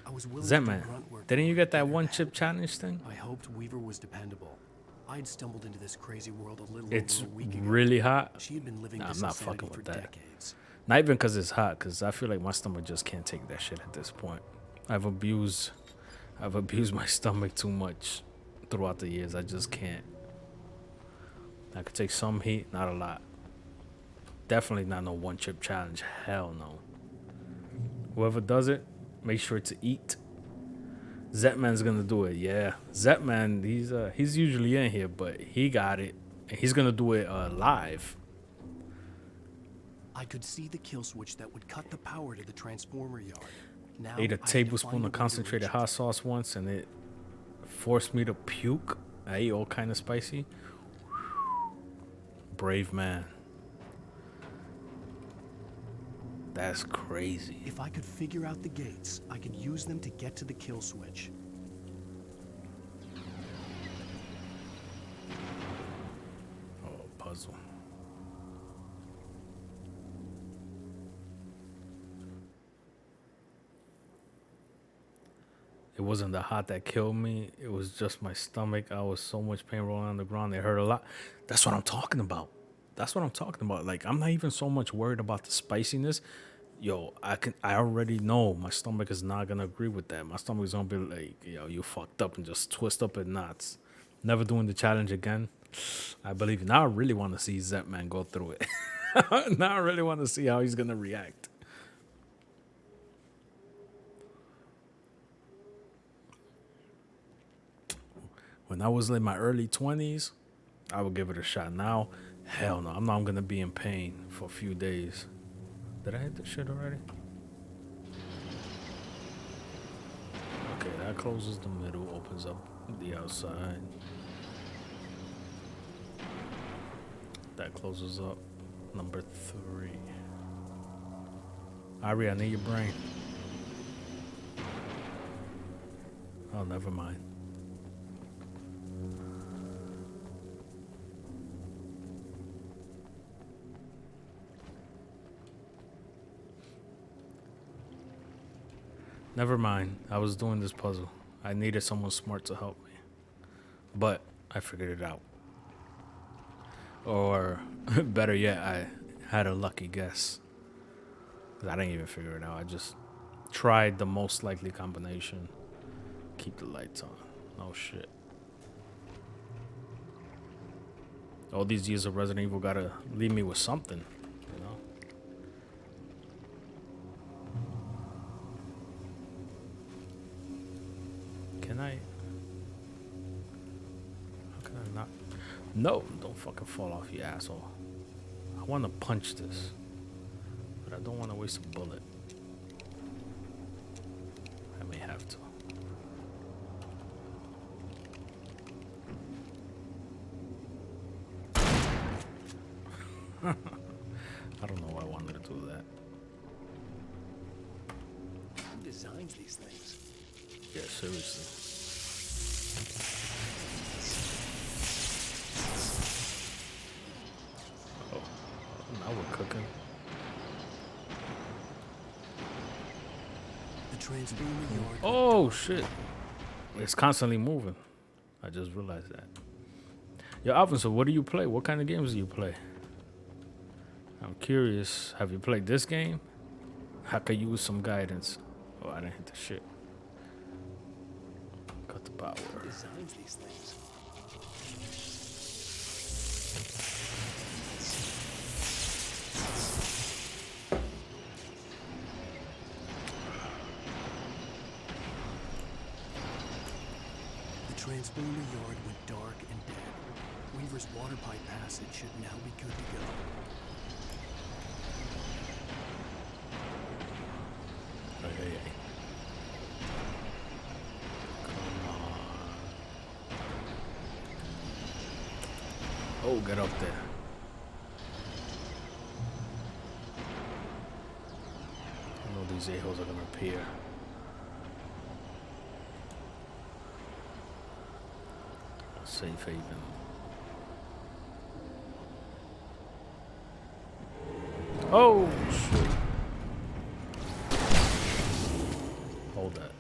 Zetman, didn't you get that one chip challenge thing? I hoped Weaver was dependable. I'd stumbled into this crazy world a little It's over a week ago. really hot. She had been living Nah, this I'm not insanity fucking with for that. decades. Not even because it's hot, because I feel like my stomach just can't take that shit at this point. I've abused my stomach too much throughout the years. I just can't. I could take some heat, not a lot. Definitely not no one chip challenge. Hell no. Whoever does it, make sure to eat. Zetman's gonna do it. Yeah, Zetman. He's usually in here, but he got it. And he's gonna do it live. I could see the kill switch that would cut the power to the transformer yard. Now Ate a I had to tablespoon find of a concentrated hot sauce once, and it forced me to puke. I ate all kind of spicy. Brave man. That's crazy. If I could figure out the gates, I could use them to get to the kill switch. Oh, puzzle. It wasn't the hot that killed me. It was just my stomach. I was so much pain rolling on the ground. It hurt a lot. That's what I'm talking about. That's what I'm talking about. Like, I'm not even so much worried about the spiciness. Yo, I already know my stomach is not gonna agree with that. My stomach is gonna be like, yo, you fucked up and just twist up in knots. Never doing the challenge again. I believe you. Now I really want to see Zetman go through it. Now I really want to see how he's gonna react. When I was in my early 20s, I would give it a shot. Now, hell no. I'm not gonna be in pain for a few days. Did I hit the shit already? Okay, that closes the middle, opens up the outside. That closes up number 3. Ari, I need your brain. Oh, never mind. Never mind. I was doing this puzzle. I needed someone smart to help me. But I figured it out. Or better yet, I had a lucky guess. 'Cause I didn't even figure it out. I just tried the most likely combination. Keep the lights on. No shit. All these years of Resident Evil gotta leave me with something, you know? Can I? How can I not? No, don't fucking fall off, you asshole. I want to punch this, but I don't want to waste a bullet. I may have to. I don't know why I wanted to do that. Who designs these things? Yeah, seriously. Oh, now we're cooking. The transformer yard. Oh shit! It's constantly moving. I just realized that. Yo, Alvin, so what do you play? What kind of games do you play? I'm curious. Have you played this game? I could use some guidance. Oh, I didn't hit the shit. Got the power. Who designs these things? The transformer yard went dark and dead. Weaver's water pipe passage should now be good to go. Hey. Come on. Oh, get up there. I know these a-holes are gonna appear. Safe haven. Oh, shit. Hold that.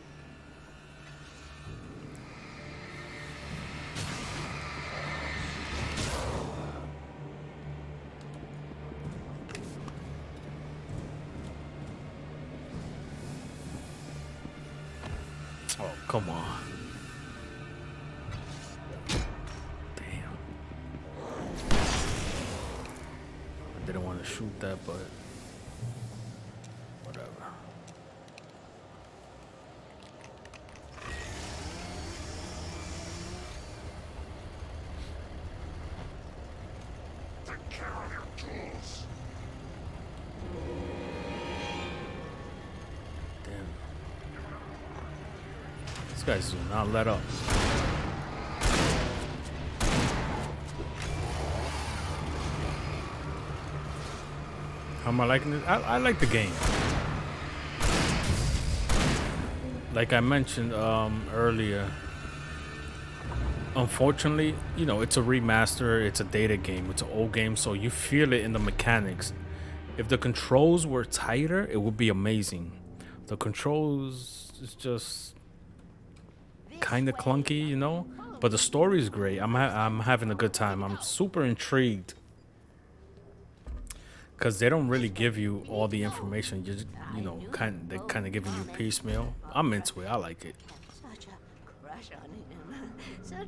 Oh, come on. Damn. I didn't want to shoot that, but whatever. Take care of your tools. Damn. These guys do not let up. How am I liking it? I like the game. Like I mentioned earlier, unfortunately, you know, it's a remaster, it's a dated game, it's an old game, so you feel it in the mechanics. If the controls were tighter, it would be amazing. The controls is just kind of clunky, you know, but the story is great. I'm having a good time. I'm super intrigued because they don't really give you all the information. You know, they're kind of giving you piecemeal. I'm into it. I like it.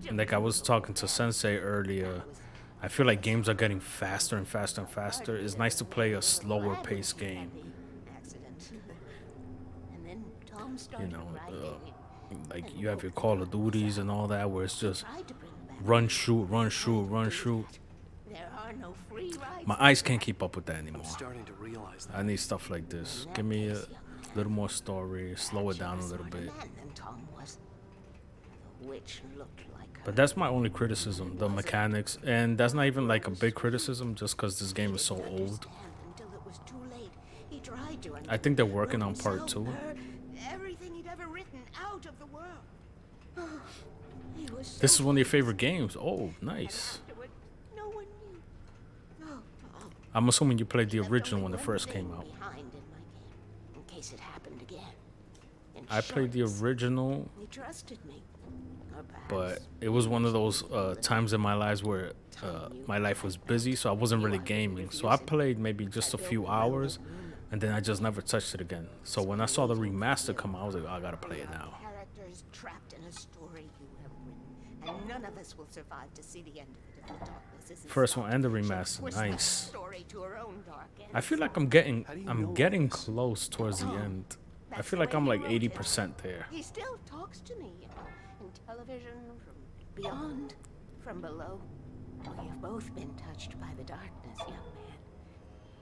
And like I was talking to Sensei earlier, I feel like games are getting faster and faster and faster. It's nice to play a slower paced game. You know, like you have your Call of Duties and all that, where it's just run, shoot, run, shoot, run, shoot. My eyes can't keep up with that anymore. I need stuff like this. Give me a little more story, slow it down a little bit. The witch looked like But that's my only criticism, the mechanics. And that's not even like a big criticism just because this game is so old. Until it was too late. He tried to. I think they're working on part 2. Everything he'd ever written out of the world. He was so This is one of your favorite games. Oh, nice. no one knew. Oh, I'm assuming you played the original when it first came out. behind in my game, in case it happened again. In I played the shorts, original, He trusted me. Or but it was one of those times in my lives where my life was busy, so I wasn't really gaming. So I played maybe just a few hours, and then I just never touched it again. So when I saw the remaster come out, I was like, oh, I gotta play it now. Characters trapped in a story you have written, and none of us will survive to see the end of it if the darkness isn't First one and the stopped. She'll remaster, twist that nice. story to her own dark end. I feel like I'm getting close towards the end. I feel like I'm like 80% there. He still talks to me in television, from beyond, from below. We have both been touched by the darkness, young man.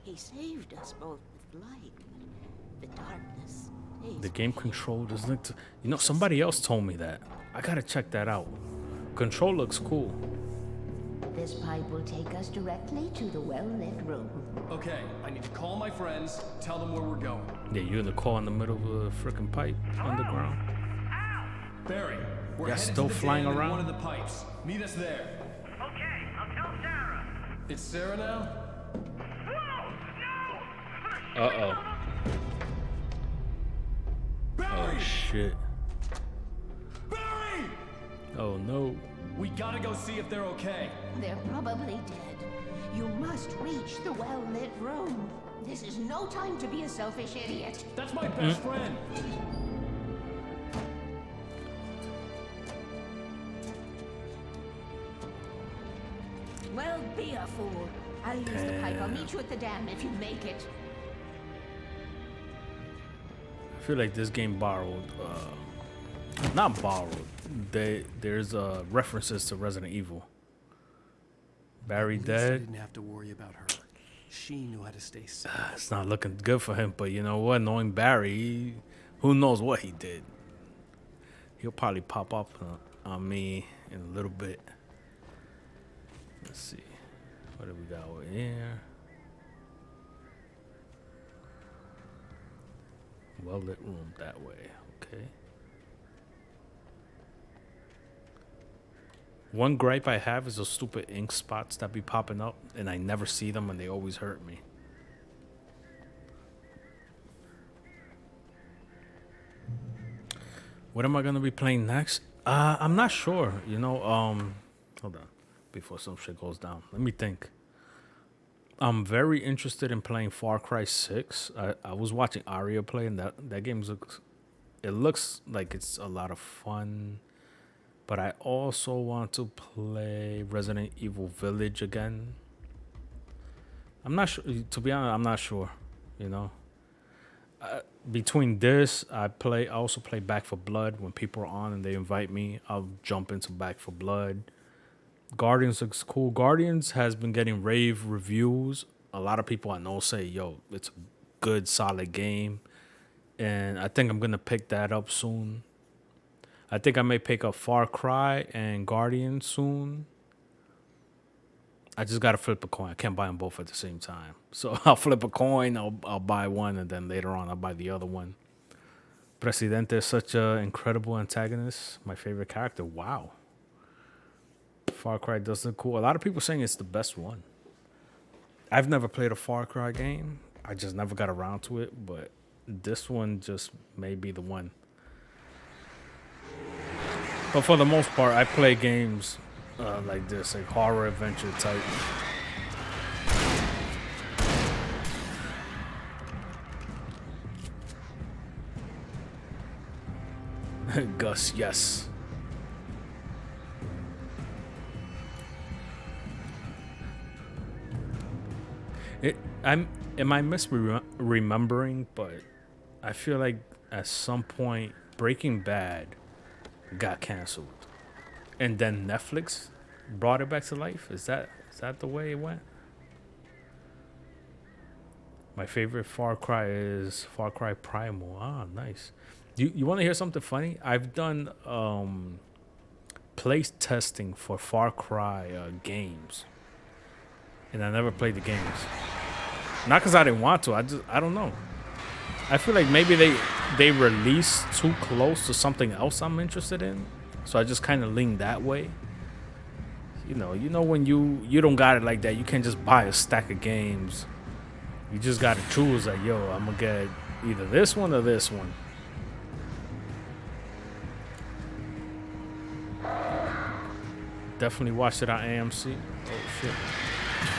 He saved us both with light, but the darkness stays. The game control doesn't look. You know, somebody else told me that. I gotta check that out. Control looks cool. This pipe will take us directly to the well-lit room. Okay, I need to call my friends, tell them where we're going. Yeah, you're in the car in the middle of a freaking pipe underground. Barry, we're Yeah, headed still to the flying dam in around? one of the pipes. Meet us there. Okay, I'll tell Sarah. It's Sarah now? Uh-oh. Oh, shit. Barry! Oh, no. We gotta go see if they're okay. They're probably dead. You must reach the well-lit room. This is no time to be a selfish idiot. That's my best friend. Well, be a fool. I'll use the pipe. I'll meet you at the dam if you make it. I feel like this game borrowed, not borrowed. There's references to Resident Evil. Barry At least I dead. didn't have to worry about her. She knew how to stay safe. It's not looking good for him, but you know what? Knowing Barry, who knows what he did. He'll probably pop up on me in a little bit. Let's see. What do we got over here? Well-lit room that way. Okay. One gripe I have is those stupid ink spots that be popping up, and I never see them, and they always hurt me. What am I gonna be playing next? I'm not sure. You know, hold on, before some shit goes down. Let me think. I'm very interested in playing Far Cry 6. I was watching Aria play, and that game looks like it's a lot of fun. But I also want to play Resident Evil Village again. I'm not sure. To be honest, I'm not sure. You know, between this, I also play Back 4 Blood. When people are on and they invite me, I'll jump into Back 4 Blood. Guardians looks cool. Guardians has been getting rave reviews. A lot of people I know say, yo, it's a good, solid game. And I think I'm going to pick that up soon. I think I may pick up Far Cry and Guardian soon. I just got to flip a coin. I can't buy them both at the same time. So I'll flip a coin, I'll buy one, and then later on I'll buy the other one. Presidente is such an incredible antagonist. My favorite character. Wow. Far Cry does look cool. A lot of people saying it's the best one. I've never played a Far Cry game. I just never got around to it, but this one just may be the one. But for the most part, I play games like this, like horror adventure type. Gus, yes. Am I misremembering? But I feel like at some point Breaking Bad got canceled, and then Netflix brought it back to life. Is that the way it went? My favorite Far Cry is Far Cry Primal. Ah, nice. You want to hear something funny? I've done play testing for Far Cry games, and I never played the games. Not because I didn't want to. I don't know. I feel like maybe they released too close to something else I'm interested in, so I just kind of lean that way. You know when you don't got it like that, you can't just buy a stack of games. You just gotta choose like, yo, I'm gonna get either this one or this one. Definitely watched it on AMC. Oh shit.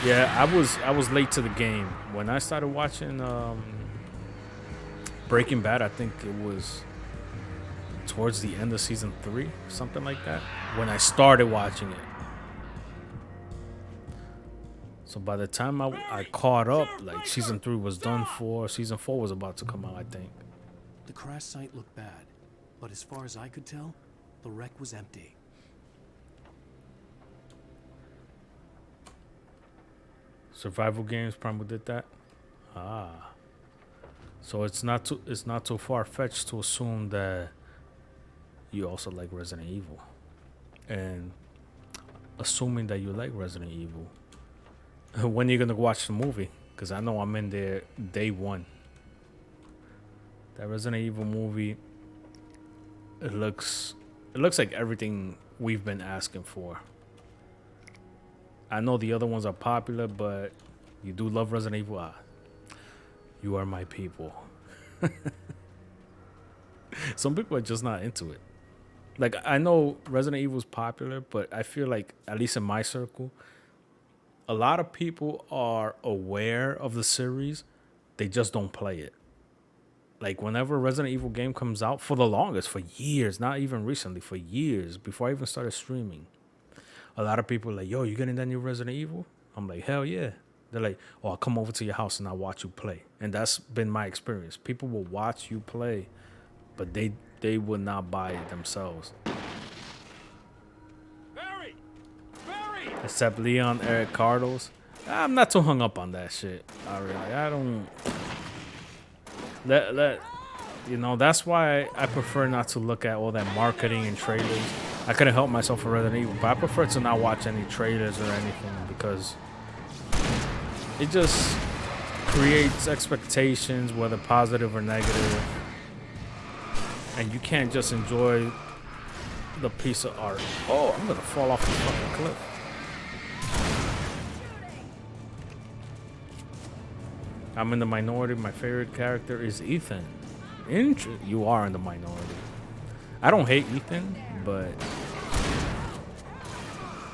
Yeah, I was late to the game. When I started watching Breaking Bad, I think it was towards the end of season 3, something like that, when I started watching it. So by the time I caught up, like season 3 was done for, season 4 was about to come out, I think. The crash site looked bad, but as far as I could tell, the wreck was empty. Survival games probably did that. Ah. So it's not too far-fetched to assume that you also like Resident Evil. And assuming that you like Resident Evil, when are you gonna watch the movie? Because I know I'm in there day one. That Resident Evil movie, it looks like everything we've been asking for. I know the other ones are popular, but you do love Resident Evil. You are my people. Some people are just not into it. Like, I know Resident Evil is popular, but I feel like, at least in my circle, a lot of people are aware of the series. They just don't play it. Like, whenever a Resident Evil game comes out, for the longest, for years, not even recently, for years, before I even started streaming, a lot of people are like, yo, you getting that new Resident Evil? I'm like, hell yeah. They're like, oh, I'll come over to your house and I'll watch you play. And that's been my experience. People will watch you play, but they will not buy it themselves. Barry! Except Leon Eric Cardos. I'm not too hung up on that shit. I don't... That's why I prefer not to look at all that marketing and trailers. I couldn't help myself for Resident Evil, but I prefer to not watch any trailers or anything because it just creates expectations, whether positive or negative, and you can't just enjoy the piece of art. Oh, I'm gonna fall off the fucking cliff. I'm in the minority. My favorite character is Ethan. You are in the minority. I don't hate Ethan, but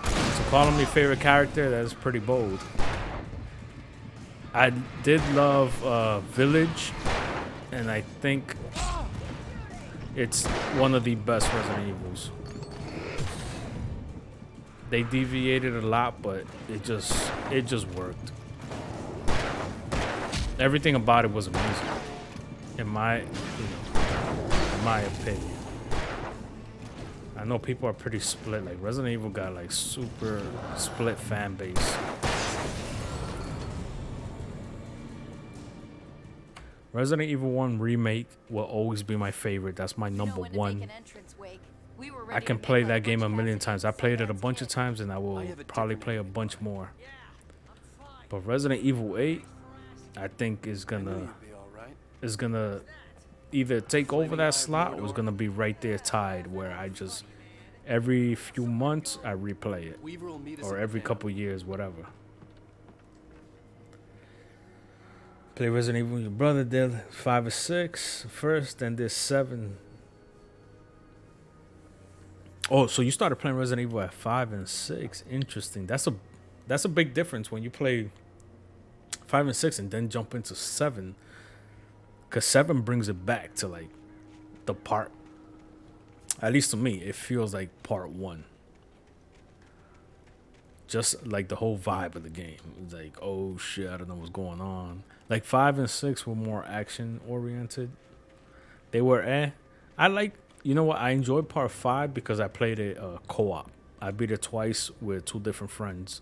to call him your favorite character, that's pretty bold. I did love Village, and I think it's one of the best Resident Evils. They deviated a lot, but it just worked. Everything about it was amazing, in my opinion. I know people are pretty split. Like Resident Evil got like super split fan base. Resident Evil 1 Remake will always be my favorite. That's my number one. I can play that game a million times. I played it a bunch of times and I will probably play a bunch more. But Resident Evil 8, I think is gonna either take over that slot or is gonna be right there tied where I just every few months I replay it, or every couple years, whatever. Play Resident Evil. Your brother did 5 or 6 first, and did 7. Oh, so you started playing Resident Evil at 5 and 6. Interesting. That's a big difference when you play 5 and 6 and then jump into 7. Because 7 brings it back to like the part. At least to me, it feels like part 1. Just like the whole vibe of the game. It's like, oh shit, I don't know what's going on. Like 5 and 6 were more action oriented. They were I like, you know what? I enjoyed part 5 because I played it co-op. I beat it twice with 2 different friends.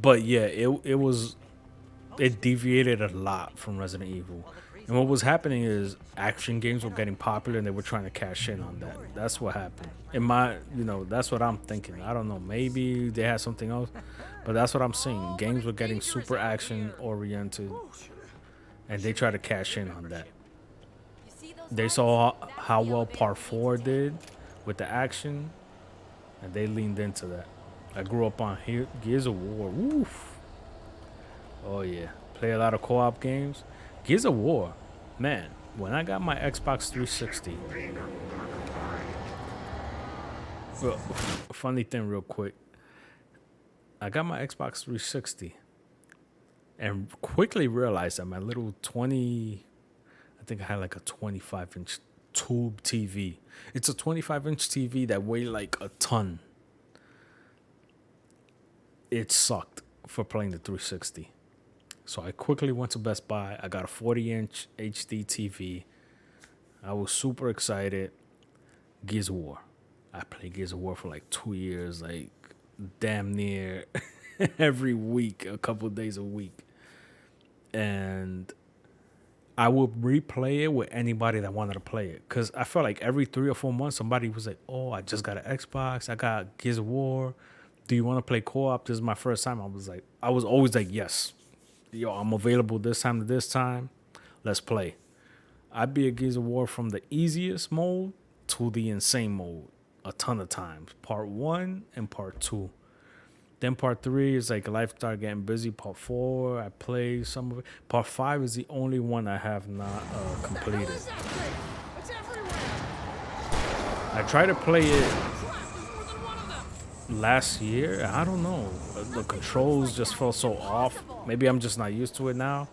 But yeah, it deviated a lot from Resident Evil. And what was happening is action games were getting popular and they were trying to cash in on that. That's what happened. In my, that's what I'm thinking. I don't know. Maybe they had something else, but that's what I'm seeing. Games were getting super action oriented and they tried to cash in on that. They saw how well Part 4 did with the action and they leaned into that. I grew up on Gears of War. Woof. Oh, yeah. Play a lot of co-op games. Gears of War. Man, when I got my Xbox 360. Well, funny thing real quick. I got my Xbox 360. And quickly realized that my little I think I had like a 25-inch tube TV. It's a 25-inch TV that weighed like a ton. It sucked for playing the 360. So I quickly went to Best Buy. I got a 40-inch HD TV. I was super excited. Gears of War. I played Gears of War for like 2 years, like damn near every week, a couple of days a week. And I would replay it with anybody that wanted to play it. Because I felt like every 3 or 4 months, somebody was like, oh, I just got an Xbox. I got Gears of War. Do you want to play co-op? This is my first time. I was always like, yes. Yo, I'm available this time to this time. Let's play. I beat Gears of War from the easiest mode to the insane mode a ton of times. Part 1 and Part 2. Then Part 3 is like life started getting busy. Part 4, I played some of it. Part 5 is the only one I have not completed. I tried to play it last year. I don't know. The controls just felt so off. Maybe I'm just not used to it now.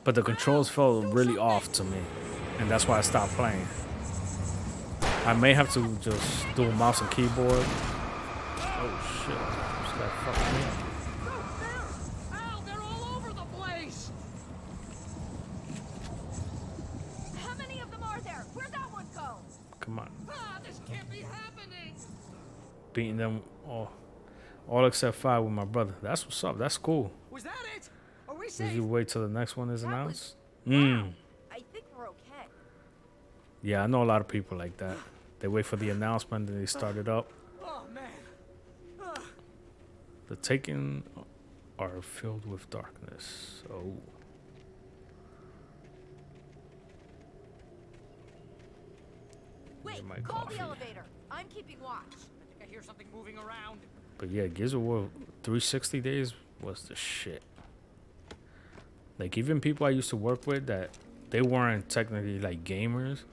But the controls felt really off to me. And that's why I stopped playing. I may have to just do a mouse and keyboard. Oh shit. This guy fucked me up. Al, they're all over the place! How many of them are there? Where'd that one go? Come on. This can't be happening! Beating them all except 5 with my brother. That's what's up. That's cool. Was that it? Are we Did safe? you wait till the next one is announced? I think we're okay. Yeah, I know a lot of people like that. They wait for the announcement and they start it up. Oh, man. The Taken are filled with darkness. Oh. Wait, my call coffee. the elevator. I'm keeping watch. I think I hear something moving around. But yeah, Gears of War 360 days was the shit. Like, even people I used to work with that they weren't technically like gamers,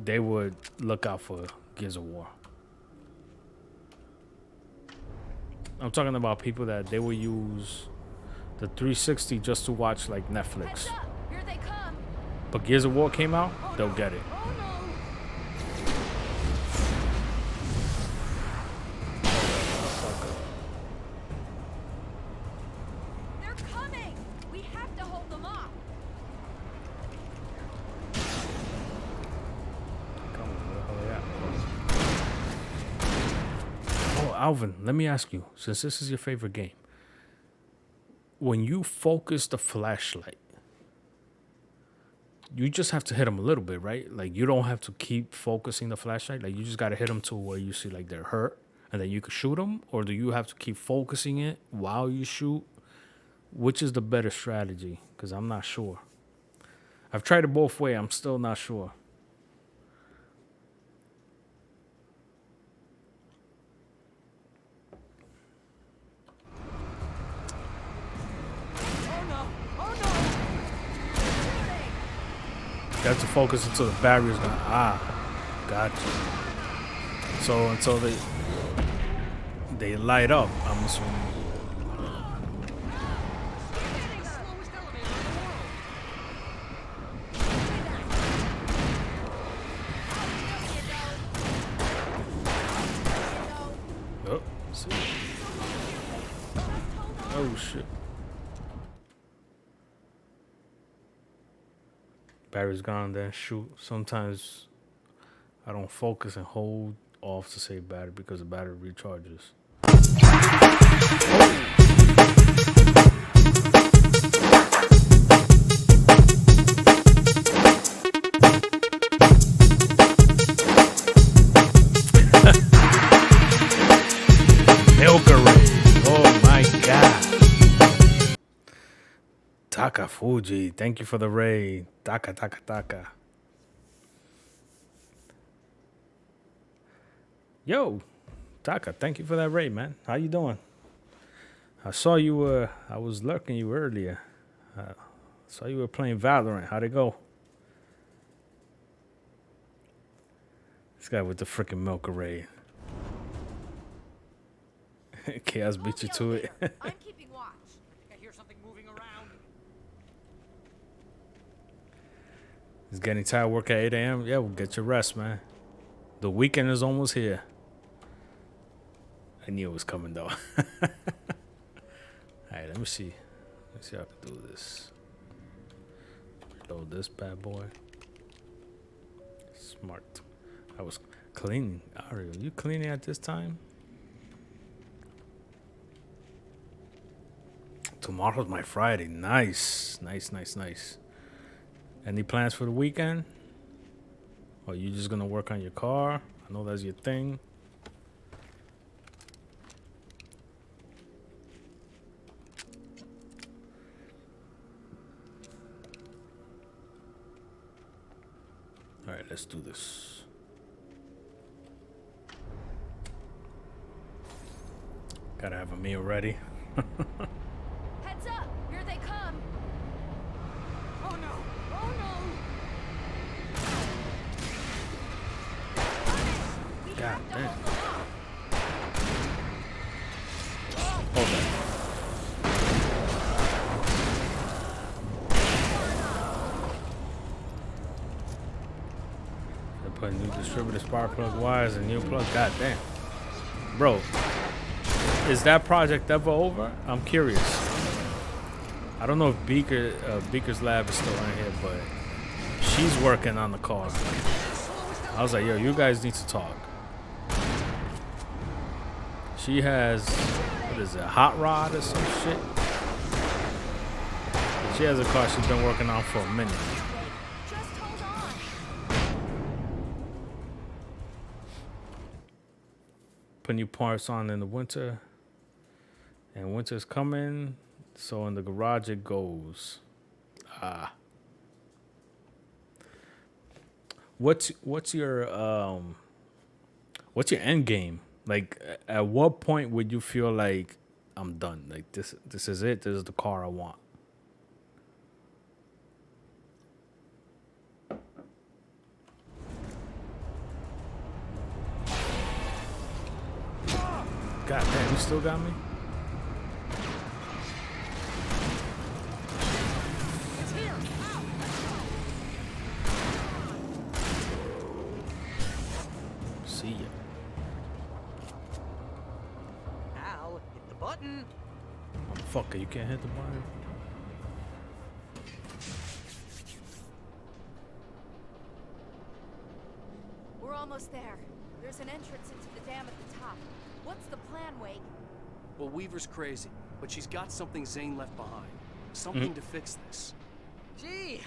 they would look out for Gears of War. I'm talking about people that they would use the 360 just to watch like Netflix. Here they come. But Gears of War came out, they'll get it. They're coming. We have to hold them off. Come on, where the hell are they at? Oh, Alvin, let me ask you, since this is your favorite game, when you focus the flashlight, you just have to hit them a little bit, right? Like, you don't have to keep focusing the flashlight. Like, you just got to hit them to where you see like they're hurt and then you can shoot them. Or do you have to keep focusing it while you shoot? Which is the better strategy? Because I'm not sure. I've tried it both ways. I'm still not sure. You have to focus until the barrier's gonna gotcha. So until they light up, I'm assuming. Oh, see. Oh shit. Battery's gone, then shoot. Sometimes I don't focus and hold off to save battery because the battery recharges. Taka Fuji, thank you for the raid. Taka. Yo, Taka, thank you for that raid, man. How you doing? I saw you I was lurking you earlier. Saw you were playing Valorant. How'd it go? This guy with the freaking milk array. Chaos beat you to it. I'm keeping watch. I hear something moving around. He's getting tired of work at 8 a.m. Yeah, well, get your rest, man. The weekend is almost here. I knew it was coming, though. Alright, let me see. Let's see how I can do this. Load this bad boy. Smart. I was cleaning. Ari, are you cleaning at this time? Tomorrow's my Friday. Nice. Any plans for the weekend? Or you just gonna work on your car? I know that's your thing. All right, let's do this. Gotta have a meal ready. Heads up! Here they come! Oh no! Oh no! God damn. Hold on. They put new distributor spark plug wires and new plug. God damn. Bro, is that project ever over? I'm curious. I don't know if Beaker's lab is still in here, but she's working on the car. I was like, yo, you guys need to talk. She has, what is it, a hot rod or some shit? She has a car she's been working on for a minute. Put new parts on in the winter. And winter's coming, so in the garage it goes. What's your end game? Like, at what point would you feel like I'm done? Like this is it. This is the car I want. God damn, you still got me? See ya. Al, hit the button. Motherfucker, you can't hit the button. We're almost there. There's an entrance into the dam at the top. What's the plan, Wake? Well, Weaver's crazy, but she's got something Zane left behind. Something to fix this. Gee,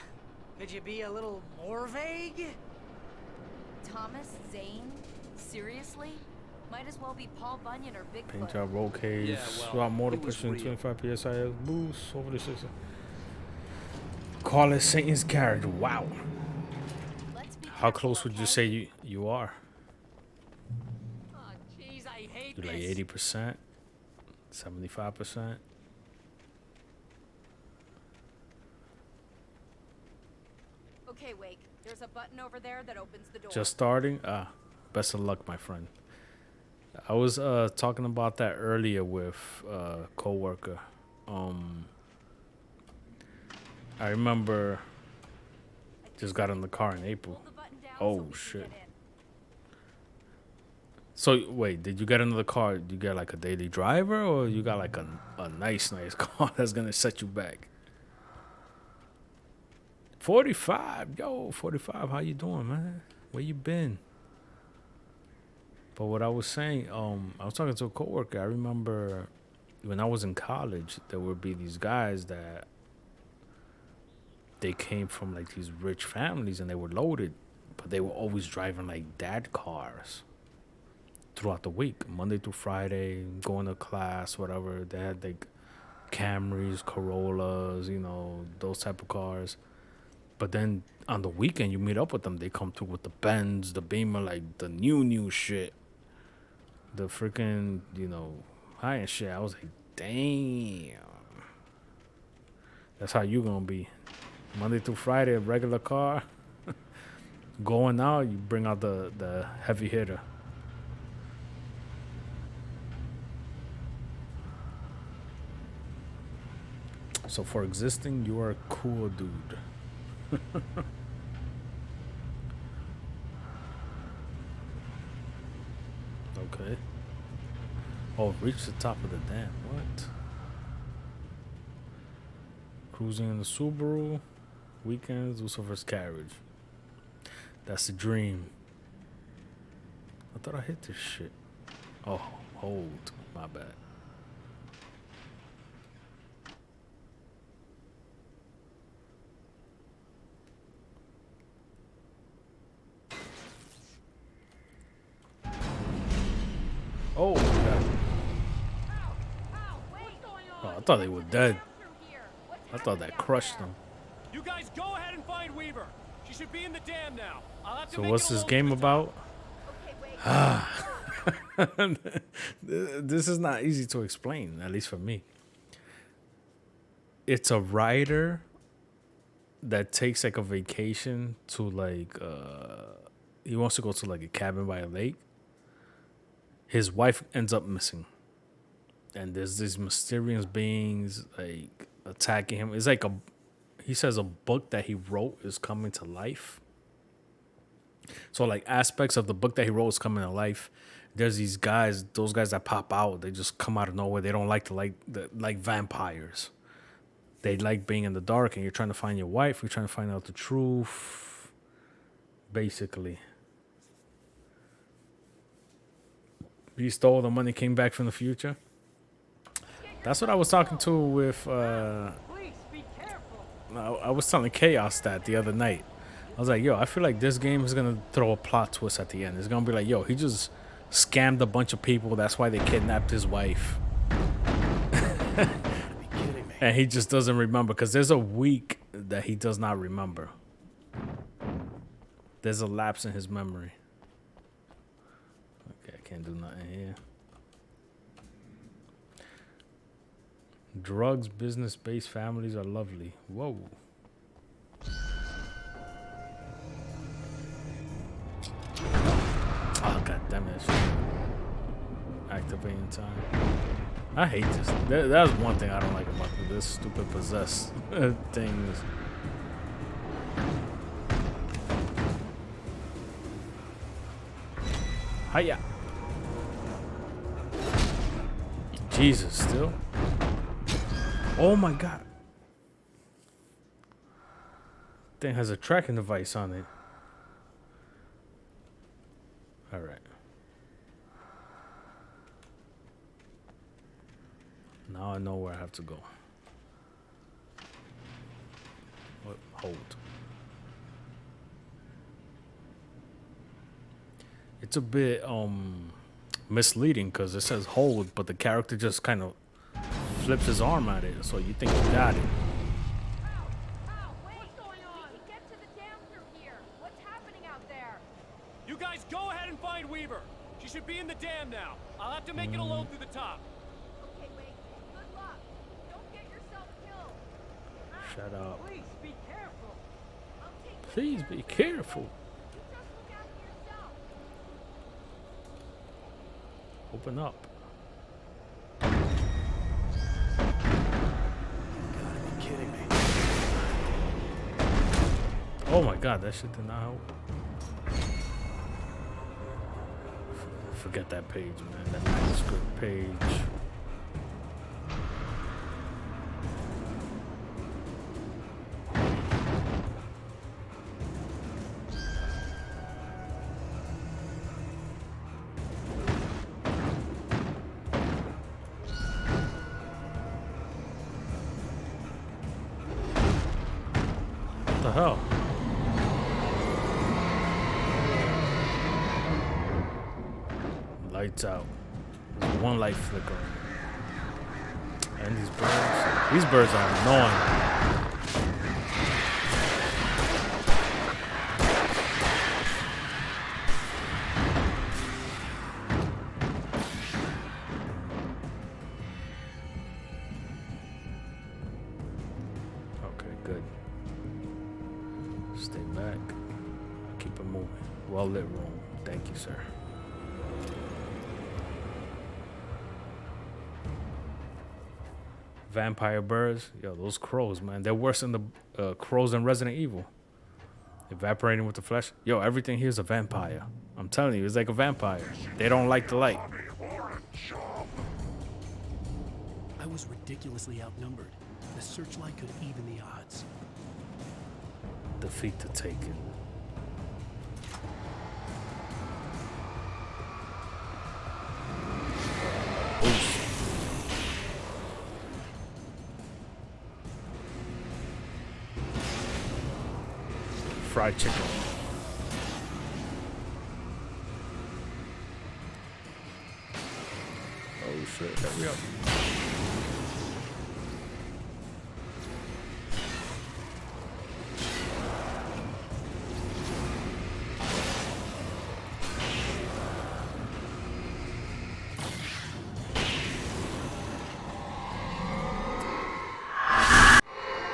could you be a little more vague? Thomas Zane? Seriously? Might as well be Paul Bunyan or Bigfoot. Paint job, roll cage, Yeah, well, swap motor it was pushing real. 25 psi boost over the system. Call it Satan's carriage. Wow. How close would you say you are? Oh, jeez, I hate You're like this. 80%, 75%. Okay, Wake. There's a button over there that opens the door. Just starting? Best of luck, my friend. I was talking about that earlier with a coworker. I remember just got in the car in April. Oh shit. So wait, did you get into the car? Did you get like a daily driver, or you got like a nice car that's gonna set you back? 45, yo, 45. How you doing, man? Where you been? But what I was saying, I was talking to a coworker. I remember when I was in college, there would be these guys that they came from like these rich families and they were loaded, but they were always driving like dad cars throughout the week, Monday through Friday, going to class, whatever. They had like Camrys, Corollas, you know, those type of cars. But then on the weekend, you meet up with them. They come through with the Benz, the Beamer, like the new shit. The freaking, you know, high-end shit. I was like, damn. That's how you gonna be. Monday through Friday, a regular car. Going out, you bring out the heavy hitter. So for existing, you are a cool dude. Okay. Oh, reach the top of the dam. What? Cruising in the Subaru. Weekends, Lucifer's carriage. That's the dream. I thought I hit this shit. Oh, hold. My bad. Oh, God. Oh, I thought they were dead. I thought that crushed them. You guys go ahead and find Weaver. She should be in the dam now. I'll have to So make what's it this alone game to the top. about? This is not easy to explain, at least for me. It's a writer that takes like a vacation to like he wants to go to like a cabin by a lake. His wife ends up missing. And there's these mysterious beings like attacking him. It's like he says a book that he wrote is coming to life. So like aspects of the book that he wrote is coming to life. There's these guys, those guys that pop out, they just come out of nowhere. They don't like vampires. They like being in the dark, and you're trying to find your wife, you're trying to find out the truth. Basically. He stole the money, came back from the future. That's what I was talking to with I was telling Chaos that the other night. I was like, yo, I feel like this game is gonna throw a plot twist at the end. It's gonna be like, yo, he just scammed a bunch of people, that's why they kidnapped his wife. And he just doesn't remember, because there's a week that he does not remember. There's a lapse in his memory. Okay, I can't do nothing here. Drugs, business-based families are lovely. Whoa. Oh, god damn it. Activating time. I hate this. That's one thing I don't like about this stupid possessed things. Hiya. Jesus, still? Oh my god. Thing has a tracking device on it. Alright. Now I know where I have to go. What? Hold. It's a bit misleading because it says hold, but the character just kind of flips his arm at it, so you think you got it. You guys go ahead and find Weaver. She should be in the dam now. I'll have to make it alone through the top. Okay, wait. Good luck. Don't get yourself killed. Shut up. Please be careful. Please be careful. Open up. Oh my god, that shit did not help. Forget that page, man. That manuscript page. What the hell? Lights out. There's one light flickering. And these birds are annoying. Okay, good. Stay back. Keep it moving. Well lit room. Thank you, sir. Vampire birds, yo, those crows, man, they're worse than the crows in Resident Evil. Evaporating with the flesh. Yo, everything here is a vampire. I'm telling you, it's like a vampire. They don't like the light. I was ridiculously outnumbered. The searchlight could even the odds. Defeat the Taken. Fried chicken. Oh shit, hurry up.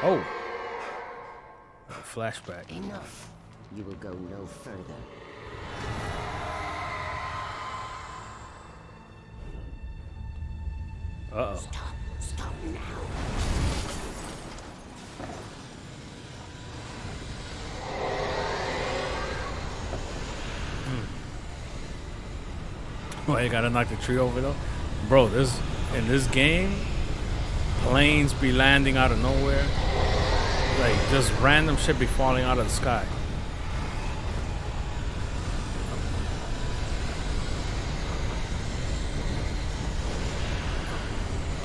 Oh. Flashback. Enough. You will go no further. Uh-oh. Stop now. Why you gotta knock the tree over though? Bro, in this game, planes be landing out of nowhere. Like, just random shit be falling out of the sky.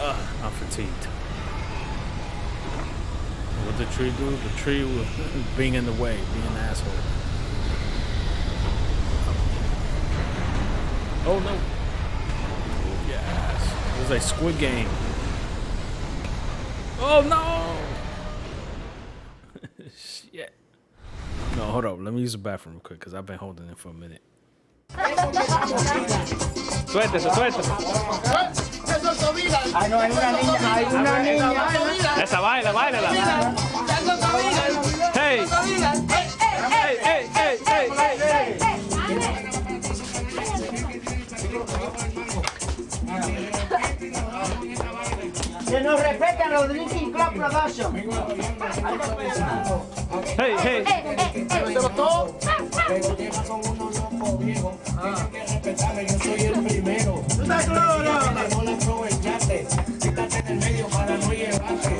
I'm fatigued. What did the tree do? The tree was being in the way, being an asshole. Oh no. Yes. It was like Squid Game. Oh no! Shit. No, hold up. Let me use the bathroom real quick because I've been holding it for a minute. Suéltese, suéltese. Ay, no, hay una niña, hay una niña. Esa, baila, báilala. Hey. Hey, hey, hey, hey, hey, hey. Que nos respetan los Drinking Club Production. Hey, hey. Yo soy el primero. ¿Tú estás claro? No aprovechaste. Quítate en el medio para no llevarte.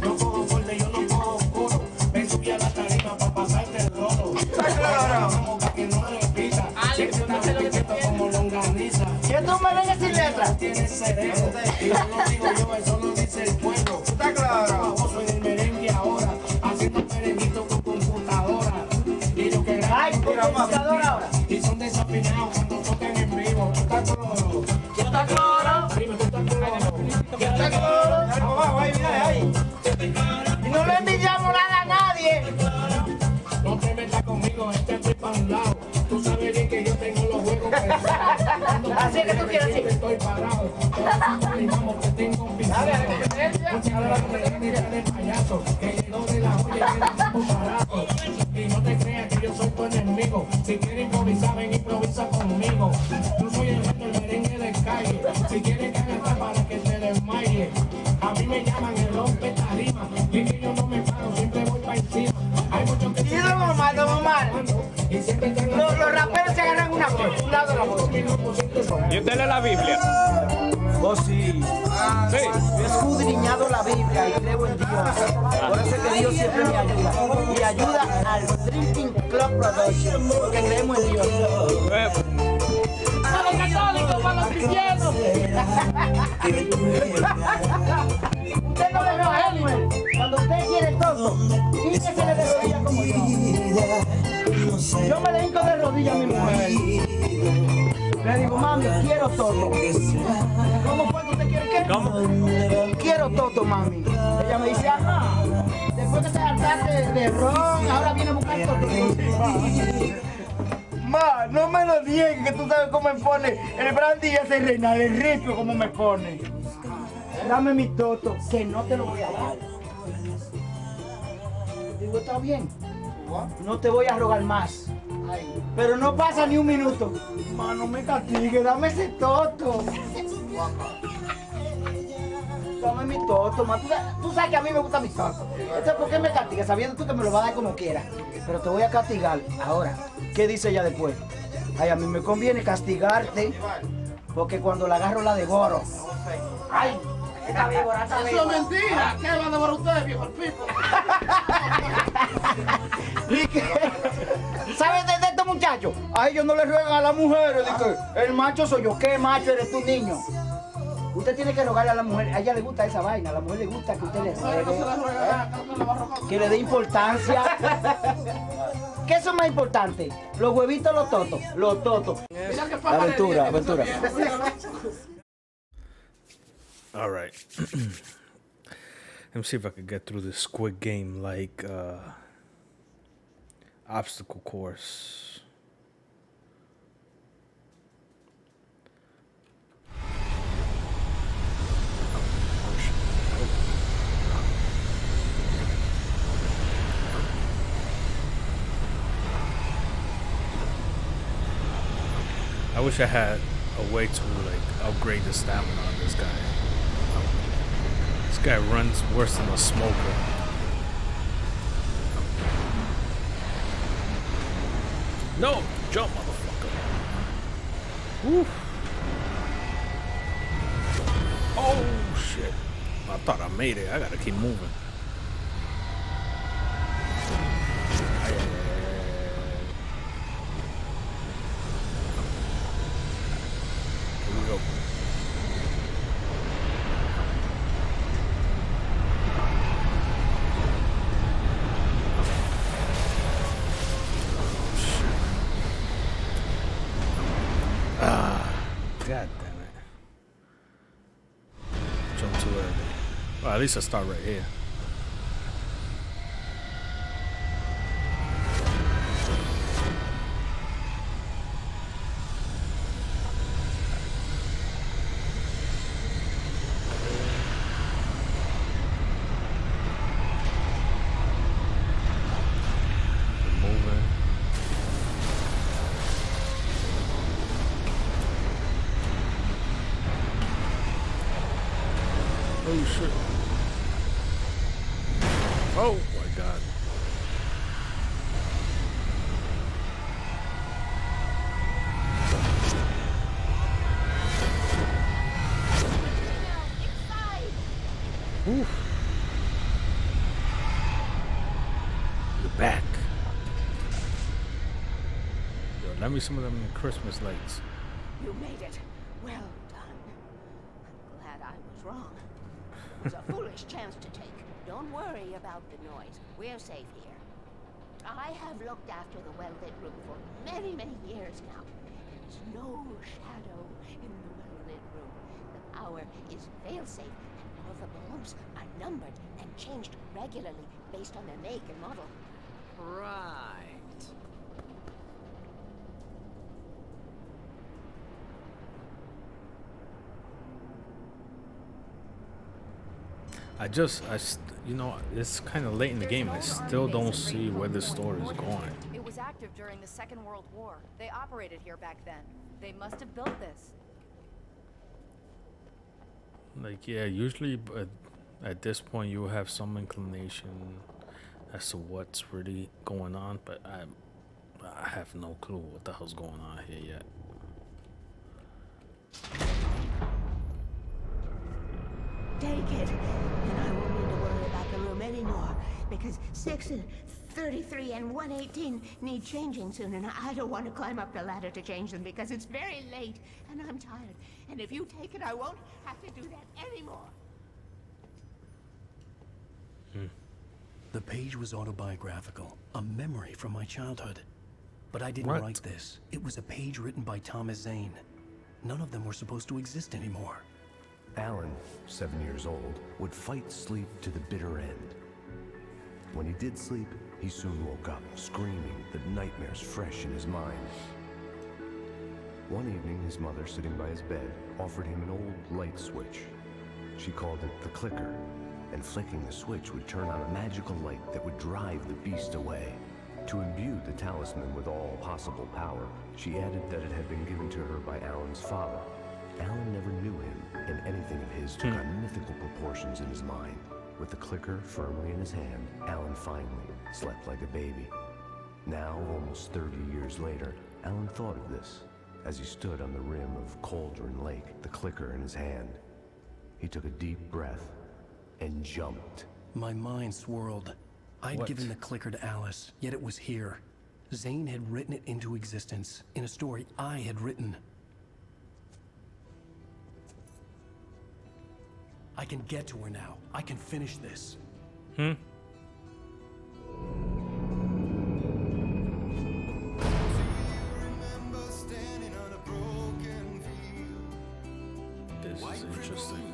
No cojo borde, yo no cojo oscuro. Ven subí a la tarima para pasarte el rolo. ¿Estás claro? Para que no repita. Siempre estás repitiendo como longaniza. ¿Y tú me vengas sin letra? Tienes cerebro. Y no lo digo yo, eso lo dice el pueblo. ¿Estás claro? Soy el merengue ahora. Haciendo merenguito con computadora. Y yo que ay, con computadora ahora. Y son desafinados cuando tocan en vivo. ¿Está claro? ¿Está claro? Primo, ¿tú estás claro? ¿Está claro? Ahí, mira, ahí. Y no le envidiamos nada a nadie. No te metas conmigo, estoy para un lado. Tú sabes bien que yo tengo los juegos pesados. Así que tú quieres decir. Estoy parado. Vamos, te tengo un pisado. Mucha la competencia de payaso. Que llegó de la olla y era un barato. Y no te creas que yo soy tu enemigo. Si quieres improvisar, ven improvisa conmigo. Yo soy el rey del merengue de calle. Si quieres cantar para que te desmaye. A mí me llaman el rompe tarima. Y que yo no me paro, siempre voy para encima. Hay muchos que... Y no mal. Los raperos se agarran un lado de la voz. ¿Y usted lee la Biblia? Oh, sí. Sí. Yo he escudriñado la Biblia y creo en Dios. Por eso es que Dios siempre me ayuda. Y ayuda al Drinking Club Production, porque creemos en Dios. ¡Para los católicos, para los cristianos! Usted no le veo a él, cuando usted quiere todo, y que se le de rodillas como yo. Yo me le hinco de rodillas a mi mujer. Le digo, mami, quiero todo. ¿Cómo cuánto usted quiere qué? ¿Cómo? Quiero toto, mami. Ella me dice, ajá. Después que te hartaste de ron, ahora viene a buscar toto. Ma, no me lo niegues, que tú sabes cómo me pone el brandy y ese renal, el ripio como me pone. Dame mi toto, que no te lo voy a dar. Digo, está bien. No te voy a rogar más. Pero no pasa ni un minuto. Ma, no me castigues, dame ese toto. Dame mi toto, ma. Tú sabes que a mí me gusta mi toto. Entonces, ¿por qué me castigas? Sabiendo tú que me lo vas a dar como quieras. Pero te voy a castigar. Ahora, ¿qué dice ella después? Ay, a mí me conviene castigarte. Porque cuando la agarro la devoro. Ay, esta víbora, esta víbora. Eso es mentira. ¿Qué va a devorar usted, viejo el pipo? ¿Y qué? ¿Sabes de estos muchachos? A ellos no les ruegan a las mujeres. El macho soy yo. ¿Qué macho eres tú, niño? Usted tiene que rogarle a la mujer. A ella le gusta esa vaina. A la mujer le gusta que usted le ruegue. Que le dé importancia. ¿Qué es más importante? ¿Los huevitos o los totos? Los totos. Aventura, aventura. All right. Let me see if I can get through this Squid Game like obstacle course. I wish I had a way to like upgrade the stamina on this guy. This guy runs worse than a smoker. No! Jump, motherfucker. Woo. Oh, shit. I thought I made it. I gotta keep moving. Here we go. God damn it. Jump too early. Well, at least I start right here. Oh shit. Oh my god. Oof. You're back. Yo, lend me some of them Christmas lights. You made it. Well done. I'm glad I was wrong. It was a foolish chance to take. Don't worry about the noise. We're safe here. I have looked after the well-lit room for many, many years now. There's no shadow in the well-lit room. The power is fail-safe, and all the bulbs are numbered and changed regularly based on their make and model. Right. You know, it's kind of late in the game. I still don't see where the story is going. It was active during the Second World War. They operated here back then. They must have built this. Like, yeah, usually at this point you have some inclination as to what's really going on, but I have no clue what the hell's going on here yet. Take it, and I won't need to worry about the room anymore, because 6 and 33 and 118 need changing soon, and I don't want to climb up the ladder to change them because it's very late, and I'm tired. And if you take it, I won't have to do that anymore. The page was autobiographical, a memory from my childhood. But I didn't write this. It was a page written by Thomas Zane. None of them were supposed to exist anymore. Alan, 7 years old, would fight sleep to the bitter end. When he did sleep, he soon woke up, screaming, the nightmares fresh in his mind. One evening, his mother, sitting by his bed, offered him an old light switch. She called it the clicker, and flicking the switch would turn on a magical light that would drive the beast away. To imbue the talisman with all possible power, she added that it had been given to her by Alan's father. Alan never knew him, and anything of his took on mythical proportions in his mind. With the clicker firmly in his hand, Alan finally slept like a baby. Now, almost 30 years later, Alan thought of this as he stood on the rim of Cauldron Lake, the clicker in his hand. He took a deep breath and jumped. My mind swirled. I'd given the clicker to Alice, yet it was here. Zane had written it into existence in a story I had written. I can get to her now. I can finish this. This is interesting.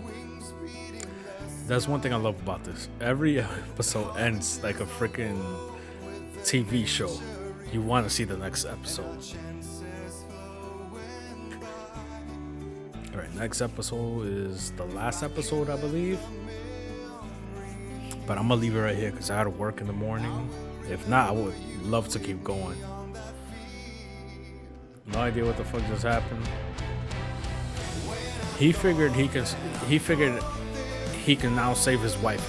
That's one thing I love about this. Every episode ends like a freaking TV show. You want to see the next episode. Alright, next episode is the last episode, I believe. But I'm going to leave it right here because I had to work in the morning. If not, I would love to keep going. No idea what the fuck just happened. He figured he can now save his wife.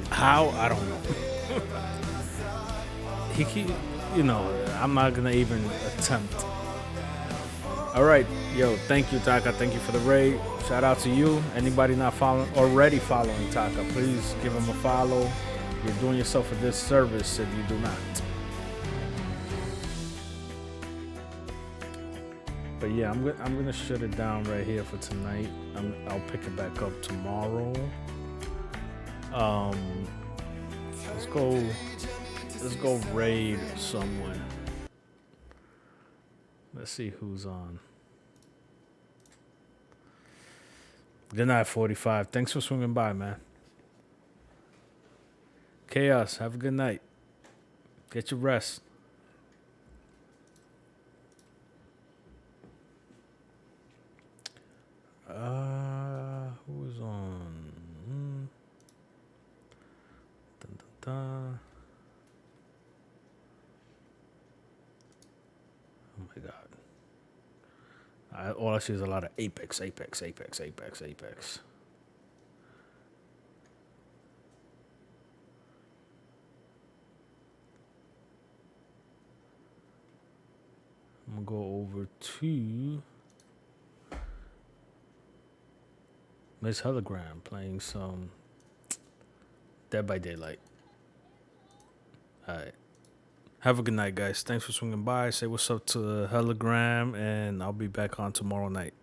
How? I don't know. I'm not gonna even attempt. Alright, yo, thank you, Taka. Thank you for the raid. Shout out to you. Anybody not already following Taka, please give him a follow. You're doing yourself a disservice if you do not. But yeah, I'm gonna shut it down right here for tonight. I'll pick it back up tomorrow. Let's go raid someone. Let's see who's on. Good night, 45. Thanks for swinging by, man. Chaos, have a good night. Get your rest. Who's on? Dun, dun, dun. Oh my god. All I see is a lot of Apex. I'm gonna go over to Miss Hologram playing some Dead by Daylight. Alright. Have a good night, guys. Thanks for swinging by. Say what's up to Hologram, and I'll be back on tomorrow night.